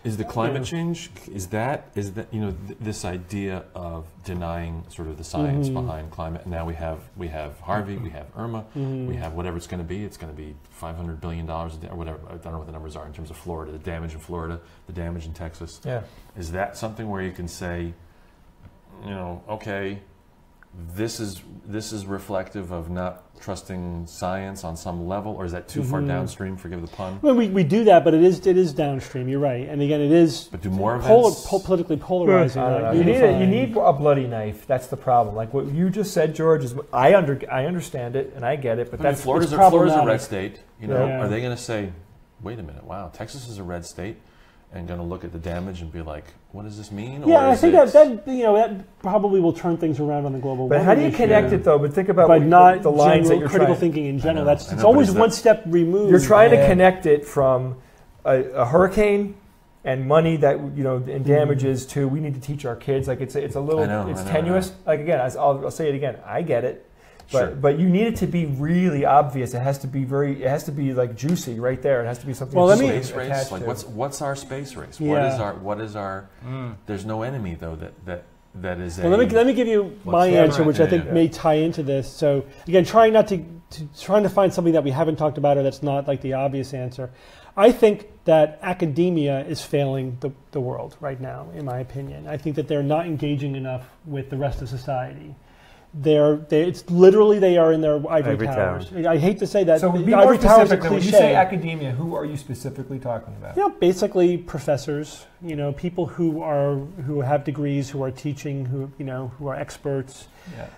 Is the climate change, is that this idea of denying sort of the science behind climate, and now we have Harvey, we have Irma, we have whatever it's going to be $500 billion or whatever, I don't know what the numbers are in terms of Florida, the damage in Florida, the damage in Texas. Yeah. Is that something where you can say, okay, this is reflective of not trusting science on some level, or is that too far downstream? Forgive the pun. Well, we do that, but it is downstream. You're right, and again, it is. But do more politically polarizing. You need a bloody knife. That's the problem. Like what you just said, George, is I understand it and I get it, but that's Florida's a red state. Are they going to say, wait a minute, wow, Texas is a red state? And going to look at the damage and be like, what does this mean? Yeah, I think that probably will turn things around on the global warming. But how do you connect it though? But think about the lines that you're critical thinking in general. It's always one step removed. You're trying to connect it from a hurricane and money that and damages to we need to teach our kids. Like it's a little tenuous. Like again, I'll say it again. I get it. But you need it to be really obvious. It has to be like juicy right there. It has to be something. Well, space race. Like what's our space race? Yeah. What is our? There's no enemy though that is. Well, let me give you my answer, which I think may tie into this. So again, trying to find something that we haven't talked about or that's not like the obvious answer. I think that academia is failing the world right now, in my opinion. I think that they're not engaging enough with the rest of society. It's literally they are in their ivory towers. I hate to say that. So be more specific. When you say academia, who are you specifically talking about? Basically professors. People who have degrees, who are teaching, who are experts. Yeah.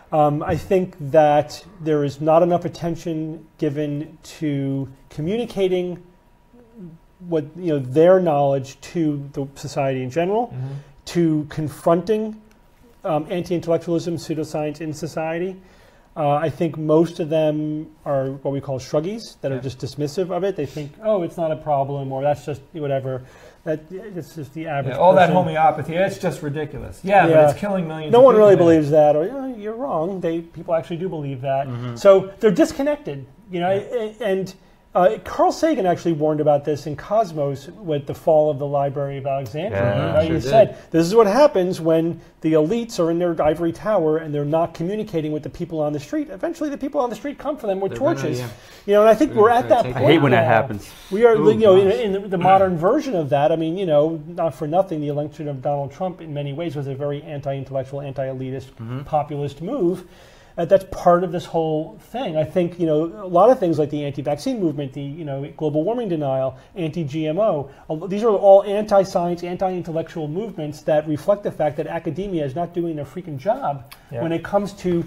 I think that there is not enough attention given to communicating what their knowledge to the society in general, to confronting anti-intellectualism, pseudoscience in society. I think most of them are what we call shruggies that are just dismissive of it. They think, oh, it's not a problem, or that's just whatever. It's just the average all person. That homeopathy, it's just ridiculous. But it's killing millions No one really believes that, or you're wrong. People actually do believe that. So they're disconnected, and Carl Sagan actually warned about this in Cosmos with the fall of the Library of Alexandria. He said, this is what happens when the elites are in their ivory tower and they're not communicating with the people on the street. Eventually the people on the street come for them with torches. And I think we're at that point. I hate when that happens. We are, in the modern version of that. I mean, not for nothing, the election of Donald Trump in many ways was a very anti-intellectual, anti-elitist, populist move. That's part of this whole thing. I think a lot of things like the anti-vaccine movement, the global warming denial, anti-GMO. These are all anti-science, anti-intellectual movements that reflect the fact that academia is not doing their freaking job when it comes to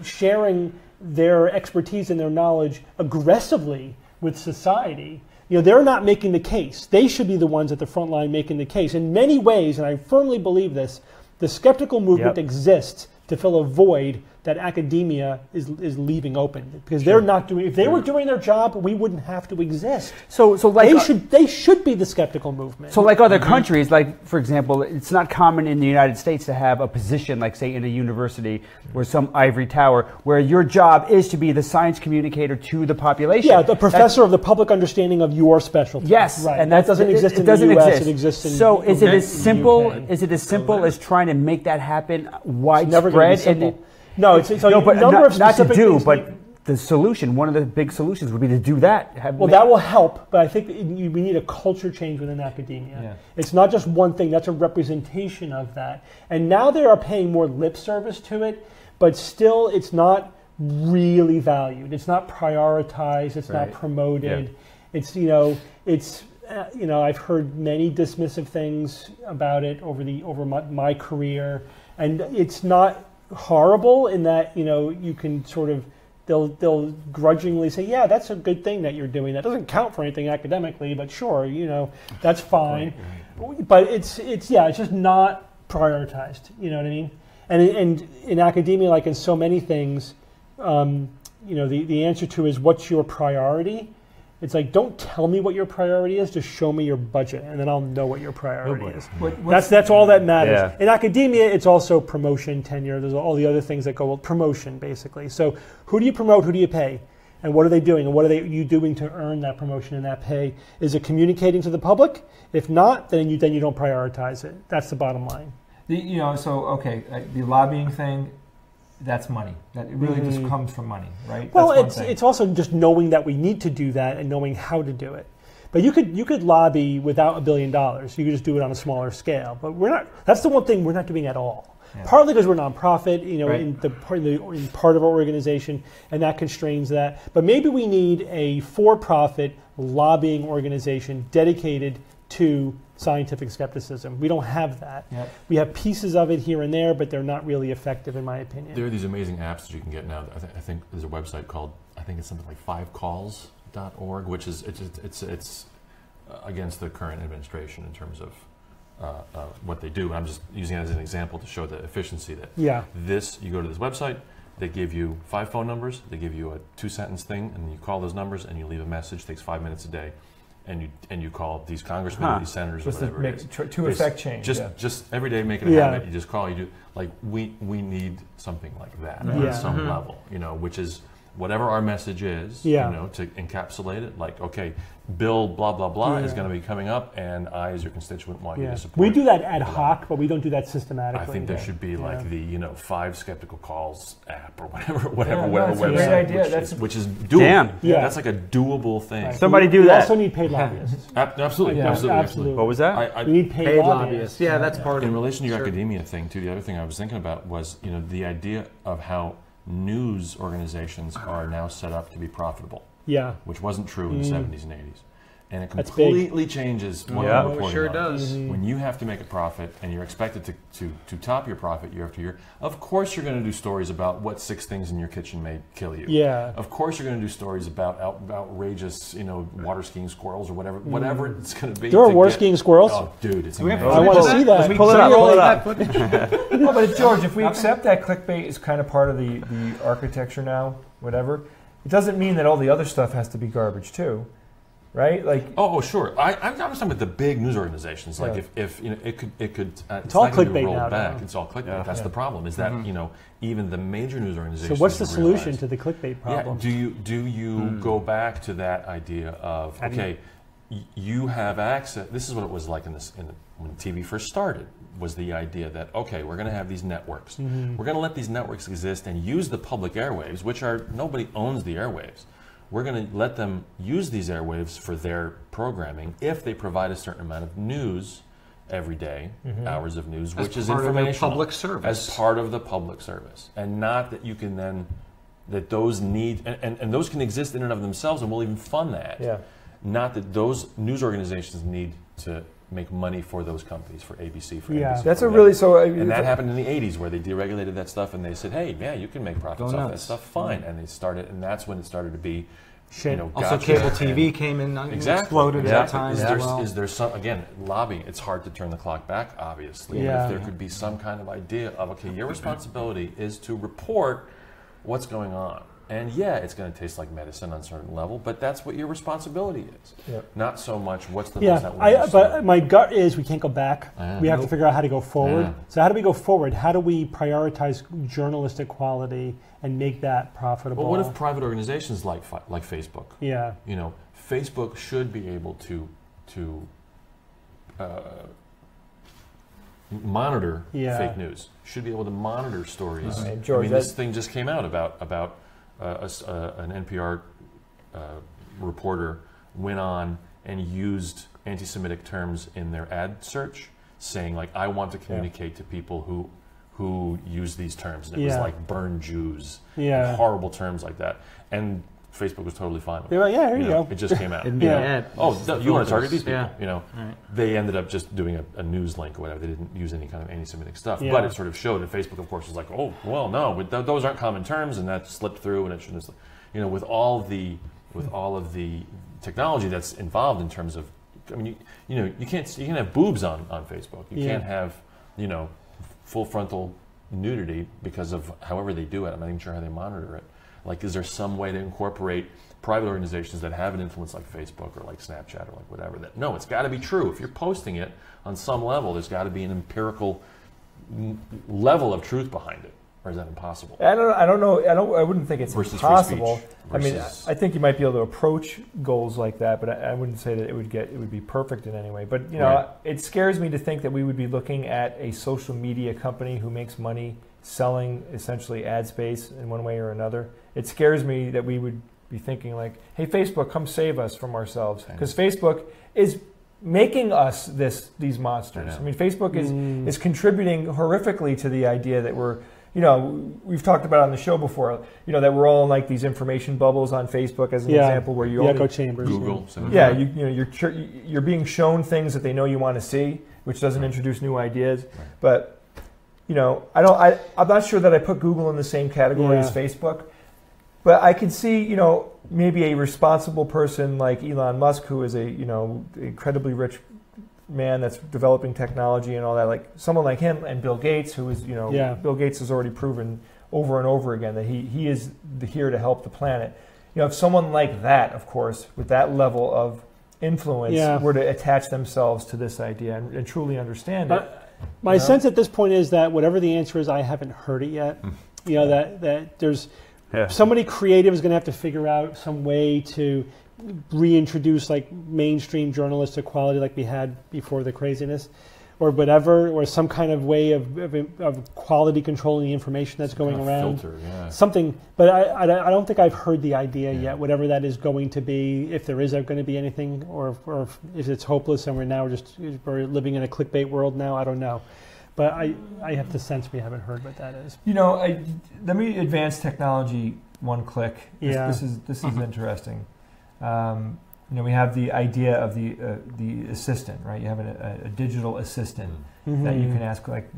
sharing their expertise and their knowledge aggressively with society. They're not making the case. They should be the ones at the front line making the case. In many ways, and I firmly believe this, the skeptical movement exists to fill a void that academia is leaving open because they're not doing. If they were doing their job, we wouldn't have to exist. So like they should be the skeptical movement. So like other countries, like for example, it's not common in the United States to have a position like say in a university or some ivory tower where your job is to be the science communicator to the population. Yeah, the professor of the public understanding of your specialty. Yes, right. And that doesn't exist in the US. It exists in so is it as simple? UK. Is it as simple as trying to make that happen widespread? It's never going to be simple. No, it's no, but not to do, but things, the solution, one of the big solutions would be to do that. Well, that will help, but I think we need a culture change within academia. Yeah. It's not just one thing, that's a representation of that. And now they are paying more lip service to it, but still it's not really valued. It's not prioritized, it's not promoted. Yeah. It's I've heard many dismissive things about it over my career, and it's not horrible in that you can sort of they'll grudgingly say, yeah, that's a good thing that you're doing. That doesn't count for anything academically, but sure, that's fine. Right. But it's just not prioritized. You know what I mean? And in academia, like in so many things, the answer to is what's your priority. It's like, don't tell me what your priority is, just show me your budget, and then I'll know what your priority is. That's all that matters. Yeah. In academia, it's also promotion, tenure, there's all the other things that go with promotion, basically. So who do you promote, who do you pay? And what are they doing? And what are you doing to earn that promotion and that pay? Is it communicating to the public? If not, then you don't prioritize it. That's the bottom line. The lobbying thing, that's money. That really just comes from money, right? Well, it's also just knowing that we need to do that and knowing how to do it. But you could lobby without $1 billion. You could just do it on a smaller scale. But we're not. That's the one thing we're not doing at all. Yeah. Partly because we're nonprofit, in part of our organization, and that constrains that. But maybe we need a for-profit lobbying organization dedicated to scientific skepticism. We don't have that. Yep. We have pieces of it here and there, but they're not really effective, in my opinion. There are these amazing apps that you can get now. I think there's a website called, I think it's something like 5calls.org, which is it's against the current administration in terms of what they do. And I'm just using it as an example to show the efficiency that you go to this website, they give you 5 phone numbers, they give you a 2-sentence thing, and you call those numbers and you leave a message. It takes 5 minutes a day. And you call these congressmen, or these senators, or whatever it is. To effect change. Just every day, make it a habit. You just call. You do like we need something like that on some level. Which is whatever our message is. To encapsulate it. Like, okay, bill blah blah blah is going to be coming up, and I, as your constituent, want you to support. We do that ad hoc, but we don't do that systematically. I think there should be like the 5 skeptical calls app or whatever that's website. A great idea. Which is doable. Damn. Yeah. That's like a doable thing. Right. Somebody do that. We also need paid lobbyists. Absolutely. What was that? We need paid lobbyists. Yeah, that's part of it. In relation to your academia thing, too, the other thing I was thinking about was the idea of how news organizations are now set up to be profitable. Yeah. Which wasn't true in the 70s and 80s. And it completely changes what you're reporting on. It sure does. When you have to make a profit and you're expected to top your profit year after year, of course you're going to do stories about what 6 things in your kitchen may kill you. Yeah. Of course you're going to do stories about outrageous, water skiing squirrels or whatever it's going to be. There are water skiing squirrels? Oh, dude, it's amazing. I want to see that. Pull it up. No, but George, if we accept that clickbait is kind of part of the architecture now, whatever, it doesn't mean that all the other stuff has to be garbage too. Right? Like sure. I'm talking about the big news organizations. Like if it could it's all clickbait now. Back. It's all clickbait. Yeah. That's the problem. Is that even the major news organizations. So what's the solution to the clickbait problem? Yeah, do you go back to that idea of you have access? This is what it was like when TV first started. Was the idea that we're going to have these networks. We're going to let these networks exist and use the public airwaves, which nobody owns the airwaves. We're going to let them use these airwaves for their programming if they provide a certain amount of news every day, hours of news, which is informational. Public service. As part of the public service. And not that you can then, that those need, and those can exist in and of themselves, and we'll even fund that. Yeah. Not that those news organizations need to make money for those companies, for ABC, for NBC. That's and that happened in the 80s where they deregulated that stuff and they said, hey, you can make profits off that stuff, fine. And they started, and that's when it started to be Shit. Also, cable TV came in and exploded at that time. Is there some, again, lobbying? It's hard to turn the clock back, obviously. Yeah. But if there could be some kind of idea of, okay, your responsibility is to report what's going on. And yeah, it's going to taste like medicine on a certain level, but that's what your responsibility is. Yep. Not so much what's the but my gut is we can't go back. We have to figure out how to go forward. Yeah. So how do we go forward? How do we prioritize journalistic quality and make that profitable? Well, what if private organizations like Facebook? Yeah. You know, Facebook should be able to monitor fake news. Should be able to monitor stories. George, I mean, this thing just came out about an NPR reporter went on and used anti-Semitic terms in their ad search, saying like, "I want to communicate to people who use these terms," and it was like "burn Jews," and horrible terms like that, and Facebook was totally fine with it. They're like, yeah, here you go. It just came out. You want to target these people? You know, they ended up just doing a news link or whatever. They didn't use any kind of anti-Semitic stuff, but it sort of showed. And Facebook, of course, was like, "Oh, well, no, those aren't common terms," and that slipped through, and it shouldn't. You know, with all of the technology that's involved in terms of, I mean, you can't have boobs on Facebook. You can't have, full frontal nudity because of however they do it. I'm not even sure how they monitor it. Like, is there some way to incorporate private organizations that have an influence like Facebook or like Snapchat or like whatever? That no, it's got to be true. If you're posting it on some level, there's got to be an empirical level of truth behind it. Or is that impossible? I don't know. I wouldn't think it's versus impossible. I mean, I think you might be able to approach goals like that, but I wouldn't say that it would be perfect in any way. But it scares me to think that we would be looking at a social media company who makes money selling essentially ad space in one way or another. It scares me that we would be thinking like, "Hey, Facebook, come save us from ourselves," because Facebook is making us these monsters. I mean, Facebook is contributing horrifically to the idea that we're, we've talked about on the show before, that we're all in like these information bubbles on Facebook, as an example, where you echo chambers, Google, you're being shown things that they know you want to see, which doesn't introduce new ideas, but. I'm not sure that I put Google in the same category as Facebook, but I could see, maybe a responsible person like Elon Musk, who is a, incredibly rich man that's developing technology and all that, like someone like him, and Bill Gates, who is, Bill Gates has already proven over and over again that he is here to help the planet. If someone like that, of course, with that level of influence were to attach themselves to this idea and truly understand it. My sense at this point is that whatever the answer is, I haven't heard it yet. That there's somebody creative is going to have to figure out some way to reintroduce like mainstream journalistic quality like we had before the craziness, or whatever, or some kind of way of quality controlling the information that's going around. Filter, something, but I don't think I've heard the idea yet, whatever that is going to be, if there is going to be anything, or if it's hopeless and we're living in a clickbait world now, I don't know. But I have the sense we haven't heard what that is. Let me advance technology one click. This is interesting. We have the idea of the assistant, right? You have a digital assistant that you can ask, like,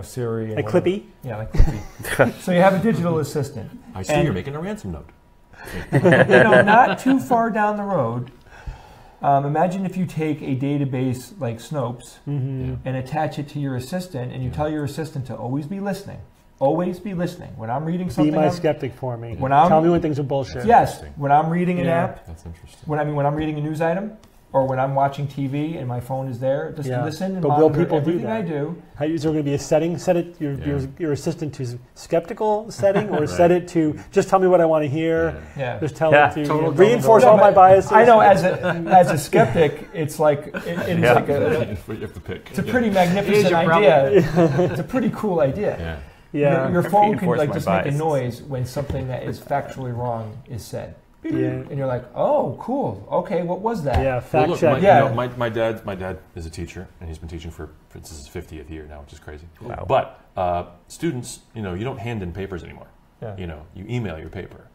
Siri. And like Clippy? Yeah, like Clippy. So you have a digital assistant. I see you're making a ransom note. Not too far down the road, imagine if you take a database like Snopes and attach it to your assistant, and you tell your assistant to always be listening. Always be listening. When I'm reading something, be my skeptic for me. Tell me when things are bullshit. Yes. When I'm reading an app, that's interesting. When I'm reading a news item, or when I'm watching TV and my phone is there, just listen and but monitor will people everything do that? I do. Is there going to be a setting? Set it your assistant to skeptical setting, or set it to just tell me what I want to hear. Just tell it to reinforce all my biases. I know as a skeptic, it's like it is like you have to pick. It's a pretty magnificent idea. It's a pretty cool idea. Your phone can like just make a noise when something that is factually wrong is said. And you're like, oh, cool. Okay, what was that? Yeah, fact check. My dad is a teacher, and he's been teaching for this is his 50th year now, which is crazy. Wow. But students, you don't hand in papers anymore. You email your paper.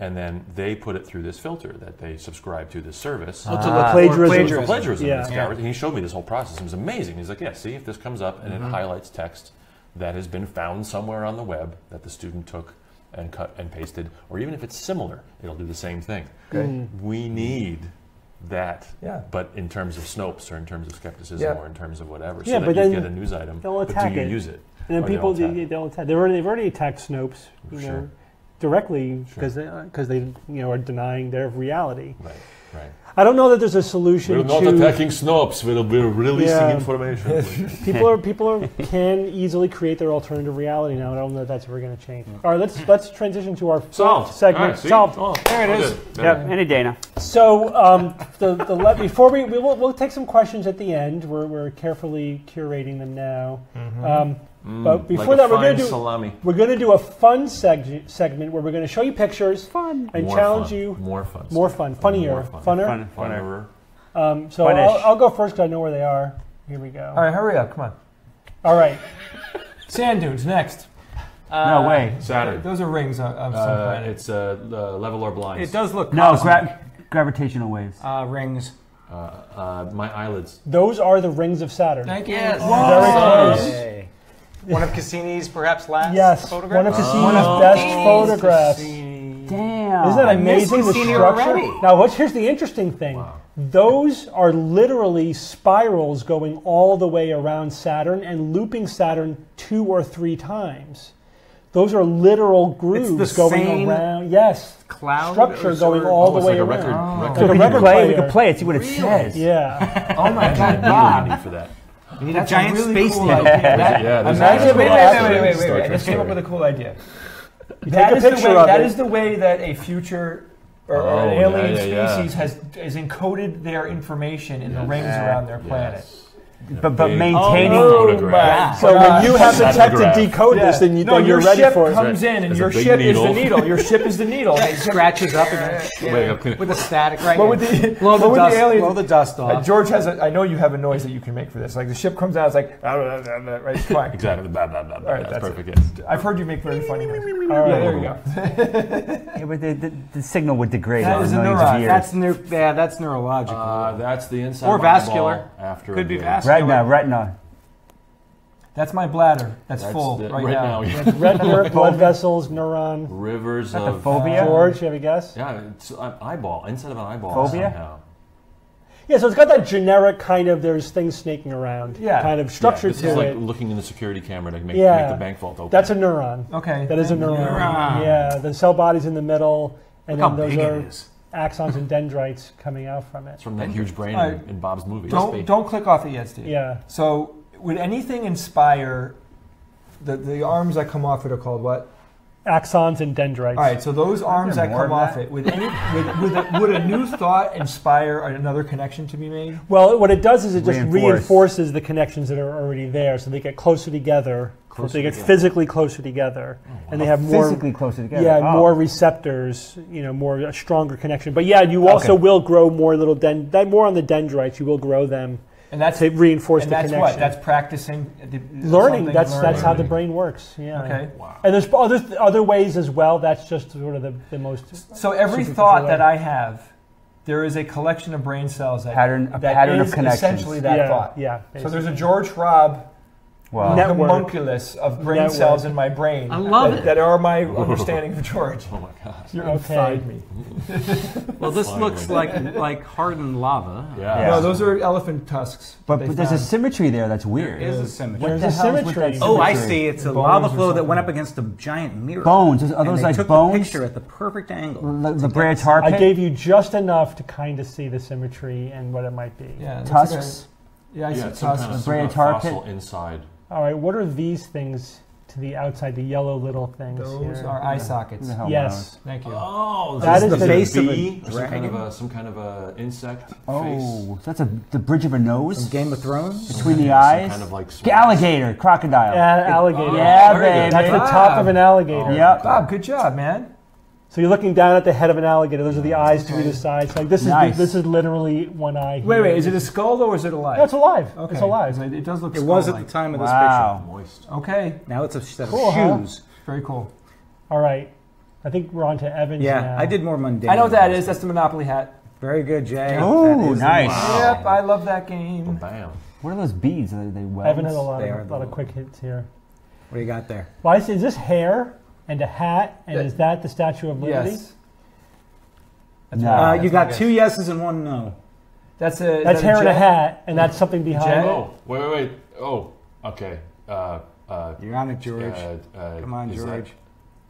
And then they put it through this filter that they subscribe to this service. Plagiarism. And he showed me this whole process. It was amazing. He's like, see if this comes up, and it highlights text that has been found somewhere on the web that the student took and cut and pasted, or even if it's similar, it'll do the same thing. Okay. We need that, Yeah. but in terms of Snopes or in terms of skepticism or in terms of whatever, Yeah, so but that you then get a news item, they'll but attack do you it. use it? And then Or people they'll attack don't attack. They've already attacked Snopes, you Sure. know, directly because they are denying their reality. Right, right. I don't know that there's a solution. We're not attacking Snopes. We're releasing information. People can easily create their alternative reality now. I don't know if that's ever going to change. All right, let's transition to our fourth segment. Solved. Oh, There it is. Yep, any Dana. So before we'll take some questions at the end. We're carefully curating them now. But before that, we're going to do a fun segment where we're going to show you pictures and challenge you. More fun. More fun. Funnier. Funner. Funner. So I'll go first because I know where they are. Here we go. All right, hurry up. Come on. All right. Sand dunes next. No way. Saturn. Those are rings of some planet. It's level or blinds. It does look No, cosmic. gravitational waves. Rings. My eyelids. Those are the rings of Saturn. Thank you. Yes. Very close. Hey. One of Cassini's perhaps last Yes. photographs? One of Cassini's best photographs. Damn. Isn't that I missed amazing? The Cassini structure. already. Now, here's the interesting thing. Wow. Those are literally spirals going all the way around Saturn and looping Saturn 2 or 3 times. Those are literal grooves the going same around. Yes. Cloud Structure or going sort of- all the it's way like a around. record. So Like a we record can player. play it, see what it says. Yeah. Oh my God, Need Bob. for that. You need That's a giant really space cool station. idea. Yeah, there's Imagine, a- wait. Star I Trek just came up story. with a cool idea. take a picture of That it. is the way that a future or Oh, an alien yeah. species has encoded their information in the rings around their planet. But Big maintaining. photograph. So when you have the tech to Photograph. decode this, then No, you're your ready ship for it. comes in, and There's your a big ship is needle. the needle. Your ship is the needle. It scratches up again. Wait, I'll clean it. With a static right But here. with the blow but with the alien, blow the dust off. George has I know you have a noise that you can make for this. Like the ship comes out, it's like right, fine. Exactly. Blah, blah, blah, blah. All right, that's that's perfect. Yes. I've heard you make very funny noises. All right. Yeah, there you go. Yeah, but the signal would degrade That over is a millions neuron. of years. That's neurological. That's the inside Or of my vascular. eyeball after Could be the- vascular. Retina. That's my bladder. That's full the- right now. yeah. Red blood vessels, neuron. Rivers that of the phobia? George, you have a guess? Yeah, it's an eyeball, inside of an eyeball. Phobia? Somehow. Yeah, so it's got that generic kind of there's things snaking around kind of structure this to is like it. looking in the security camera to make Yeah. the bank vault open. That's a neuron. Okay. That is a neuron. Neuron. Yeah, the cell body's in the middle, and Look then how those big it are is. axons and dendrites coming out from it. It's from that huge brain All right. in Bob's movie. Don't click off it yet, Steve. Yeah. So would anything inspire the arms that come off it are called what? Axons and dendrites. All right, so those arms there that more come of off that? it, would a new thought inspire another connection to be made? Well, what it does is it just Reinforce. reinforces the connections that are already there, so they get closer together. So they get physically closer together, and they have more Physically closer together. Yeah, Oh. more receptors. A stronger connection. But yeah, you also will grow more little more on the dendrites. You will grow them And that's to reinforce and the that's connection. what? That's practicing Learning. something, That's how the learning. brain works. Yeah. Okay. Wow. And there's other ways as well. That's just sort of the most. So every superficial thought way. that I have, there is a collection of brain cells that Pattern of is connections. essentially that yeah, thought. Yeah. So there's a George Hrab Wow. Network. homunculus of brain Network. cells in my brain. I love it. That are my understanding of George. Oh my gosh. You're Okay. inside me. Well, this Finally. looks like hardened lava. Yeah. Yeah. No, those are elephant tusks. But they there's a found. symmetry there that's weird. There is a symmetry. There's the a hell is with symmetry. that Oh, I symmetry? see. It's a Bones lava or flow that went up something. against a giant mirror. Bones. Are And those they like took bones? the picture at the perfect angle. The Brea tar I pit? gave you just enough to kind of see the symmetry and what it might be. Yeah, it looks Tusks? Yeah, I see Yeah, it's some tusks. kind of, Brea some kind of tar fossil pit? inside. All right, what are these things to the outside? The yellow little things. Those here? are eye Who sockets. the hell Yes. Thank you. Oh, That is the the face of a bee or dragon? some kind of a insect face. Oh, that's the bridge of a nose From Game of Thrones. between the Some eyes. kind of like Alligator, crocodile. Alligator. Yeah, very good. baby. That's the top of an alligator. Yep. Bob, good job, man. So you're looking down at the head of an alligator. Those are the eyes to either side. So like this Nice. is this is literally one eye. Here. Wait, is it a skull or is it alive? No, it's alive. Okay. It's alive. It does look It was at skull-like. the time of this Wow. Moist. Okay, picture. Now it's a set Cool, of huh? shoes. very cool. All right. I think we're on to Evans Yeah, now. I did more mundane. I know what that is. That's the Monopoly hat. Very good, Jay. Oh, That is- nice. Wow. Yep, I love that game. Bam. What are those beads? Are they welds? Evan has a lot They are of the- quick hits here. What do you got there? Why is this hair? and a hat, and is that the Statue of Liberty? Yes. No. You got 2 yeses and 1 no. That's That's hair and a hat, and that's something behind it. Oh, wait. Oh, okay. You're on it, George. Come on, George.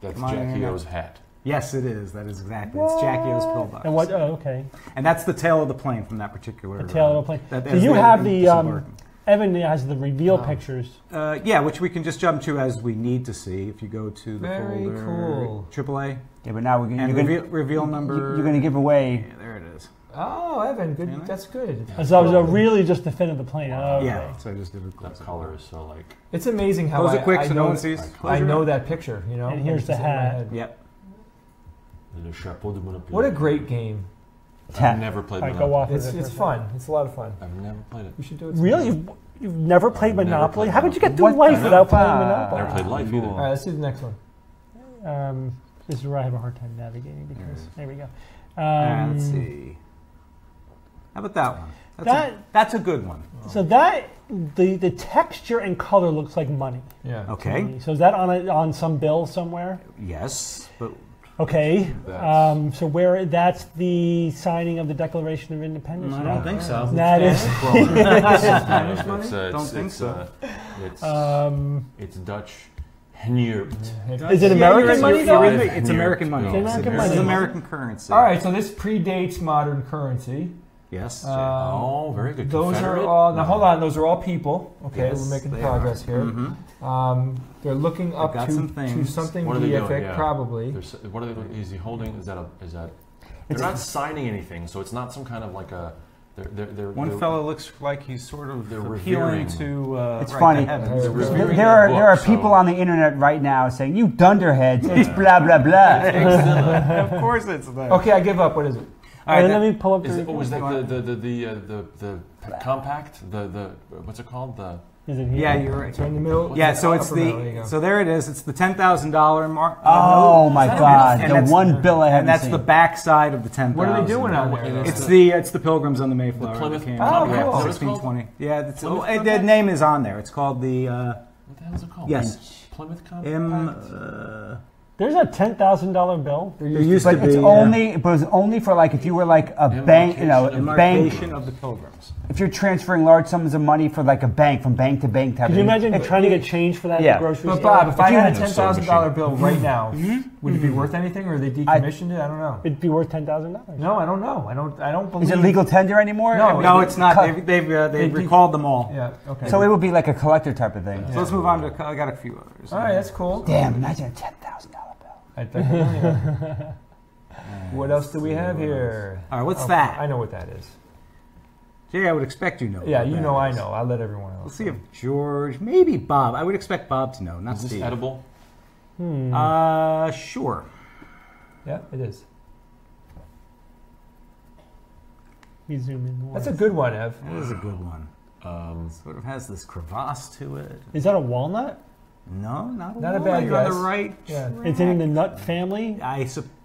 That's Come on, Jackie Internet. O's hat. Yes, it is. That is exactly. It's Jackie O's pill box. And what? Oh, okay. And that's the tail of the plane from that particular. The tail of the plane. that- So as you they have the disembark. Evan has the reveal pictures. Yeah, which we can just jump to as we need to see. If you go to the Very folder, cool. AAA, Yeah, but now you're and going reveal number. you're going to give away. Yeah, there it is. Oh, Evan, good. Really? That's good. So really just the fin of the plane. Oh, okay. Yeah, so I just did a That close color is so like. It's amazing how Close it quick I so know no one sees. I know that picture. You know. And here's It's the in my hat. head. Yep. Le chapeau de Monopoly. What a great game. I've never played All right, go Monopoly. off. It's fun. It's a lot of fun. I've never played it. We should do it. Really? sometime. You've never played I've never Monopoly? played How could you get through What life the without playing fuck? Monopoly? Never played life either. All right, let's do the next one. This is where I have a hard time navigating because there we go. Let's see. How about that one? That's a good one. So that the texture and color looks like money. Yeah. Okay. So is that on some bill somewhere? Yes, but Okay. That's- So where that's the signing of the Declaration of Independence? I No? don't think so. That is. Spanish money? Don't think so. It's Dutch. Hnupt. Is it American money though? It's American money. It's American This is money. American currency. All right, so this predates modern currency. Yes. Oh, very good. Those are Confederate? all. Now hold on. Those are all people. Okay, Yes, we're making they progress are. here. Mhm. They're looking up got to, some to things. something What are they doing? deific, Yeah. probably. What are they? Is he holding? Is that? They're not signing anything, so it's not some kind of like a. One fellow looks like he's sort of They're appealing revering. to. It's right, funny. the heavens. They're There revering are the there are book, people so- on the internet right now saying you dunderheads. It's blah blah blah. Of course, it's that. Okay, I give up. What is it? All right, Let me pull up Is the. it, was that the compact? The what's it called? The Is it here? Yeah, you're right. It's right in the middle. Yeah, so it's Upper middle, there you the go. so there it is. It's the $10,000 mark. Oh my God! And The that's- one bill I haven't And that's seen. the back side of the 10,000. What are they doing on there? And It's the Pilgrims on the Mayflower. The Plymouth that came Oh, yeah, cool. What is it called? 1620. Yeah, that's, Plymouth the Compact? name is on there. It's called the what the hell is it called? Yes. Plymouth Compact. There's a $10,000 bill. there used But to be it's only, but it was only for like if you were like a bank, you know, a bank. Embarkation of the Pilgrims. If you're transferring large sums of money for like a bank from bank to bank type Could of you thing. imagine trying to get change for that Yeah. at the grocery But store? Bob, if I you had a had- $10,000 bill right now, would it be worth anything, or they decommissioned it? I don't know. It'd be worth $10,000. No, I don't know. I don't believe. Is it legal tender anymore? No, No, it's not. Cut. They've recalled them all. Yeah. Okay. So it would be like a collector type of thing. So let's move on to. I got a few others. all right, that's cool. Damn, imagine a $10,000 bill. I think what else do we have here? All right, what's Oh, that? I know what that is. Jay, I would expect you know. Yeah, what you that know, I is. know. I'll let everyone else. Let's see if George, maybe Bob. I would expect Bob to know, not Is this Steve. edible? Sure. Yeah, it is. We zoom in more. That's a good one, Ev. That is a good one. Sort of has this crevasse to it. Is that a walnut? No, not Not a one. bad You're on guess. the right. Yeah. It's in the nut family?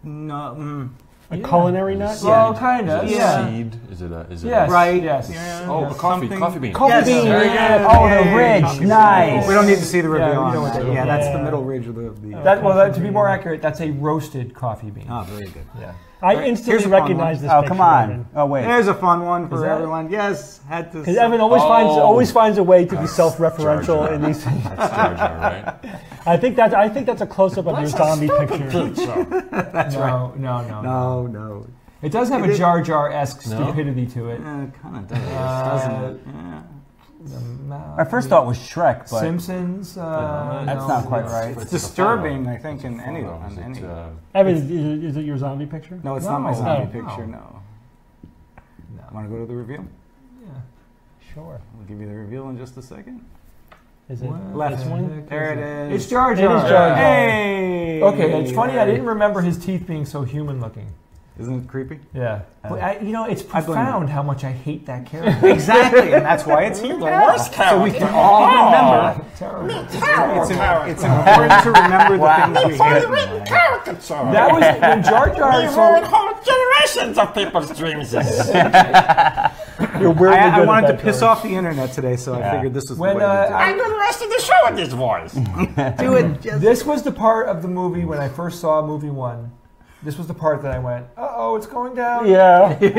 No. A culinary nut? Well, kind of. Yeah. Seed? Is it a? Is it Yes. Right. Yes. Yeah. Oh, a coffee Something- coffee bean. Coffee Yes, bean. very Yeah. good. Oh, the Yay. ridge, nice. We don't need to see the reveal Yeah, we on know what that. that Yeah, is. that's the Yeah. middle ridge of the. Well, to be more accurate, that's a roasted coffee bean. Oh, very good. Yeah. I Here's instantly a fun recognize one. this Oh, picture. come on. Oh, wait. There's a fun one Is for that- everyone. Yes, had to. Because Evan always finds a way to be self-referential Jar Jar. in these things. That's Jar Jar, right? I think that's a close-up of your zombie picture. That's right. No. No. It does have It a is- Jar Jar-esque No? stupidity to it. It kind of does, doesn't it? Yeah. My first thought was Shrek, but Simpsons. that's not quite right. It's disturbing, I think, in any. Photo. On Is any. it, Evan, is it your zombie picture? No, it's not my No. zombie Oh. picture. No. Want to go to the reveal? Sure. We'll give you the reveal in just a second. Is it Left. this one? There it is. It's Jar Jar. It is Jar Jar. Hey. Okay, it's funny. I didn't remember his teeth being so human-looking. Isn't it creepy? Yeah, but it's I blame profound how much I hate that character. Exactly, and that's why it's here. The worst character. So we can all remember. Terrible. It's important to remember the things we hate. in life. That was when Jar Jar. whole generations of people's dreams. You're weirdly I good wanted at to that, piss George. off the internet today, so I figured this was the way to do it. I do the rest of the show with this voice. Do it. This was the part of the movie when I first saw movie 1. This was the part that I went, uh-oh, it's going down. Yeah. The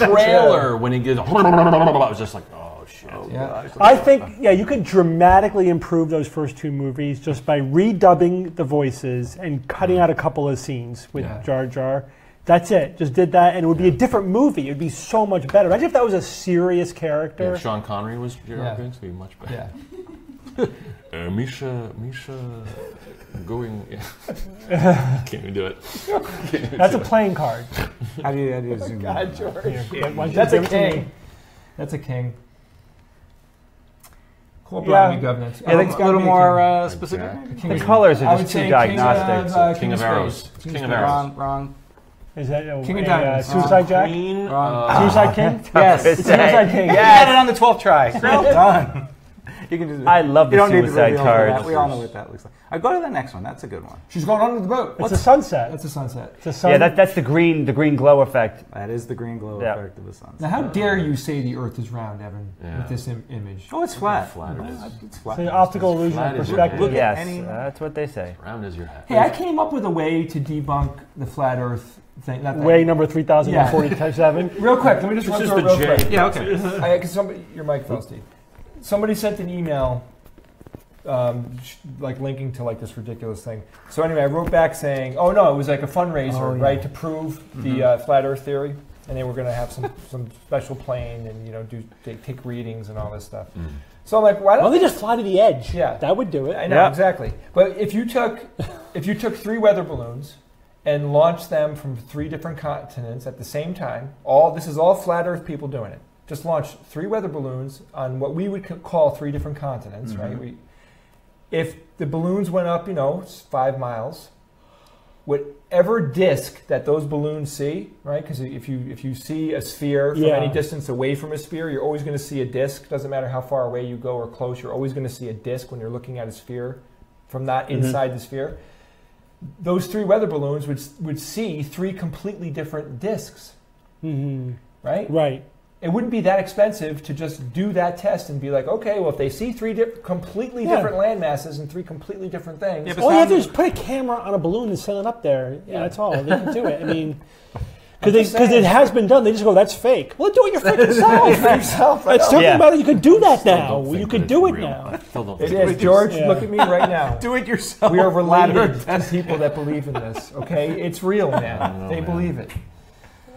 trailer, when he gets, I was just like, oh, shit. Yeah. I think, you could dramatically improve those first 2 movies just by redubbing the voices and cutting out a couple of scenes with Jar Jar. That's it. Just did that, and it would be a different movie. It would be so much better. Imagine if that was a serious character. Yeah, Sean Connery was Jar Binks, would be much better. Yeah. Misha, going. Can't even do it. That's a playing card. How do you zoom in? George. That's a king. That's a king. Cool brownie governance. I think it's a little more specific. The colors are just too diagnostic. King of Arrows. King of Arrows. Wrong. Is that King of Diamonds. Suicide Jack? Suicide King? Yes. Suicide King. You got it on the 12th try. Well done. You can just, I love the suicide cards. cards. We all know what that looks like. I go to the next one. That's a good one. She's going under the boat. It's a sunset. That's a sunset. It's a sun. Yeah, that's the green glow effect. That is the green glow effect of the sunset. Now, how dare you say the Earth is round, Evan, with this image? Oh, it's flat. Flat it is. It's flat. It's an optical illusion Flat of as your perspective. head. Yes, that's what they say. Round as your hat. Hey, I came up with a way to debunk the flat Earth thing. Not that. Way number 3047. Real quick, let me just run is through it the real J. quick. Yeah, okay. Because your mic fell, Steve. Somebody sent an email, like linking to like this ridiculous thing. So anyway, I wrote back saying, "Oh no, it was like a fundraiser, right, to prove the flat Earth theory, and they were going to have some special plane and take readings and all this stuff." So I'm like, why don't they just fly to the edge? Yeah, that would do it. I know exactly. But if you took 3 weather balloons and launched them from 3 different continents at the same time, this is all flat Earth people doing it. Just launch 3 weather balloons on what we would call 3 different continents, right? If the balloons went up, 5 miles, whatever disk that those balloons see, right? Because if you see a sphere from any distance away from a sphere, you're always going to see a disk. Doesn't matter how far away you go or close, you're always going to see a disk when you're looking at a sphere from not inside the sphere. Those 3 weather balloons would see 3 completely different disks, right? Right. It wouldn't be that expensive to just do that test and be like, okay, well, if they see 3 completely different land masses and 3 completely different things. All you have to do is put a camera on a balloon and send it up there. Yeah, that's all. They can do it. I mean, because it has been done. They just go, that's fake. Well, do it your freaking self. Let's talk about it. You could do that now. You could do it now. It is. George, look at me right now. Do it yourself. We are related to people that believe in this, okay? It's real, man. They believe it.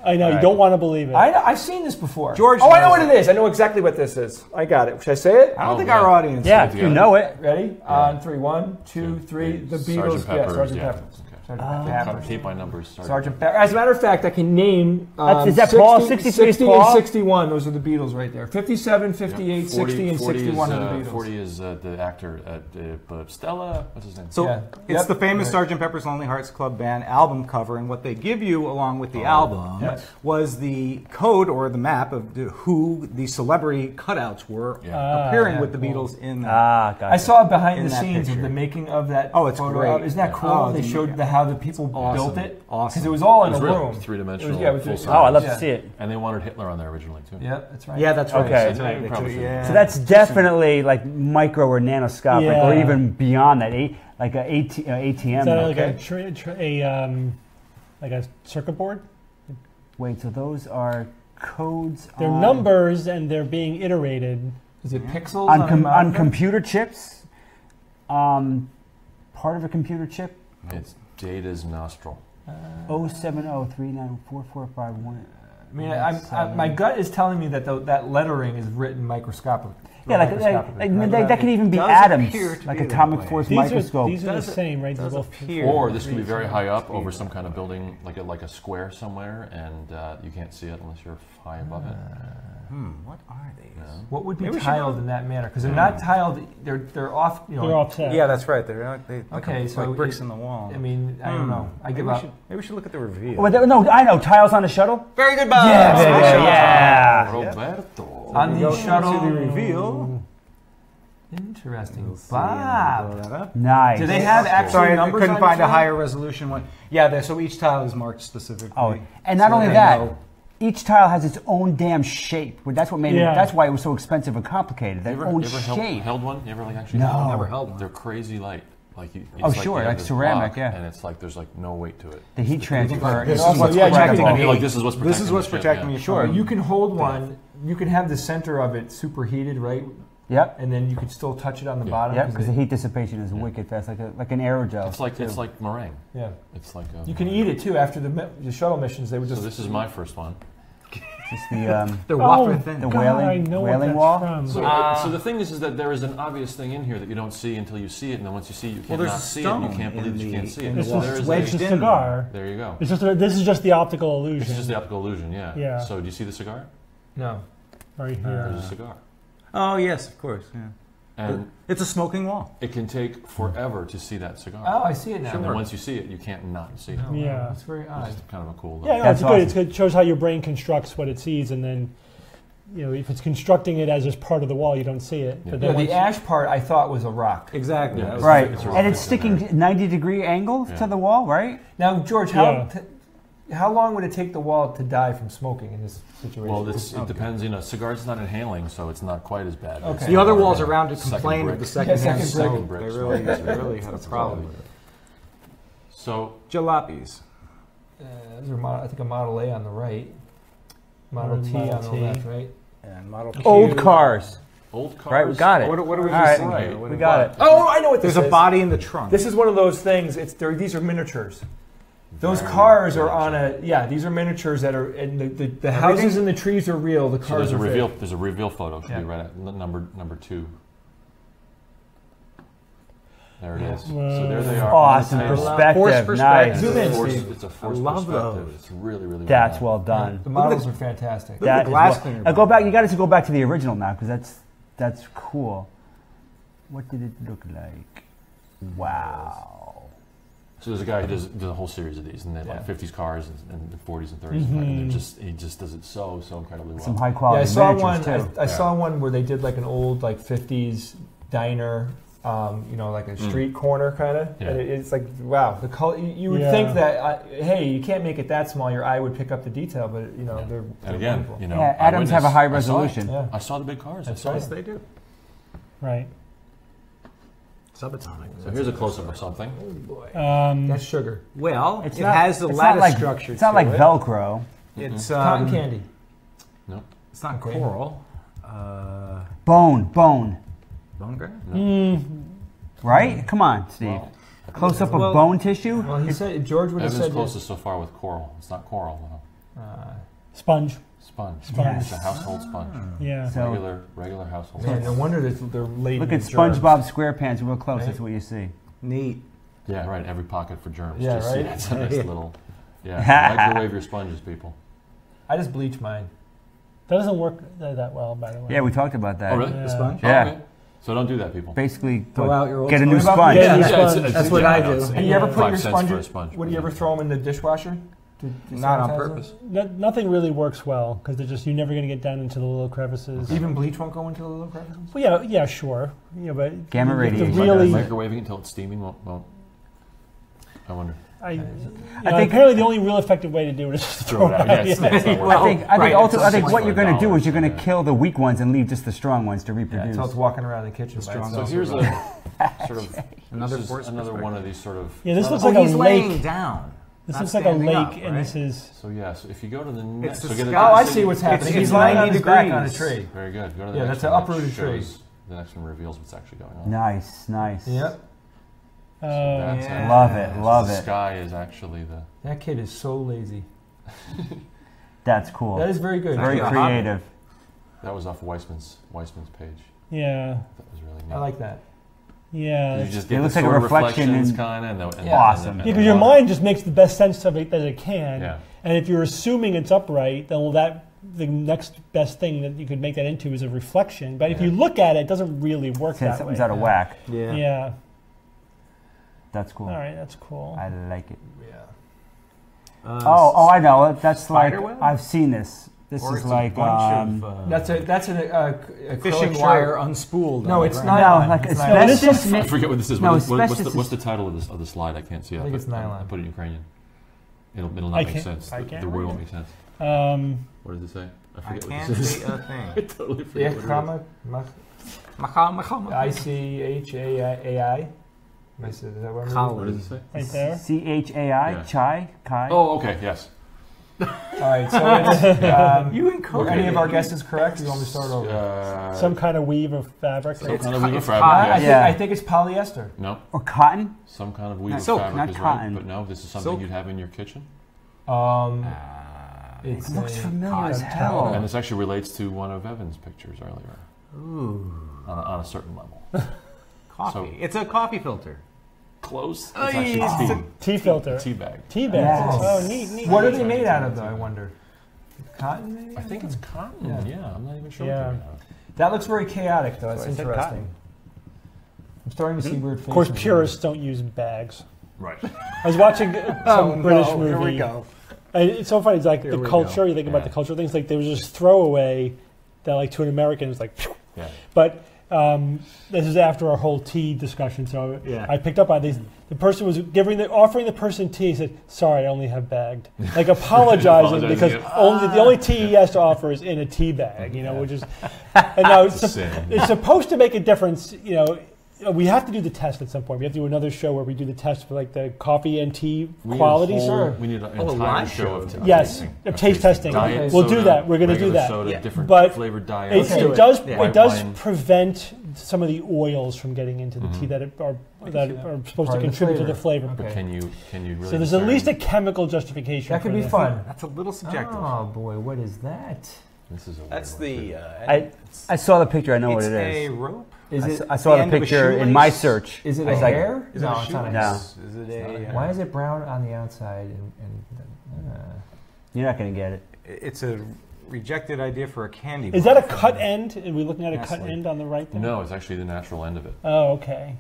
I know, you don't want to believe it. I've seen this before. George I know what it is. I know exactly what this is. I got it. Should I say it? I don't think our audience Yeah, you know it. Ready? On 3. 1, 2, 3. The Beatles. Sergeant Pepper. Tape by numbers. Sergeant Pepper. As a matter of fact, I can name. Is that Paul? 63 is Paul? and 61. Those are the Beatles right there. 57, 58, 60, and 61 are the Beatles. 40 is the actor Stella. What's his name? So it's the famous Sgt. Pepper's Lonely Hearts Club Band album cover, and what they give you along with the album was the code or the map of who the celebrity cutouts were appearing with the Beatles in that. I saw behind the scenes of the making of that. Oh, it's photo. great. Isn't that cool? They showed how the people built it. Awesome. Because it was all in a real, room. 3-dimensional. I'd love to see it. And they wanted Hitler on there originally too. Yeah, that's right. Yeah, that's right. Okay. So that's definitely like micro or nanoscopic, or even beyond that. Like a ATM. Is that like a circuit board? Wait, so those are codes. They're numbers, and they're being iterated. Is it pixels on computer chips? Part of a computer chip. It's Data's nostril. 070394451. I mean, my gut is telling me that that lettering is written microscopically. Yeah, that could even be atoms, like atomic force microscope. These are the same, right? Or this could be very high up over some kind of building, like a square somewhere, and you can't see it unless you're high above it. What are these? What would be tiled in that manner? Because they're not tiled. They're off. They're offset. Yeah, that's right. They're okay. So like bricks in the wall. I mean, I don't know. I give up. Maybe we should look at the reveal. No, I know. Tiles on the shuttle. Very good, Bob. Yeah. Roberto. On the shuttle. To the reveal. Interesting. Bob. Nice. Do they have actual Sorry, numbers? I couldn't find a higher resolution one. Yeah, so each tile is marked specifically. Oh, and not only that, each tile has its own damn shape. That's what made it. That's why it was so expensive and complicated. Their own shape. Held one? You ever actually? No, never held one. They're crazy light. Like like ceramic, and it's like there's like no weight to it. The heat transfer. This is what's protecting me. Like this is what's protecting. This is what's protecting me. Sure, you can hold one. You can have the center of it superheated, right? Yep. And then you could still touch it on the bottom. Yep, because the heat dissipation is wicked fast, like an aerogel. It's like meringue. Yeah. It's like you can eat it too after the shuttle missions. They would just. So this is my first one. It's the wailing wall. So the thing is that there is an obvious thing in here that you don't see until you see it, and then once you see it, you can't not see it, and you can't believe that you can't see it. It's just wedged in cigar. There you go. It's just this is just the optical illusion. It's just the optical illusion, yeah. Yeah. So do you see the cigar? No. Right here. There's a cigar. Oh yes, of course. Yeah. And it's a smoking wall. It can take forever to see that cigar. Oh, I see it now. And then once you see it, you can't not see it. Oh, yeah. It's very odd. It's kind of a cool. Yeah, no, it's good. It's good. It shows how your brain constructs what it sees, and then, if it's constructing it as just part of the wall, you don't see it. Yeah. But then the ash part I thought was a rock. Exactly. Yeah, right. And it's sticking 90-degree angle to the wall, right? Now, George, how long would it take the wall to die from smoking in this situation? Well, it depends. Cigars is not inhaling, so it's not quite as bad. Okay. The other walls around it complained of the second-hand second brick. They really had a problem with it. So jalopies. Those are I think a Model A on the right, Model T on the left, right, and Model Q. Old cars. Old cars. Right, we got it. What are we missing here? We got it. Oh, I know what this is. There's a body in the trunk. This is one of those things. These are miniatures. Those cars are on these are miniatures that are, and the houses and the trees are real. The cars so are reveal. fake. There's a reveal photo. Should be right at number 2. There it is. So there they are. Awesome perspective. Nice. Zoom in, Steve. It's a forced perspective. It's really, really That's well done. The models are fantastic. Look at the glass cleaner. Go back. You got to go back to the original now because that's cool. What did it look like? Wow. So there's a guy who does a whole series of these, and then like 50s cars and 40s and 30s, and he just does it so incredibly well. Some high quality. I saw one. Too. I saw one where they did like an old 50s diner, like a street corner kind of. Yeah. And it's like wow, the color. You would think that hey, you can't make it that small. Your eye would pick up the detail, but they're and again, wonderful. Atoms have a high resolution. I saw the big cars. That's right. They do. Right. Subatomic. So here's a close-up of something. Oh boy. That's sugar. Well, it has the lattice structure. It's not like Velcro. It's cotton candy. No. It's not coral. Bone. Bone grain? No. Right? Come on, Steve. Well, close up of bone tissue. Well, he said George would have Evan's said closest so far with coral. It's not coral though. Sponge. Sponge. Sponge. It's a household sponge. Yeah. So, Regular household. Man, no wonder they're laden. Look at with germs. SpongeBob SquarePants real close. Right. That's what you see. Neat. Yeah, right. Every pocket for germs. Yeah, Just right? It's a nice little. Yeah. Microwave your sponges, people. I just bleach mine. That doesn't work that well, by the way. Yeah, we talked about that. Oh, really? Yeah. The sponge? Yeah. Oh, okay. So don't do that, people. Basically, Throw out your old get a new sponge. sponge. Yeah, That's what I do. And you ever put 5 your cents for a sponge? sponge. Would you ever throw them in the dishwasher? Not on purpose. Nothing really works well because you're never going to get down into the little crevices. Even bleach won't go into the little crevices? Well, yeah, sure. But Gamma you have to radiation. really. Microwaving until it's steaming won't. I wonder. I think apparently the only real effective way to do it is just Throw it out. Yeah, it's not working. I think what you're going to do is you're going to kill the weak ones and leave just the strong ones to Yeah, reproduce. until it's walking around the kitchen. by strong itself. So here's a sort of Another one of these sort of. Yeah, this looks like a he's laying lake. down. This not looks like a standing lake, up, and right? this is. So if you go to the It's next, the so get a- Oh, I see what's happening. It's He's lying on 90 his back on a degrees. tree. Very good. Go to the Yeah, next that's an one that uprooted tree. shows- The next one reveals what's actually going on. Nice. Yep. Love it. The sky is actually the. That kid is so lazy. That's cool. That is very good. Very creative. That was off Weissman's page. Yeah. That was really neat. I like that. Yeah. You just It get looks the like a sort of reflection reflections in- kind of. Awesome. Yeah, because your mind just makes the best sense of it that it can. Yeah. And if you're assuming it's upright, then the next best thing that you could make that into is a reflection. But if you look at it, it doesn't really work that way. Something's out of whack. Yeah. Yeah. That's cool. All right, that's cool. I like it. Yeah. I know it. That's like spider web? I've seen this. This Or is it's like a bunch of That's a fishing acrylic wire shirt. unspooled. No, on it's the not. ground. no, like It's asbestos. I forget what this is. No, What's asbestos the title of the slide? I can't see it. I think it's nylon. I put it in Ukrainian. It'll not I make can't- sense. I The can't word read won't it. make sense. What does it say? I I forget what can't this is. say a thing. I totally forget what it is. ICHAI. Is that what I'm reading? What does it say? Right there. CHAI, Yeah. chai, kai. Oh, okay, yes. All right, so it's, You were encoded any of our it. guesses correct? Or you want me to start over? Some kind of weave of fabric. Some kind of weave of it's fabric. cotton. Yes. Yeah. I think it's polyester. No, Or cotton. some kind of weave of Silk, fabric not is cotton. right, but no, this is something Silk. you'd have in your kitchen. It's It looks a familiar as cotton hell. towel. And this actually relates to one of Evan's pictures earlier. Ooh. On a certain level. Coffee. So- It's a coffee filter. Close. Oh, It's yeah, actually it's tea. Tea filter. Tea bag. Tea bags. Yes. Oh, neat. What are they made out of, though? I wonder. Cotton, maybe? I think it's cotton. Yeah. Yeah, I'm not even sure. Yeah. what they're made out of. That looks very chaotic, though. That's So I said interesting. cotton. I'm starting to see weird faces. Of course, here. purists don't use bags. Right. I was watching some British movie. Here we go. And it's so funny. It's like Here the we culture. go. You think about Yeah. the cultural things. Like there was this throwaway that, like, to an American, is like. Phew. Yeah. But this is after our whole tea discussion, so Yeah. I picked up on these. The person was offering the person tea. He said, "Sorry, I only have bagged." Like apologizing because Apologizing, the only tea he has to offer is in a tea bag. You know, which is. And now It's a sin. it's supposed to make a difference. You know. We have to do the test at some point. We have to do another show where we do the test for like the coffee and tea qualities. We need an entire live show of show. Yes, tasting. of taste testing. Diet We'll do soda, that. We're going to do regular that. Soda, Yeah. different But flavored It, diets. it does. Yeah. It White does wine. prevent some of the oils from getting into the tea that are see supposed Part to of the contribute to the flavor. Okay. But can you really? So there's at least a discern? chemical justification. That could for be this. fun. That's a little subjective. Oh boy, what is that? This is a weird That's one, the. too. I saw the picture. I know what It's it a is. rope. Is I it? s- I saw the the end of a picture in my shoelace? search. Is it I a was like, hair? Is No, it a it's not a shoelace? hair. No. Is it a? Why is it brown on the outside? You're not going to get it. It's a rejected idea for a candy. Is bar. that a cut end? Are we looking at a cut Nestle. end on the right there? No, it's actually the natural end of it. Oh, okay.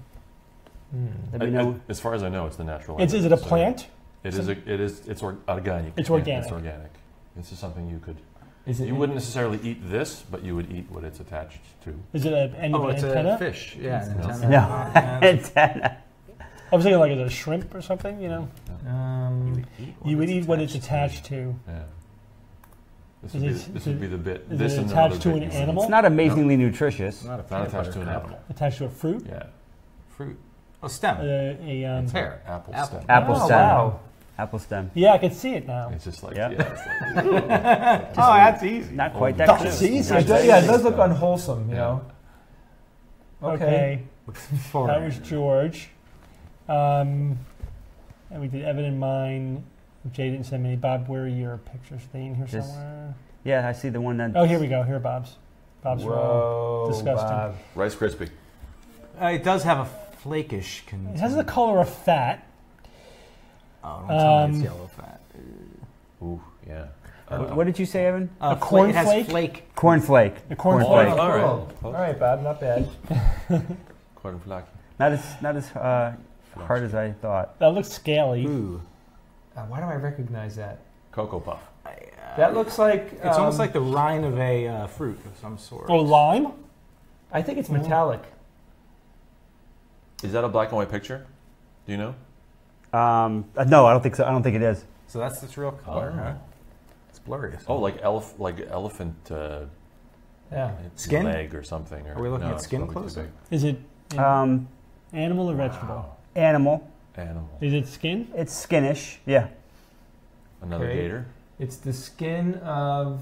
Let me know. As far as I know, it's the natural end. Is of it a So plant? It is. It's organic. It's Yeah, organic. it's organic. This is something you could. Is it? You wouldn't necessarily eat this, but you would eat what it's attached to. Is it an end of Oh, an it's antenna? a fish. Yeah, an No. antenna. No. Antenna. I was thinking like is it a shrimp or something? You know, you would eat what it's to. attached to. Yeah. This Is would, it- this is would it- be the bit. is This it and attached another to bit an you would- animal? It's not amazingly nutritious. Not a Not peanut attached butter to an cup. animal. Attached to a fruit. Yeah. Fruit. Oh, stem. A Pear. Apple Apple. stem. Apple Oh, stem. wow. Apple stem. Yeah, I can see it now. It's just like Yeah. it's like, Oh, that's easy. Not quite that That's close. easy. Yeah, it does look unwholesome, you know. Okay. For That was George. And we did Evan and mine. Jay didn't send me. Bob, where are your pictures? Are they in here Yes. somewhere? Yeah, I see the one that. Oh, here we go. Here are Bob's. Bob's are all Whoa, disgusting. Bob. Rice Krispie. It does have a flakish. It has the color of fat. Oh, don't tell me it's Um, yellow fat. Ooh, yeah. What did you say, Evan? A corn It has flake? flake. Cornflake. A corn Cornflake. flake. All right. All right, Bob, not bad. Corn flake. Not as hard as I thought. That looks scaly. Ooh. Why do I recognize that? Cocoa Puff. That looks like It's almost like the rind of a fruit of some sort. Oh, lime? I think it's metallic. Is that a black and white picture? Do you know? No, I don't think so. I don't think it is. So that's its real color, huh? It's blurry. Oh, like elephant Yeah. Skin? leg or something. Or, Are we looking no, at it's skin probably too closer? Is it animal or vegetable? Animal. big. Animal. Is it skin? It's skinish. Yeah. Another Okay. gator. It's the skin of.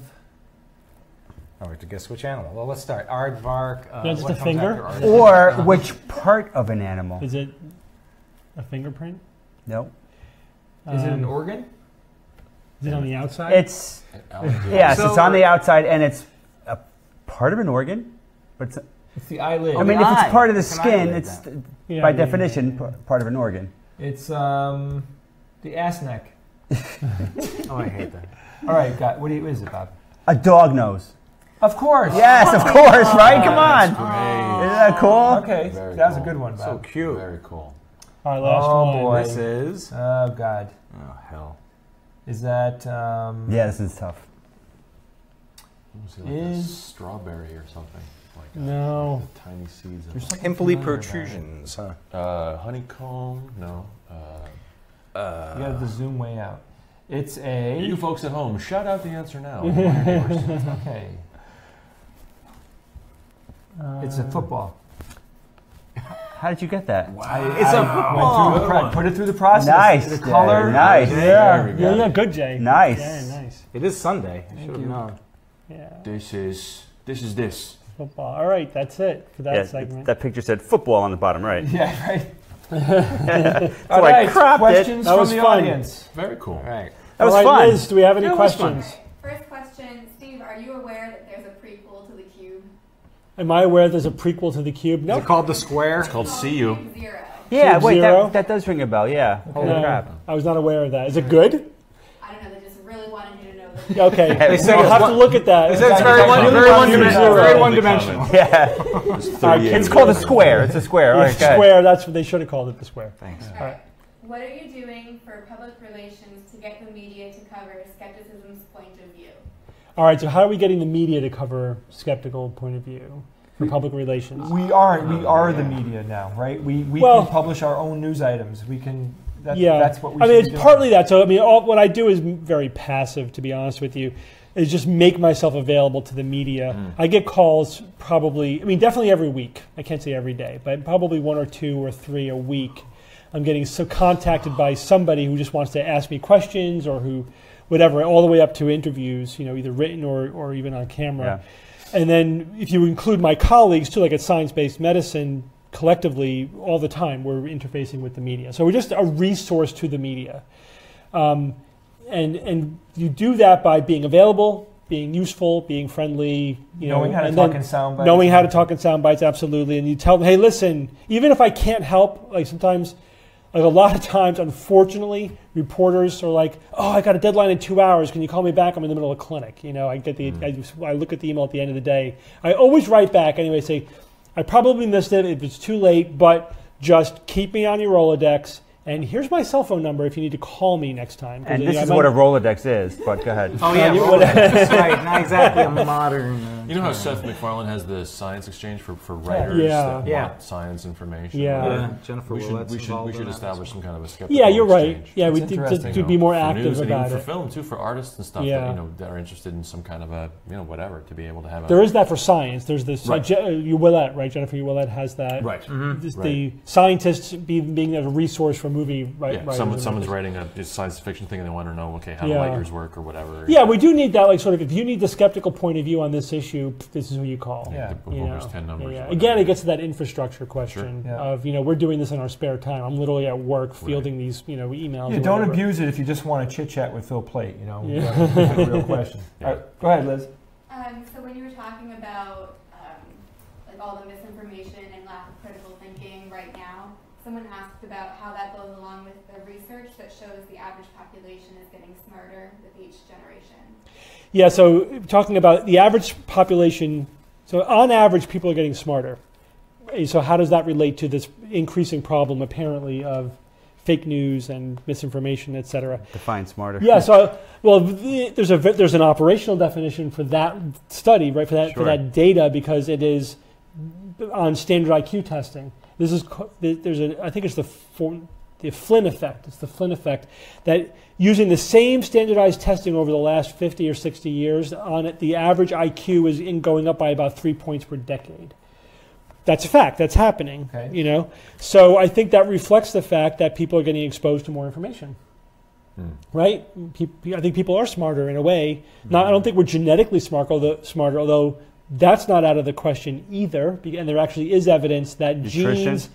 Oh, we have to guess which animal. Well, let's start. Aardvark. That's what the comes finger? after Or aardvark? which part of an animal? Is it a fingerprint? No. Is it an Um, organ? Is it on the outside? It's Alligator. yes. So- It's on the outside, and it's a part of an organ. But it's, It's the eyelid. I mean, the if it's eye. part of the It's an skin, eyelid, it's Yeah, by yeah, definition part of an organ. It's the ass neck. Oh, I hate that. All right, what is it, Bob? A dog nose. Of course. Yes, of course, right? Come on. Great. Isn't that cool? Okay, Very that was a cool. good one, So Bob. cute. Very cool. All right, last Oh, one. boy. This is. Oh God, Oh, hell. is that? Yeah, this is tough. Almost like a Is- strawberry or something. Like No. the tiny seeds. There's Of, something Pimply familiar about it. protrusions, huh? honeycomb. No. You got to zoom way out. It's a... You folks at home, shout out the answer now. Okay. It's a football. How did you get that? It's a put it through the process. Nice. The color. Nice. Yeah, good, Jay. Nice. Yeah, nice. It is Sunday. I should have known. Yeah. This is this. Football. All right, that's it for that segment. That picture said football on the bottom right. Yeah, right. All right, questions from the audience. Very cool. All right. That was All right, fun. Liz, do we have any questions? First question, Steve, are you aware that there's a prequel to the Cube? Am I aware there's a prequel to the Cube? Is No. it called The Square? It's called See You. Cube Zero. Yeah, Cube wait, Zero? that does ring a bell. Yeah. Holy crap. I was not aware of that. Is it good? I don't know, they just really wanted you to know that. Okay. They say I'll it's have one- to look at that. They said it's I really want you to know. very one-dimensional. Yeah. It's called a square. It's a square. All Yeah, right, go ahead. Square, that's what they should have called it, the Square. Thanks. All right. What are you doing for public relations to get the media to cover skepticism's point of view? All right, so how are we getting the media to cover skeptical point of view for public relations? We are the media now, right? We Well- can publish our own news items. We can. Yeah, That's what we. I should mean, be it's doing. partly that. So, I mean, what I do is very passive, to be honest with you, is just make myself available to the media. I get calls probably, I mean, definitely every week. I can't say every day, but probably 1 or 2 or 3 a week. I'm getting so contacted by somebody who just wants to ask me questions or who, whatever, all the way up to interviews, either written or even on camera. Yeah. And then if you include my colleagues too, like at Science-Based Medicine, collectively, all the time, we're interfacing with the media. So we're just a resource to the media. And you do that by being available, being useful, being friendly, knowing how to talk in sound bites. Knowing how to talk in sound bites, absolutely. And you tell them, hey, listen, even if I can't help, like sometimes, like a lot of times, unfortunately, reporters are like, oh, I got a deadline in 2 hours. Can you call me back? I'm in the middle of a clinic. I get I look at the email at the end of the day. I always write back anyway, say, I probably missed it if it's too late, but just keep me on your Rolodex. And here's my cell phone number if you need to call me next time. And this is what a Rolodex is, but go ahead. Oh, yeah, Rolodex. Right, not exactly a modern... You know how Seth MacFarlane has the Science Exchange for writers that want science information? Yeah. Jennifer we Willetts should establish some kind of a skeptical Yeah, you're right. exchange. Yeah, we to be more active about for it. film, too, for artists and stuff that are interested in some kind of a, whatever, to be able to have There is that for science. There's this, Right. Willett, right? Jennifer Willett has that. Right. The scientists being a resource for movie writers. Someone's writing a science fiction thing and they want to know, how do light years work or whatever. Yeah, we do need that, like, sort of, if you need the skeptical point of view on this issue, this is who you call. Yeah. There's 10 numbers. Yeah. Again, it gets to that infrastructure question of, we're doing this in our spare time. I'm literally at work fielding these, emails. Yeah, don't abuse it if you just want to chit-chat with Phil Plate, a real question. All right, go ahead, Liz. So when you were talking about like all the misinformation and lack of critical thinking right now, someone asked about how that goes along with the research that shows the average population is getting smarter with each generation. Yeah, so talking about the average population, so on average, people are getting smarter. So how does that relate to this increasing problem, apparently, of fake news and misinformation, et cetera? Define smarter. Yeah, so, there's an operational definition for that study, right, for that data, because it is on standard IQ testing. I think it's the Flynn effect. It's the Flynn effect that using the same standardized testing over the last 50 or 60 years, on it, the average IQ is going up by about 3 points per decade. That's a fact. That's happening. Okay. So I think that reflects the fact that people are getting exposed to more information. Right? I think people are smarter in a way. I don't think we're genetically smarter, although that's not out of the question either. And there actually is evidence that genes,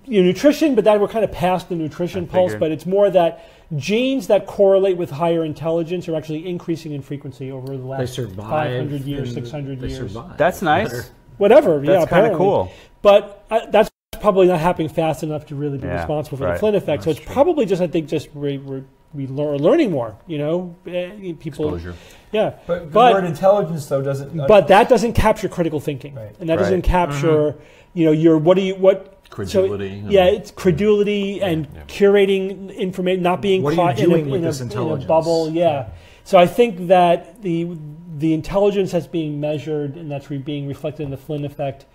nutrition, but that we're kind of past the nutrition pulse. But it's more that genes that correlate with higher intelligence are actually increasing in frequency over the last 500 years, 600 years. That's nice. Whatever. That's kind of cool. But that's probably not happening fast enough to really be responsible for the Flynn effect. So it's probably just, I think, just we are learning more. People. Exposure. Yeah. But the word intelligence, though, doesn't. But that doesn't capture critical thinking, and that doesn't capture, your credulity. So, it's credulity and curating information, not being caught in a bubble. Yeah. So I think that the intelligence that's being measured and that's being reflected in the Flynn effect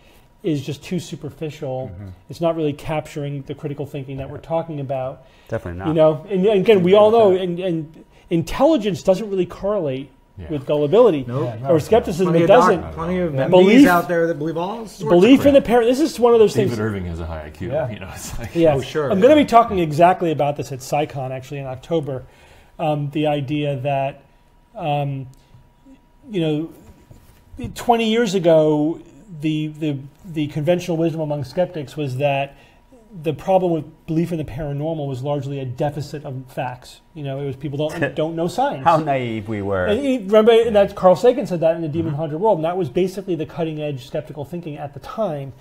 is just too superficial. It's not really capturing the critical thinking that we're talking about. Definitely not. And again, we all know, and intelligence doesn't really correlate with gullibility or skepticism. It doesn't. Plenty of MDs out there that believe all sorts belief of in the parent. This is one of those David things. Irving has a high IQ. Yeah. You know, it's like, Oh, sure. I'm going to be talking exactly about this at SciCon actually in October. The idea that, 20 years ago, the conventional wisdom among skeptics was that the problem with belief in the paranormal was largely a deficit of facts. It was people don't know science. How naive we were. And remember that Carl Sagan said that in the Demon Hunter world, and that was basically the cutting edge skeptical thinking at the time,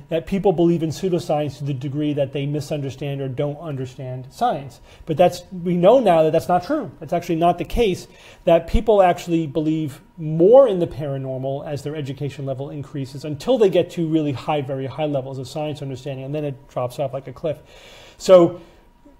that people believe in pseudoscience to the degree that they misunderstand or don't understand science. But we know now that that's not true. That's actually not the case, that people actually believe more in the paranormal as their education level increases until they get to really very high levels of science understanding, and then it drops off like a cliff. So,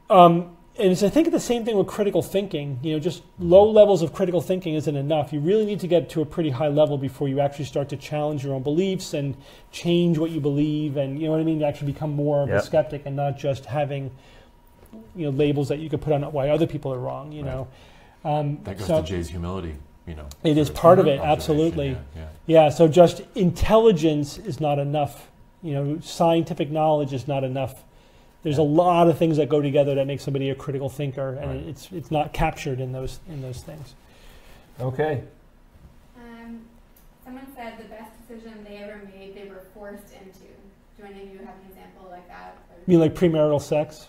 and it's, I think, the same thing with critical thinking. Just low levels of critical thinking isn't enough. You really need to get to a pretty high level before you actually start to challenge your own beliefs and change what you believe, and to actually become more of a skeptic and not just having labels that you could put on why other people are wrong. that goes to Jay's humility. It is part of it, absolutely. Yeah. So just intelligence is not enough. Scientific knowledge is not enough. There's a lot of things that go together that make somebody a critical thinker, and it's not captured in those things. Okay. Someone said the best decision they ever made, they were forced into. Do any of you have an example like that? You mean like premarital sex?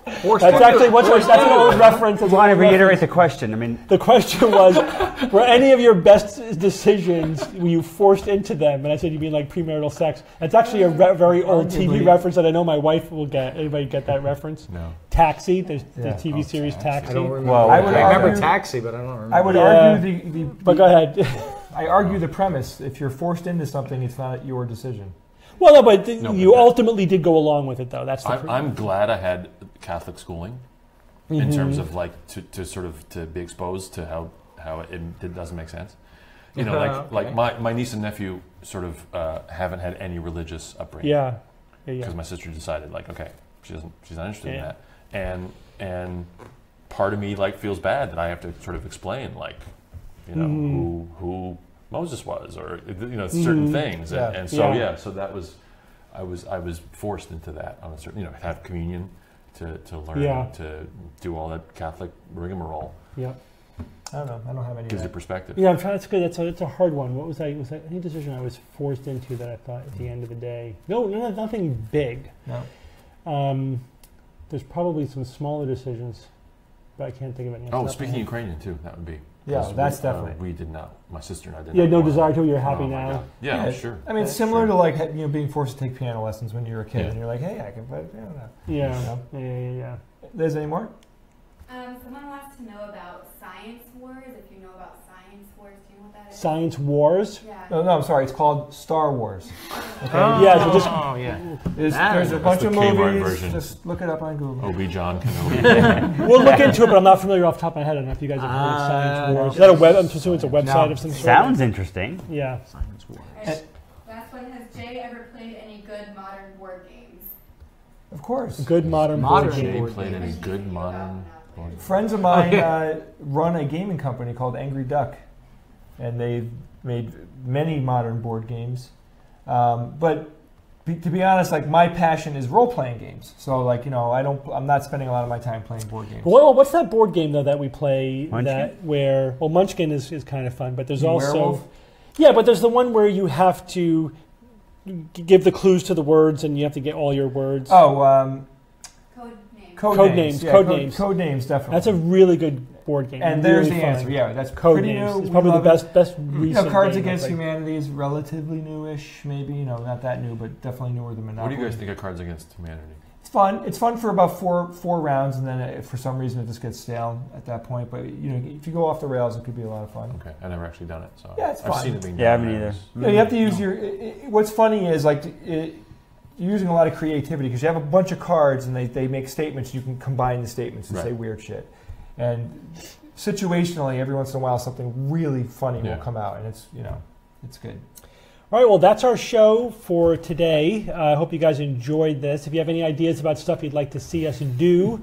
That's actually that's an old reference. I want to reiterate the question. The question was, were any of your best decisions, were you forced into them? And I said, you mean like premarital sex? That's actually a very old TV reference that I know my wife will get. Anybody get that reference? No. Taxi, the TV series Taxi. I don't remember. Well, I remember Taxi, but I don't remember. I would argue But go ahead. I argue the premise. If you're forced into something, it's not your decision. Well, no, but you ultimately did go along with it, though. That's the I'm glad I had Catholic schooling, in terms of to be exposed to how it doesn't make sense. My niece and nephew sort of haven't had any religious upbringing. Yeah. Because my sister decided she's not interested in that, and part of me feels bad that I have to sort of explain who Moses was, or certain things, so that was I was forced into that on a certain have communion to learn to do all that Catholic rigmarole. Yeah, I don't know. I don't have any. Gives you perspective. Yeah, I'm trying. That's good. That's a hard one. What was I? Was that any decision I was forced into that I thought at the end of the day? No, nothing big. No. There's probably some smaller decisions, but I can't think of any. Oh, speaking Ukrainian too, that would be. Yeah, that's definitely. We did not. My sister and I did. You had not no desire to. You're happy my now. God. Yeah, sure. I mean, it's similar to being forced to take piano lessons when you were a kid, and you're like, hey, I can play the piano now. Yeah. There's any more? Someone wants to know about science wars. If you know about science wars, do you know what that is? Science wars? Yeah. No, I'm sorry. It's called Star Wars. Okay. There's a bunch of movies. Version. Just look it up on Google. Obi-John Kenobi. We'll look into it, but I'm not familiar off the top of my head. I don't know if you guys have heard of Science Wars. Is that a web? I'm assuming it's a website of some sort. Sounds interesting. Yeah. Science Wars. Last one, has Jay ever played any good modern board games? Of course. Good modern board Jay game. played any good modern board games? Friends of mine run a gaming company called Angry Duck, and they've made many modern board games. But to be honest, my passion is role-playing games. So I'm not spending a lot of my time playing board games. Well, what's that board game though that we play Munchkin? Munchkin is kind of fun, but there's also Werewolf? but there's the one where you have to give the clues to the words and you have to get all your words. Oh, Code names. Code names, definitely. That's a really good board game. And really there's the fun. answer. Yeah, that's Code pretty names. new. It's probably the best recent Cards game Against I played. Humanity is relatively newish, maybe. Not that new, but definitely newer than Monopoly. What do you guys think of Cards Against Humanity? It's fun. It's fun for about four rounds, and then for some reason it just gets stale at that point. But if you go off the rails, it could be a lot of fun. Okay, I've never actually done it, so Yeah, it's I've fun. seen it being done. Yeah, I haven't either. You have to use your. What's funny is you're using a lot of creativity because you have a bunch of cards and they make statements. You can combine the statements and say weird shit. And situationally, every once in a while, something really funny will come out, and it's good. All right, well, that's our show for today. I hope you guys enjoyed this. If you have any ideas about stuff you'd like to see us do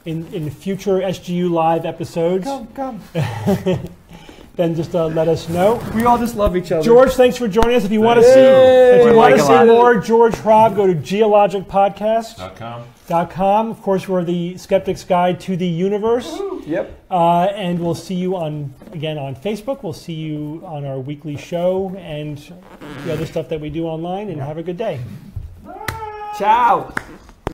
in future SGU Live episodes, Come. then just let us know. We all just love each other. George, thanks for joining us. If you want to see more George Hrab, go to geologicpodcast.com. Of course, we're the Skeptic's Guide to the Universe. Woo-hoo. Yep. And we'll see you on Facebook. We'll see you on our weekly show and the other stuff that we do online. And have a good day. Ciao.